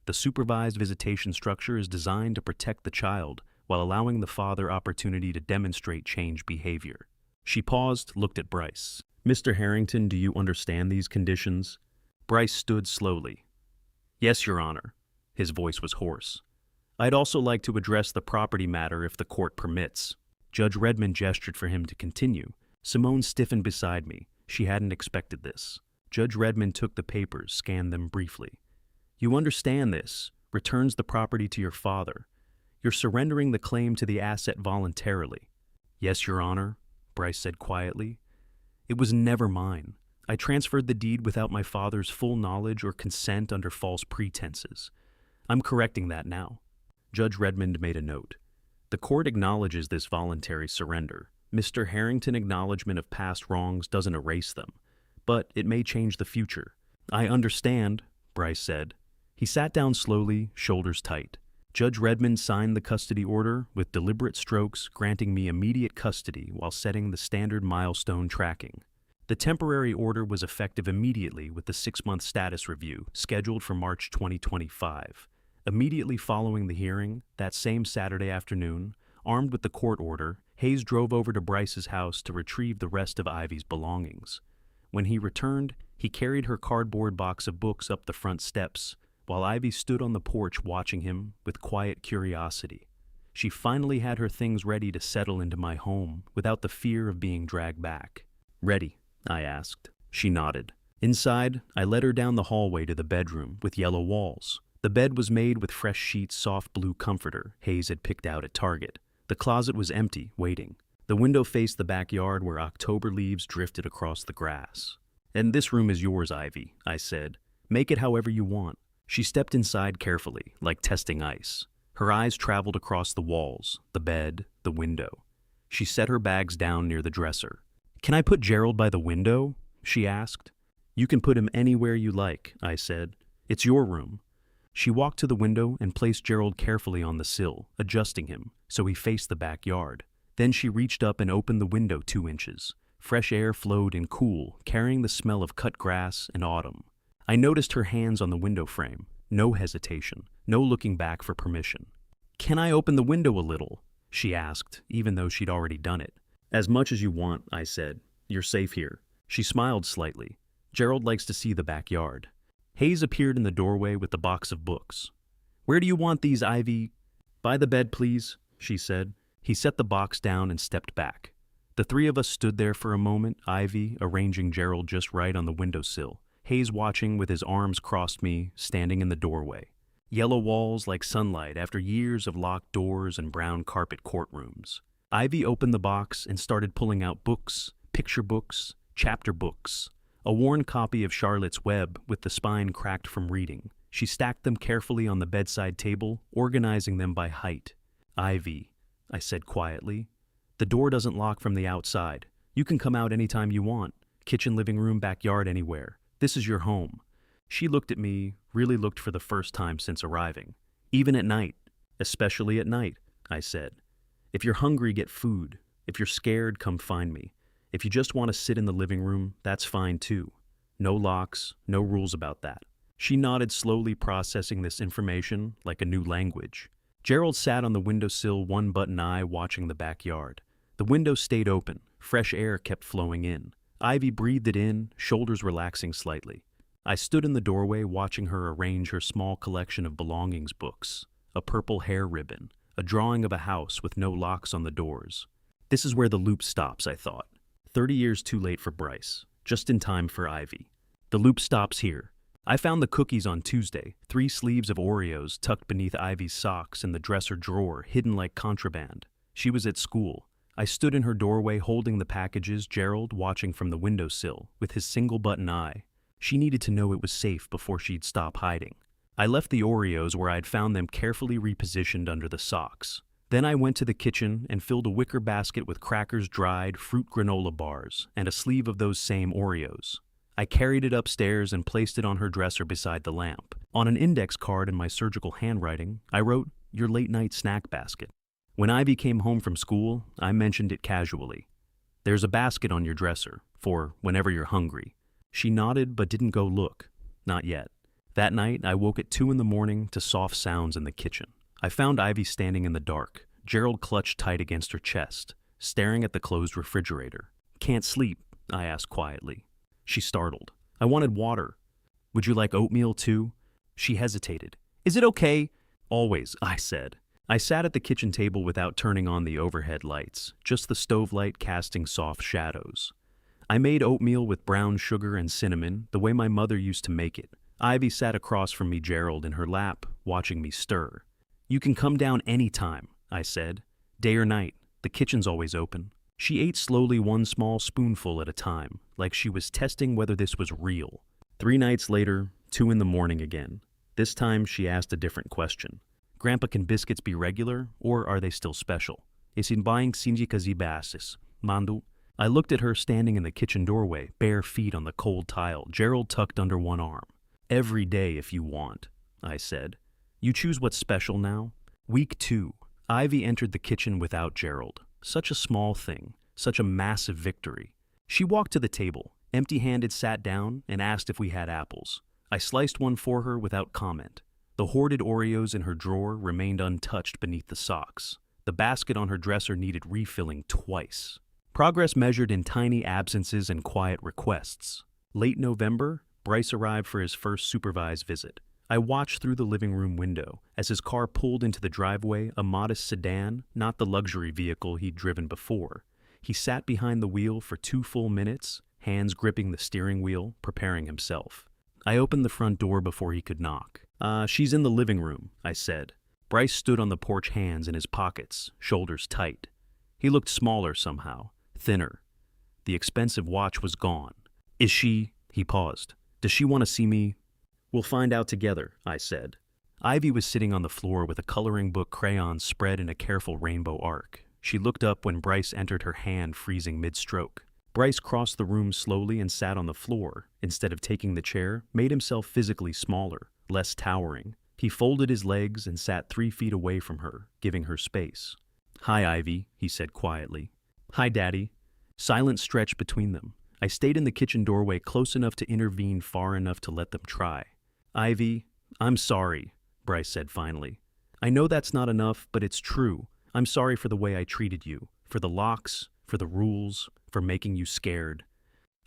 The supervised visitation structure is designed to protect the child while allowing the father opportunity to demonstrate change behavior. She paused, looked at Bryce. Mr. Harrington, do you understand these conditions? Bryce stood slowly. Yes, Your Honor. His voice was hoarse. I'd also like to address the property matter if the court permits. Judge Redmond gestured for him to continue. Simone stiffened beside me. She hadn't expected this. Judge Redmond took the papers, scanned them briefly. You understand this. Returns the property to your father. You're surrendering the claim to the asset voluntarily. Yes, Your Honor, Bryce said quietly. It was never mine. I transferred the deed without my father's full knowledge or consent under false pretenses. I'm correcting that now. Judge Redmond made a note. The court acknowledges this voluntary surrender. Mr. Harrington's acknowledgement of past wrongs doesn't erase them, but it may change the future. I understand, Bryce said. He sat down slowly, shoulders tight. Judge Redmond signed the custody order with deliberate strokes, granting me immediate custody while setting the standard milestone tracking. The temporary order was effective immediately with the 6-month status review scheduled for March 2025. Immediately following the hearing, that same Saturday afternoon, armed with the court order, Hayes drove over to Bryce's house to retrieve the rest of Ivy's belongings. When he returned, he carried her cardboard box of books up the front steps, while Ivy stood on the porch watching him with quiet curiosity. She finally had her things ready to settle into my home without the fear of being dragged back. Ready? I asked. She nodded. Inside, I led her down the hallway to the bedroom with yellow walls. The bed was made with fresh sheets, soft blue comforter Hayes had picked out at Target. The closet was empty, waiting. The window faced the backyard where October leaves drifted across the grass. And this room is yours, Ivy, I said. Make it however you want. She stepped inside carefully, like testing ice. Her eyes traveled across the walls, the bed, the window. She set her bags down near the dresser. Can I put Gerald by the window? She asked. You can put him anywhere you like, I said. It's your room. She walked to the window and placed Gerald carefully on the sill, adjusting him, so he faced the backyard. Then she reached up and opened the window 2 inches. Fresh air flowed in cool, carrying the smell of cut grass and autumn. I noticed her hands on the window frame. No hesitation, no looking back for permission. Can I open the window a little? She asked, even though she'd already done it. As much as you want, I said. You're safe here. She smiled slightly. Gerald likes to see the backyard. Hayes appeared in the doorway with the box of books. Where do you want these, Ivy? By the bed, please, she said. He set the box down and stepped back. The 3 of us stood there for a moment, Ivy arranging Gerald just right on the windowsill. Hayes watching with his arms crossed, me standing in the doorway. Yellow walls like sunlight after years of locked doors and brown carpet courtrooms. Ivy opened the box and started pulling out books, picture books, chapter books. A worn copy of Charlotte's Web with the spine cracked from reading. She stacked them carefully on the bedside table, organizing them by height. Ivy, I said quietly. The door doesn't lock from the outside. You can come out anytime you want. Kitchen, living room, backyard, anywhere. This is your home. She looked at me, really looked for the first time since arriving. Even at night. Especially at night, I said. If you're hungry, get food. If you're scared, come find me. If you just want to sit in the living room, that's fine too. No locks, no rules about that. She nodded, slowly processing this information like a new language. Gerald sat on the windowsill, one button eye, watching the backyard. The window stayed open. Fresh air kept flowing in. Ivy breathed it in, shoulders relaxing slightly. I stood in the doorway, watching her arrange her small collection of belongings books. A purple hair ribbon, a drawing of a house with no locks on the doors. This is where the loop stops, I thought. 30 years too late for Bryce, just in time for Ivy. The loop stops here. I found the cookies on Tuesday, 3 sleeves of Oreos tucked beneath Ivy's socks in the dresser drawer, hidden like contraband. She was at school. I stood in her doorway holding the packages, Gerald watching from the windowsill, with his single button eye. She needed to know it was safe before she'd stop hiding. I left the Oreos where I'd found them carefully repositioned under the socks. Then I went to the kitchen and filled a wicker basket with crackers, dried fruit granola bars, and a sleeve of those same Oreos. I carried it upstairs and placed it on her dresser beside the lamp. On an index card in my surgical handwriting, I wrote, "Your late-night snack basket." When Ivy came home from school, I mentioned it casually. "There's a basket on your dresser, for whenever you're hungry." She nodded but didn't go look. Not yet. That night, I woke at 2 in the morning to soft sounds in the kitchen. I found Ivy standing in the dark, Gerald clutched tight against her chest, staring at the closed refrigerator. "Can't sleep?" I asked quietly. She startled. "I wanted water." "Would you like oatmeal too?" She hesitated. "Is it okay?" "Always," I said. I sat at the kitchen table without turning on the overhead lights, just the stove light casting soft shadows. I made oatmeal with brown sugar and cinnamon, the way my mother used to make it. Ivy sat across from me, Gerald in her lap, watching me stir. "You can come down any time," I said. "Day or night, the kitchen's always open." She ate slowly, one small spoonful at a time, like she was testing whether this was real. 3 nights later, 2 in the morning again. This time she asked a different question. "Grandpa, can biscuits be regular, or are they still special? Isin buying sinji basis, mandu?" I looked at her standing in the kitchen doorway, bare feet on the cold tile, Gerald tucked under one arm. "Every day if you want," I said. "You choose what's special now?" Week 2. Ivy entered the kitchen without Gerald. Such a small thing, such a massive victory. She walked to the table, empty-handed, sat down, and asked if we had apples. I sliced one for her without comment. The hoarded Oreos in her drawer remained untouched beneath the socks. The basket on her dresser needed refilling twice. Progress measured in tiny absences and quiet requests. Late November, Bryce arrived for his first supervised visit. I watched through the living room window as his car pulled into the driveway, a modest sedan, not the luxury vehicle he'd driven before. He sat behind the wheel for 2 full minutes, hands gripping the steering wheel, preparing himself. I opened the front door before he could knock. She's in the living room," I said. Bryce stood on the porch, hands in his pockets, shoulders tight. He looked smaller somehow, thinner. The expensive watch was gone. "Is she—" He paused. "Does she want to see me?" "We'll find out together," I said. Ivy was sitting on the floor with a coloring book, crayons spread in a careful rainbow arc. She looked up when Bryce entered, her hand freezing mid-stroke. Bryce crossed the room slowly and sat on the floor. Instead of taking the chair, made himself physically smaller, less towering. He folded his legs and sat 3 feet away from her, giving her space. "Hi, Ivy," he said quietly. "Hi, Daddy." Silence stretched between them. I stayed in the kitchen doorway, close enough to intervene, far enough to let them try. "Ivy, I'm sorry," Bryce said finally. "I know that's not enough, but it's true. I'm sorry for the way I treated you, for the locks, for the rules, for making you scared."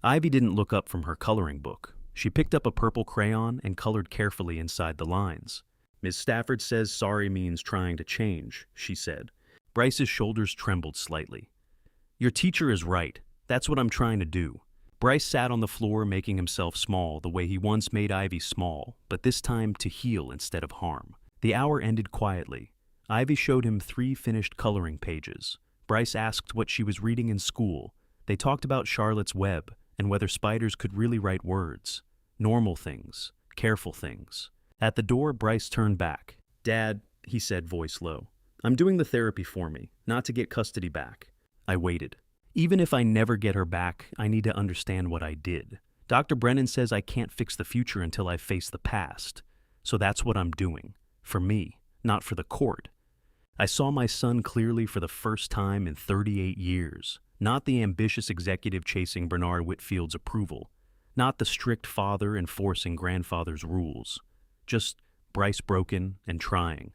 Ivy didn't look up from her coloring book. She picked up a purple crayon and colored carefully inside the lines. "Ms. Stafford says sorry means trying to change," she said. Bryce's shoulders trembled slightly. "Your teacher is right. That's what I'm trying to do." Bryce sat on the floor, making himself small the way he once made Ivy small, but this time to heal instead of harm. The hour ended quietly. Ivy showed him 3 finished coloring pages. Bryce asked what she was reading in school. They talked about Charlotte's Web and whether spiders could really write words. Normal things, careful things. At the door, Bryce turned back. "Dad," he said, voice low, "I'm doing the therapy for me, not to get custody back." I waited. Even if I never get her back, I need to understand what I did. Dr. Brennan says I can't fix the future until I face the past. So that's what I'm doing. For me, not for the court. I saw my son clearly for the first time in 38 years. Not the ambitious executive chasing Bernard Whitfield's approval. Not the strict father enforcing grandfather's rules. Just Bryce broken and trying.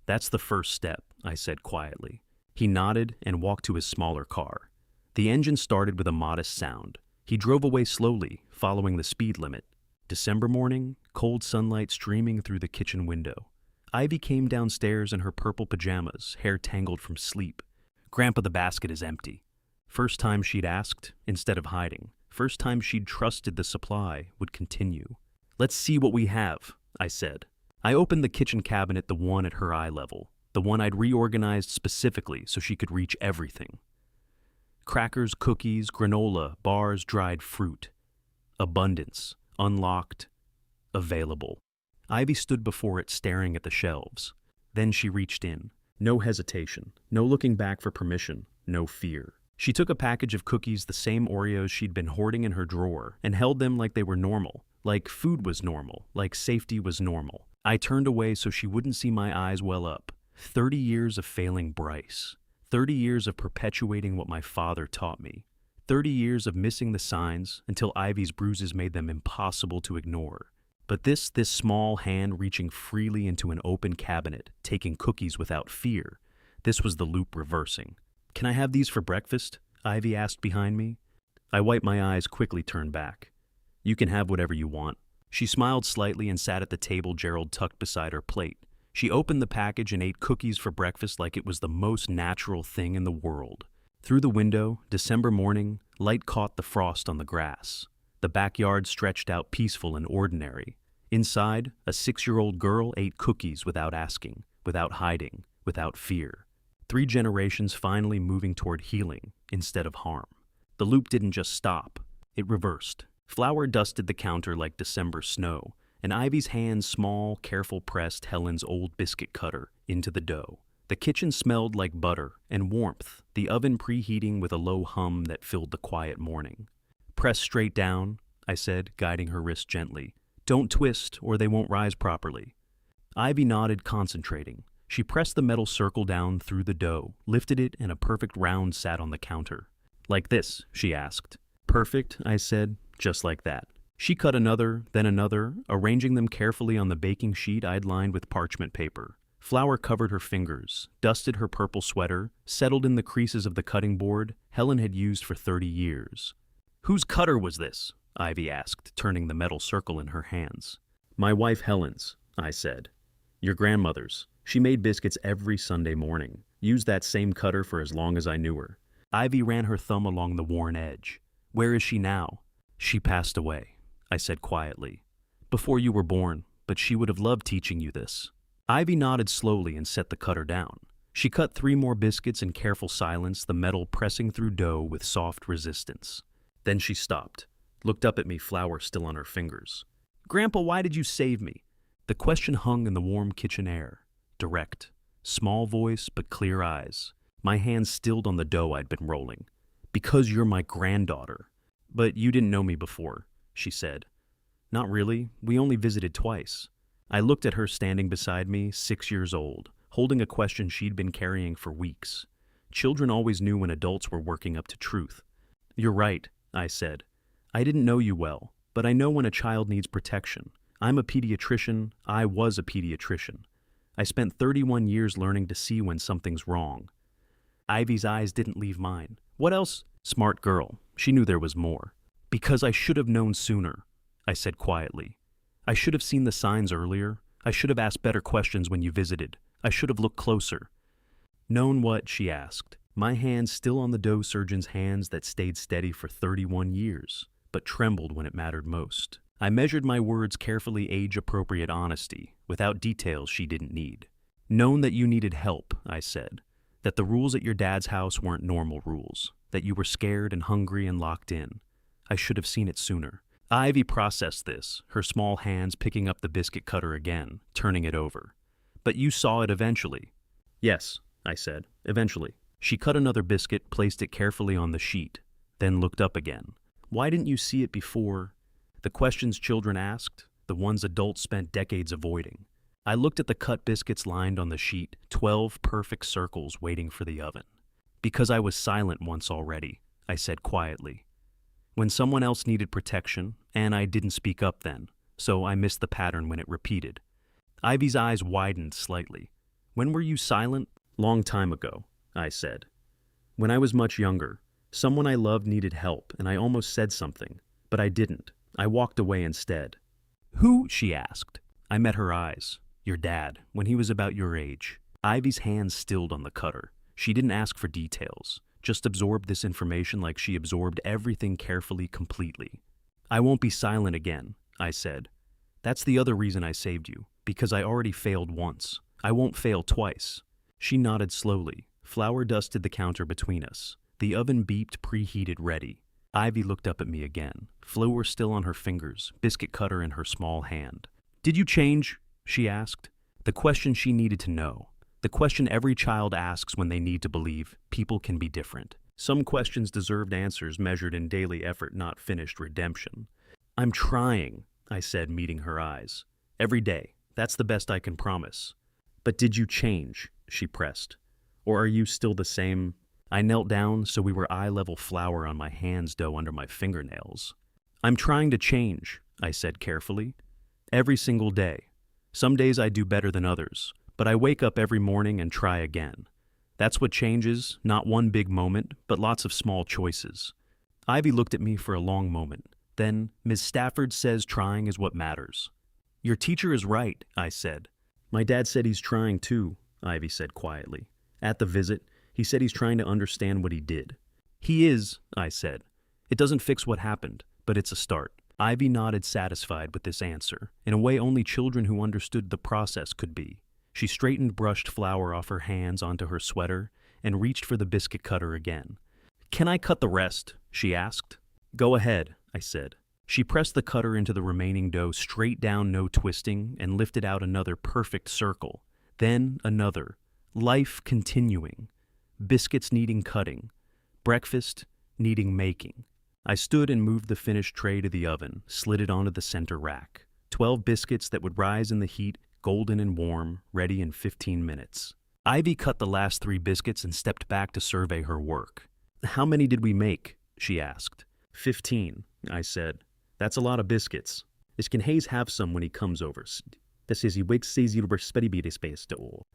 That's the first step, I said quietly. He nodded and walked to his smaller car. The engine started with a modest sound. He drove away slowly, following the speed limit. December morning, cold sunlight streaming through the kitchen window. Ivy came downstairs in her purple pajamas, hair tangled from sleep. Grandpa, the basket is empty. First time she'd asked, instead of hiding. First time she'd trusted the supply would continue. Let's see what we have, I said. I opened the kitchen cabinet, the one at her eye level, the one I'd reorganized specifically so she could reach everything. Crackers, cookies, granola, bars, dried fruit. Abundance, unlocked, available. Ivy stood before it staring at the shelves. Then she reached in. No hesitation, no looking back for permission, no fear. She took a package of cookies, the same Oreos she'd been hoarding in her drawer, and held them like they were normal, like food was normal, like safety was normal. I turned away so she wouldn't see my eyes well up. 30 years of failing Bryce. 30 years of perpetuating what my father taught me. 30 years of missing the signs until Ivy's bruises made them impossible to ignore. But this small hand reaching freely into an open cabinet, taking cookies without fear, this was the loop reversing. Can I have these for breakfast? Ivy asked behind me. I wiped my eyes, quickly turned back. You can have whatever you want. She smiled slightly and sat at the table Gerald tucked beside her plate. She opened the package and ate cookies for breakfast like it was the most natural thing in the world. Through the window, December morning, light caught the frost on the grass. The backyard stretched out peaceful and ordinary. Inside, a 6-year-old girl ate cookies without asking, without hiding, without fear. 3 generations finally moving toward healing instead of harm. The loop didn't just stop, it reversed. Flour dusted the counter like December snow, and Ivy's hands, small, careful, pressed Helen's old biscuit cutter into the dough. The kitchen smelled like butter and warmth, the oven preheating with a low hum that filled the quiet morning. Press straight down, I said, guiding her wrist gently. Don't twist, or they won't rise properly. Ivy nodded, concentrating. She pressed the metal circle down through the dough, lifted it, and a perfect round sat on the counter. Like this, she asked. Perfect, I said, just like that. She cut another, then another, arranging them carefully on the baking sheet I'd lined with parchment paper. Flour covered her fingers, dusted her purple sweater, settled in the creases of the cutting board Helen had used for 30 years. Whose cutter was this? Ivy asked, turning the metal circle in her hands. My wife Helen's, I said. Your grandmother's. She made biscuits every Sunday morning. Used that same cutter for as long as I knew her. Ivy ran her thumb along the worn edge. Where is she now? She passed away, I said quietly. Before you were born, but she would have loved teaching you this. Ivy nodded slowly and set the cutter down. She cut 3 more biscuits in careful silence, the metal pressing through dough with soft resistance. Then she stopped, looked up at me, flour still on her fingers. Grandpa, why did you save me? The question hung in the warm kitchen air. Direct, small voice but clear eyes. My hands stilled on the dough I'd been rolling. Because you're my granddaughter. But you didn't know me before, she said. Not really. We only visited twice. I looked at her standing beside me, 6 years old, holding a question she'd been carrying for weeks. Children always knew when adults were working up to truth. You're right, I said. I didn't know you well, but I know when a child needs protection. I'm a pediatrician. I was a pediatrician. I spent 31 years learning to see when something's wrong. Ivy's eyes didn't leave mine. What else? Smart girl. She knew there was more. Because I should have known sooner, I said quietly. I should have seen the signs earlier. I should have asked better questions when you visited. I should have looked closer. Known what? She asked. My hands still on the dough surgeon's hands that stayed steady for 31 years, but trembled when it mattered most. I measured my words carefully, age-appropriate honesty, without details she didn't need. Known that you needed help, I said. That the rules at your dad's house weren't normal rules. That you were scared and hungry and locked in. I should have seen it sooner. Ivy processed this, her small hands picking up the biscuit cutter again, turning it over. But you saw it eventually. Yes, I said, eventually. She cut another biscuit, placed it carefully on the sheet, then looked up again. Why didn't you see it before? The questions children asked, the ones adults spent decades avoiding. I looked at the cut biscuits lined on the sheet, 12 perfect circles waiting for the oven. Because I was silent once already, I said quietly. When someone else needed protection, and I didn't speak up then, so I missed the pattern when it repeated. Ivy's eyes widened slightly. When were you silent? Long time ago, I said. When I was much younger, someone I loved needed help, and I almost said something, but I didn't. I walked away instead. Who? She asked. I met her eyes. Your dad, when he was about your age. Ivy's hands stilled on the cutter. She didn't ask for details, just absorbed this information like she absorbed everything carefully, completely. I won't be silent again, I said. That's the other reason I saved you, because I already failed once. I won't fail twice. She nodded slowly. Flour dusted the counter between us. The oven beeped, preheated, ready. Ivy looked up at me again. Flour still on her fingers, biscuit cutter in her small hand. Did you change? She asked. The question she needed to know. The question every child asks when they need to believe people can be different. Some questions deserved answers measured in daily effort, not finished redemption. I'm trying, I said, meeting her eyes. Every day. That's the best I can promise. But did you change? She pressed. Or are you still the same? I knelt down so we were eye-level flour on my hands dough under my fingernails. I'm trying to change, I said carefully. Every single day. Some days I do better than others, but I wake up every morning and try again. That's what changes, not one big moment, but lots of small choices. Ivy looked at me for a long moment. Then, Ms. Stafford says trying is what matters. Your teacher is right, I said. My dad said he's trying too, Ivy said quietly. At the visit, he said he's trying to understand what he did. He is, I said. It doesn't fix what happened, but it's a start. Ivy nodded, satisfied with this answer, in a way only children who understood the process could be. She straightened brushed flour off her hands onto her sweater and reached for the biscuit cutter again. Can I cut the rest? She asked. Go ahead, I said. She pressed the cutter into the remaining dough straight down, no twisting, and lifted out another perfect circle. Then another. Life continuing. Biscuits needing cutting. Breakfast needing making. I stood and moved the finished tray to the oven, slid it onto the center rack. 12 biscuits that would rise in the heat, golden and warm, ready in 15 minutes. Ivy cut the last 3 biscuits and stepped back to survey her work. How many did we make? She asked. 15, I said. That's a lot of biscuits. Can Hayes have some when he comes over?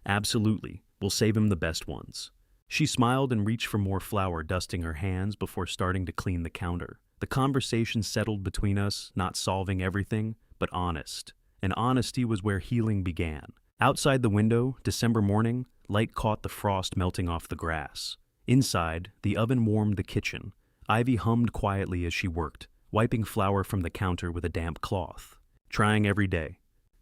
Absolutely. We'll save him the best ones. She smiled and reached for more flour, dusting her hands before starting to clean the counter. The conversation settled between us, not solving everything, but honest. And honesty was where healing began. Outside the window, December morning, light caught the frost melting off the grass. Inside, the oven warmed the kitchen. Ivy hummed quietly as she worked, wiping flour from the counter with a damp cloth. Trying every day.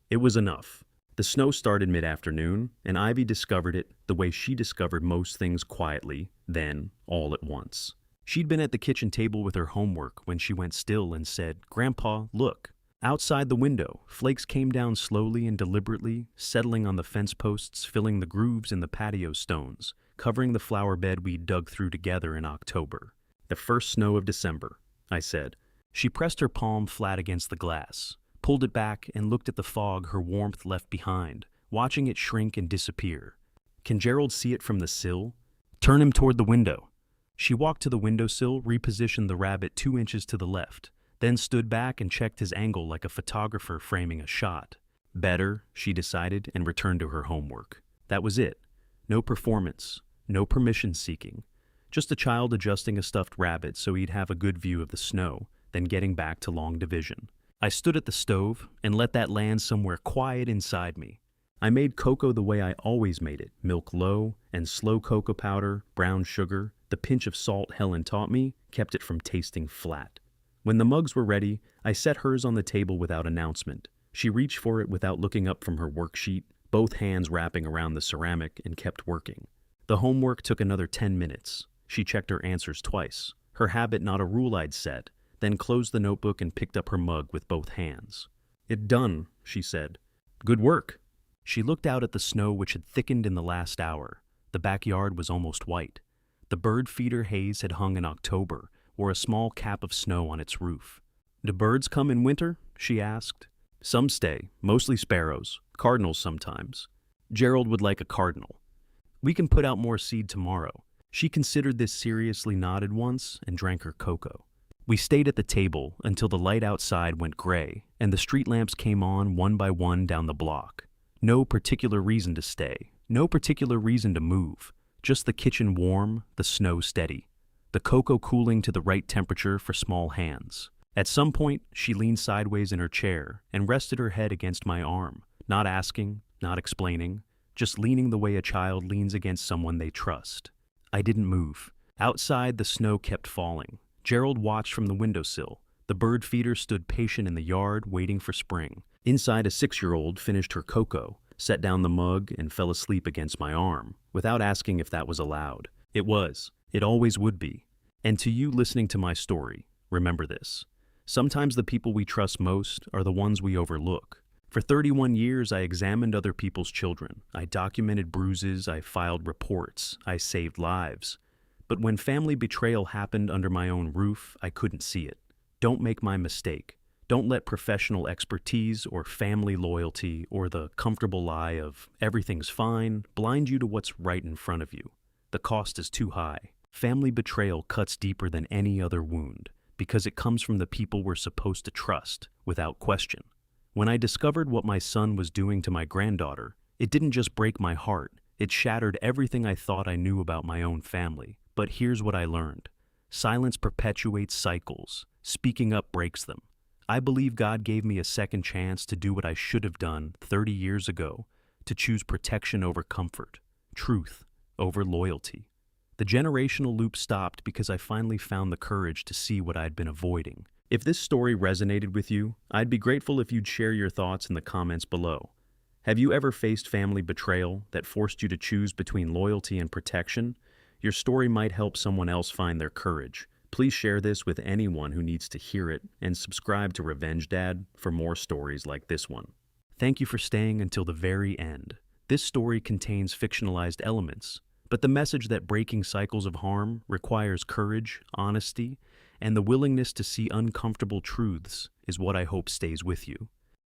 It was enough. The snow started mid-afternoon, and Ivy discovered it the way she discovered most things quietly, then, all at once. She'd been at the kitchen table with her homework when she went still and said, Grandpa, look. Outside the window, flakes came down slowly and deliberately, settling on the fence posts, filling the grooves in the patio stones, covering the flower bed we'd dug through together in October. The first snow of December, I said. She pressed her palm flat against the glass, pulled it back, and looked at the fog her warmth left behind, watching it shrink and disappear. Can Gerald see it from the sill? Turn him toward the window. She walked to the windowsill, repositioned the rabbit 2 inches to the left, then stood back and checked his angle like a photographer framing a shot. Better, she decided, and returned to her homework. That was it. No performance, no permission seeking. Just a child adjusting a stuffed rabbit so he'd have a good view of the snow, then getting back to long division. I stood at the stove and let that land somewhere quiet inside me. I made cocoa the way I always made it, milk low, and slow cocoa powder, brown sugar. The pinch of salt Helen taught me kept it from tasting flat. When the mugs were ready, I set hers on the table without announcement. She reached for it without looking up from her worksheet, both hands wrapping around the ceramic, and kept working. The homework took another 10 minutes. She checked her answers twice. Her habit, not a rule I'd set. Then closed the notebook and picked up her mug with both hands. It done, she said. Good work. She looked out at the snow which had thickened in the last hour. The backyard was almost white. The bird feeder haze had hung in October, wore a small cap of snow on its roof. "Do birds come in winter?" she asked. "Some stay, mostly sparrows, cardinals sometimes. Gerald would like a cardinal. We can put out more seed tomorrow." She considered this seriously, nodded once, and drank her cocoa. We stayed at the table until the light outside went gray and the street lamps came on one by one down the block. No particular reason to stay, no particular reason to move, just the kitchen warm, the snow steady, the cocoa cooling to the right temperature for small hands. At some point, she leaned sideways in her chair and rested her head against my arm, not asking, not explaining, just leaning the way a child leans against someone they trust. I didn't move. Outside, the snow kept falling. Gerald watched from the windowsill. The bird feeder stood patient in the yard, waiting for spring. Inside, a 6-year-old finished her cocoa, set down the mug, and fell asleep against my arm, without asking if that was allowed. It was. It always would be. And to you listening to my story, remember this. Sometimes the people we trust most are the ones we overlook. For 31 years, I examined other people's children. I documented bruises, I filed reports, I saved lives. But when family betrayal happened under my own roof, I couldn't see it. Don't make my mistake. Don't let professional expertise or family loyalty or the comfortable lie of everything's fine blind you to what's right in front of you. The cost is too high. Family betrayal cuts deeper than any other wound because it comes from the people we're supposed to trust, without question. When I discovered what my son was doing to my granddaughter, it didn't just break my heart, it shattered everything I thought I knew about my own family. But here's what I learned. Silence perpetuates cycles. Speaking up breaks them. I believe God gave me a second chance to do what I should have done 30 years ago, to choose protection over comfort, truth over loyalty. The generational loop stopped because I finally found the courage to see what I'd been avoiding. If this story resonated with you, I'd be grateful if you'd share your thoughts in the comments below. Have you ever faced family betrayal that forced you to choose between loyalty and protection? Your story might help someone else find their courage. Please share this with anyone who needs to hear it, and subscribe to Revenge Dad for more stories like this one. Thank you for staying until the very end. This story contains fictionalized elements, but the message that breaking cycles of harm requires courage, honesty, and the willingness to see uncomfortable truths is what I hope stays with you.